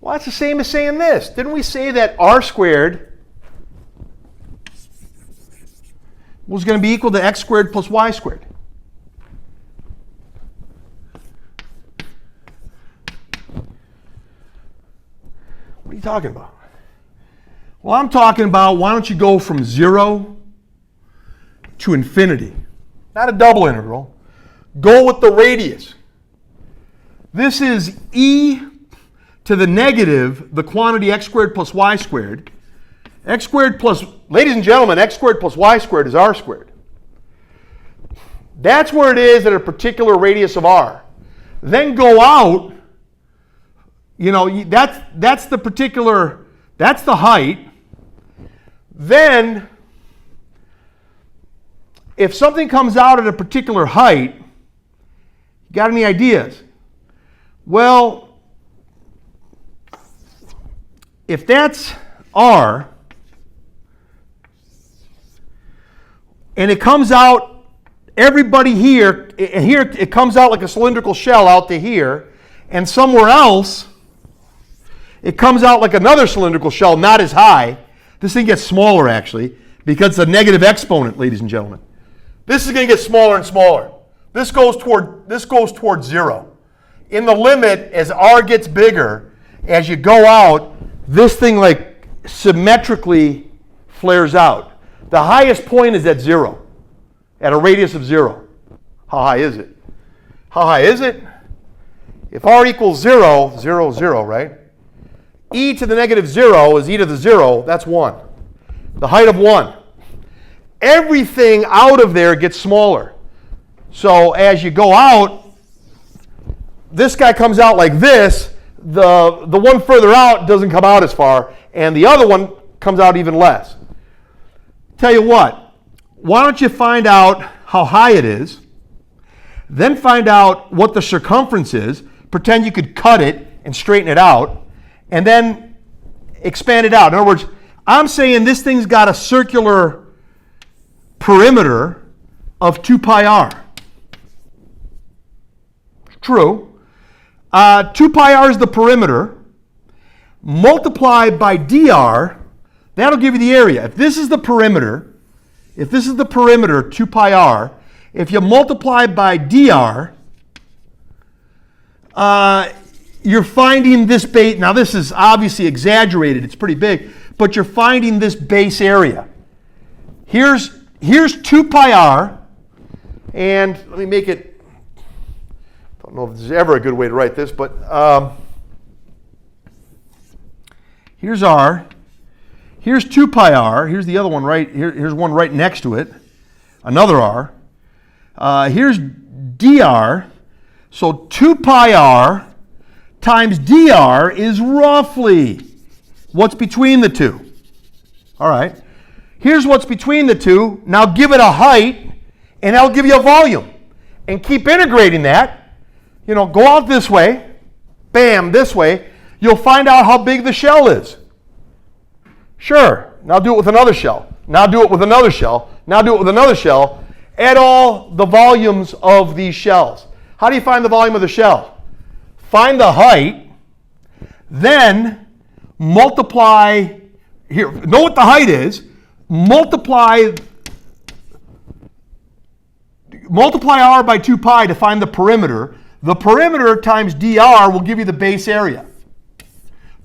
Well, that's the same as saying this. Didn't we say that r squared was going to be equal to x squared plus y squared? What are you talking about? Well, I'm talking about, why don't you go from 0 to infinity? Not a double integral. Go with the radius. This is e to the negative, the quantity x squared plus y squared. X squared plus, ladies and gentlemen, x squared plus y squared is r squared. That's where it is at a particular radius of r. Then go out, that's the particular, that's the height. Then, if something comes out at a particular height, you got any ideas? Well, if that's r, and it comes out, everybody here it comes out like a cylindrical shell out to here, and somewhere else, it comes out like another cylindrical shell, not as high. This thing gets smaller, actually, because it's a negative exponent, ladies and gentlemen. This is going to get smaller and smaller. This goes toward 0. In the limit, as r gets bigger, as you go out, this thing like symmetrically flares out. The highest point is at 0, at a radius of 0. How high is it? How high is it? If r equals 0, 0, 0, right? E to the negative 0 is e to the 0, that's 1. The height of 1. Everything out of there gets smaller. So as you go out, this guy comes out like this. The one further out doesn't come out as far, and the other one comes out even less. Tell you what, why don't you find out how high it is, then find out what the circumference is, pretend you could cut it and straighten it out, and then expand it out. In other words, I'm saying this thing's got a circular perimeter of 2 pi r. True. 2 pi r is the perimeter. Multiply by dr, that'll give you the area. If this is the perimeter, 2 pi r, if you multiply by dr, you're finding this base. Now this is obviously exaggerated, it's pretty big, but you're finding this base area. Here's 2 pi r, and let me make it, I don't know if there's ever a good way to write this, but here's r, here's 2 pi r, here's the other one right here, here's one right next to it, another r, here's dr, so 2 pi r times dr is roughly what's between the two. All right. Here's what's between the two. Now give it a height, and that'll give you a volume. And keep integrating that. Go out this way, bam, this way. You'll find out how big the shell is. Sure. Now do it with another shell. Now do it with another shell. Now do it with another shell. Add all the volumes of these shells. How do you find the volume of the shell? Find the height, then multiply, here, know what the height is, multiply r by 2 pi to find the perimeter. The perimeter times dr will give you the base area.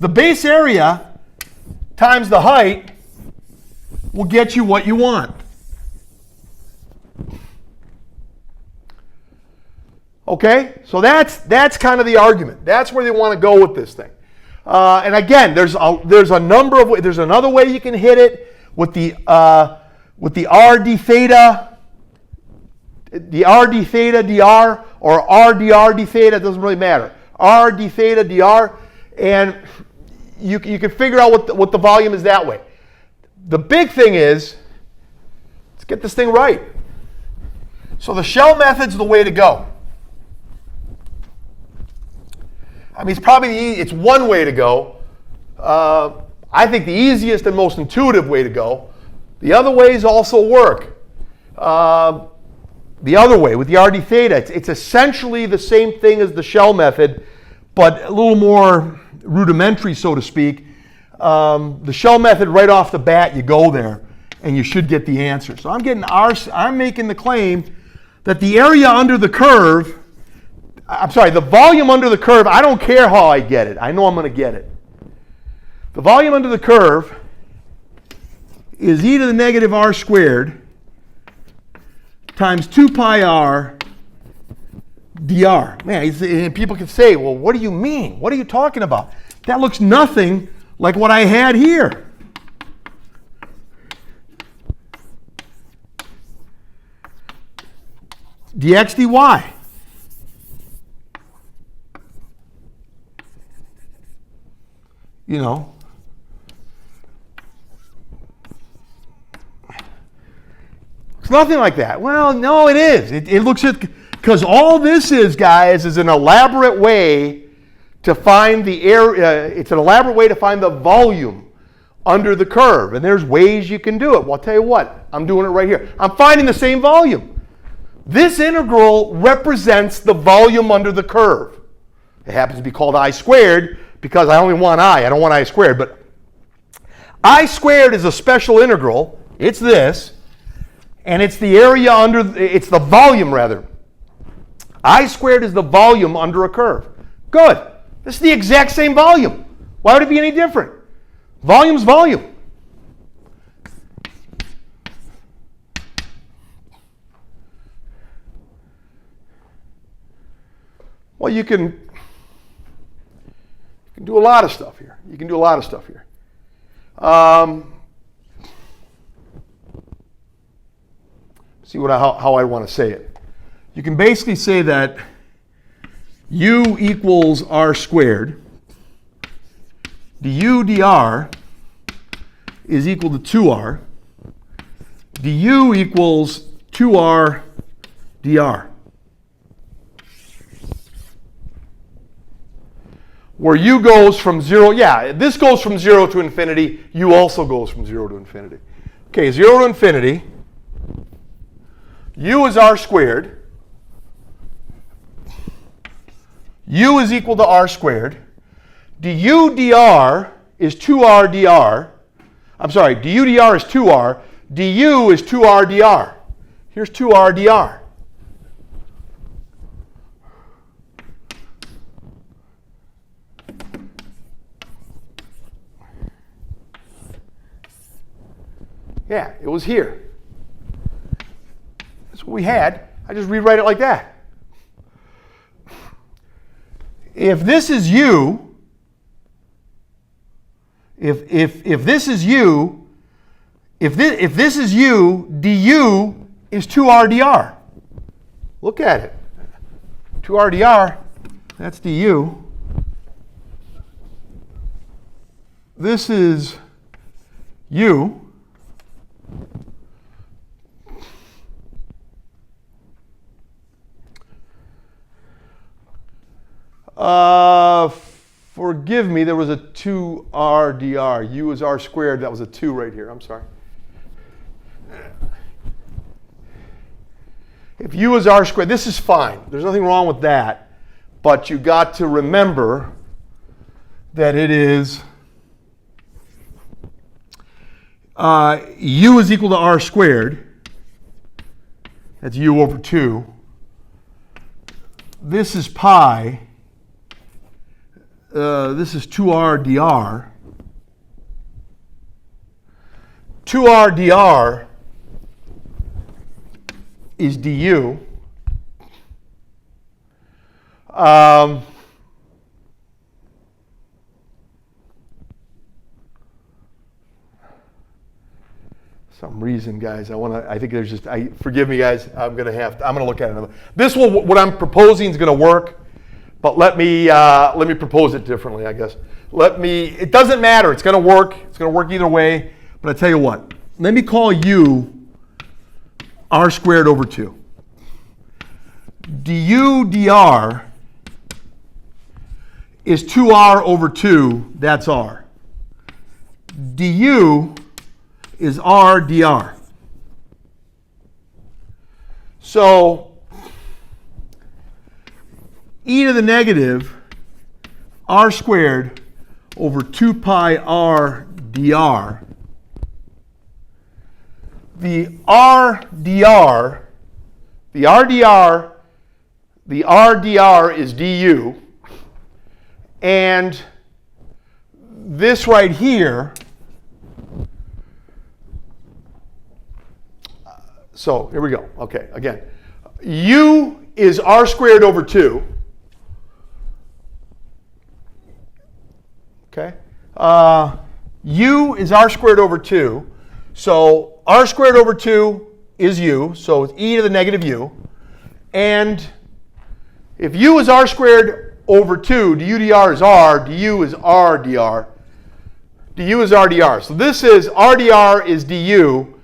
The base area times the height will get you what you want. Okay, so that's kind of the argument. That's where they want to go with this thing. And again, there's another way you can hit it with the r d theta, dr, or r dr d theta. It doesn't really matter. R d theta dr, and you can figure out what the volume is that way. The big thing is, let's get this thing right. So the shell method's the way to go. I mean, it's one way to go. I think the easiest and most intuitive way to go. The other ways also work. The other way, with the RD theta, it's essentially the same thing as the shell method, but a little more rudimentary, so to speak. The shell method, right off the bat, you go there, and you should get the answer. So I'm making the claim that the area under the curve, the volume under the curve, I don't care how I get it. I know I'm going to get it. The volume under the curve is e to the negative r squared times 2 pi r dr. Man, and people can say, well, what do you mean? What are you talking about? That looks nothing like what I had here. Dx dy. You know, it's nothing like that. Well, no, it is. It looks at, because all this is, guys, is an elaborate way to find the area. It's an elaborate way to find the volume under the curve, and there's ways you can do it. Well, I'll tell you what. I'm doing it right here. I'm finding the same volume. This integral represents the volume under the curve. It happens to be called I squared because I only want I. I don't want I squared, but I squared is a special integral. It's this, and it's the area under, it's the volume rather. I squared is the volume under a curve. Good. This is the exact same volume. Why would it be any different? Volume's volume. Well, you can do a lot of stuff here. See how I want to say it. You can basically say that u equals r squared. Du dr is equal to 2r. Du equals 2r dr. Where u goes from 0, this goes from 0 to infinity. U also goes from 0 to infinity. Okay, 0 to infinity. U is r squared. U is equal to r squared. Du dr is 2r dr. I'm sorry, du dr is 2r. Du is 2r dr. Here's 2r dr. Yeah, it was here. That's what we had. I just rewrite it like that. If this is u, if this is u, if this is u, du is 2r dr. Look at it. 2r dr, that's du. This is u. Forgive me, there was a 2r dr. U is r squared. That was a 2 right here. I'm sorry. If u is r squared, this is fine. There's nothing wrong with that. But you got to remember that it is u is equal to r squared. That's u over 2. This is pi. This is 2r dr. 2r dr is du. some reason, guys, I think there's just, forgive me, guys, I'm going to look at another. What I'm proposing is going to work, but let me propose it differently, I guess. It doesn't matter, it's going to work. It's going to work either way, but I tell you what, let me call u r squared over 2. du dr is 2r over 2, that's r. du is r dr. So e to the negative r squared over 2 pi r dr. The r dr is du, and this right here, so here we go. Okay, again, u is r squared over 2. Okay, u is r squared over 2. So r squared over 2 is u, so it's e to the negative u. And if u is r squared over 2, du dr is r, du is r dr. du is r dr. So this is r dr is du,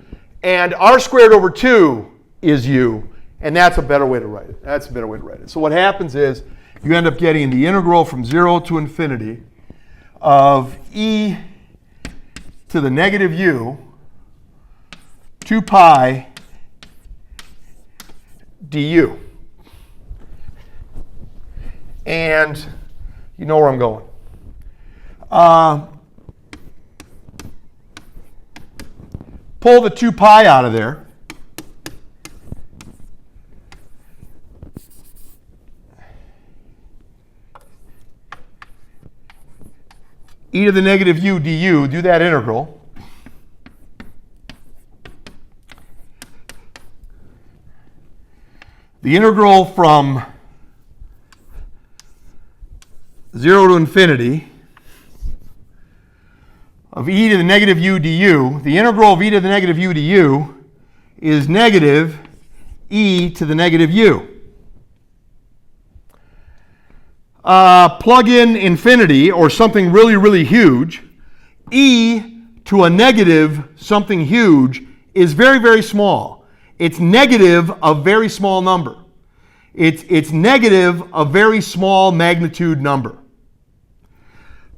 and r squared over 2 is u. And that's a better way to write it. So what happens is you end up getting the integral from 0 to infinity of e to the negative u 2 pi du. And you know where I'm going. Pull the 2 pi out of there. E to the negative u du, do that integral. The integral from 0 to infinity of e to the negative u du, the integral of e to the negative u du is negative e to the negative u. Plug in infinity, or something really, really huge. E to a negative something huge is very, very small. It's negative a very small number. It's negative a very small magnitude number.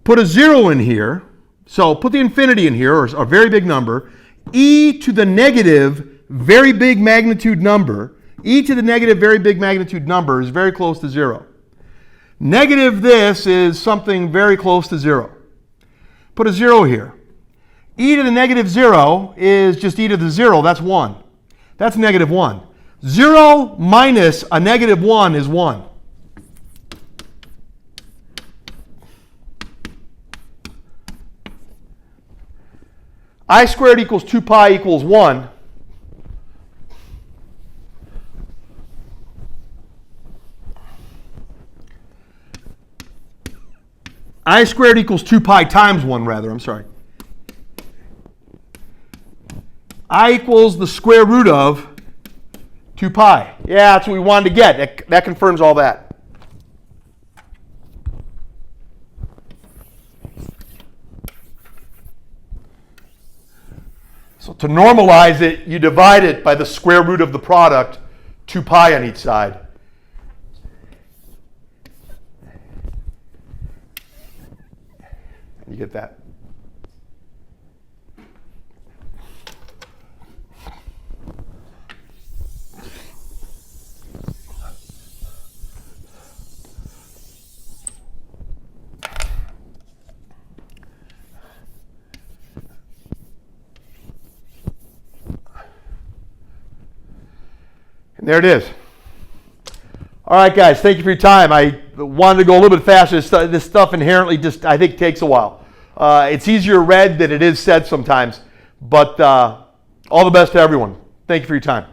Put a 0 in here. So put the infinity in here, or a very big number. E to the negative very big magnitude number. E to the negative very big magnitude number is very close to 0. Negative this is something very close to 0. Put a 0 here. E to the negative 0 is just e to the 0. That's 1. That's negative 1. 0 minus a negative 1 is 1. I squared equals 2 pi equals 1. I squared equals 2 pi times 1, rather. I'm sorry. I equals the square root of 2 pi. Yeah, that's what we wanted to get. That confirms all that. So to normalize it, you divide it by the square root of the product, 2 pi on each side. You get that. And there it is. All right, guys, thank you for your time. I wanted to go a little bit faster. This stuff inherently just, I think, takes a while. It's easier read than it is said sometimes. But all the best to everyone. Thank you for your time.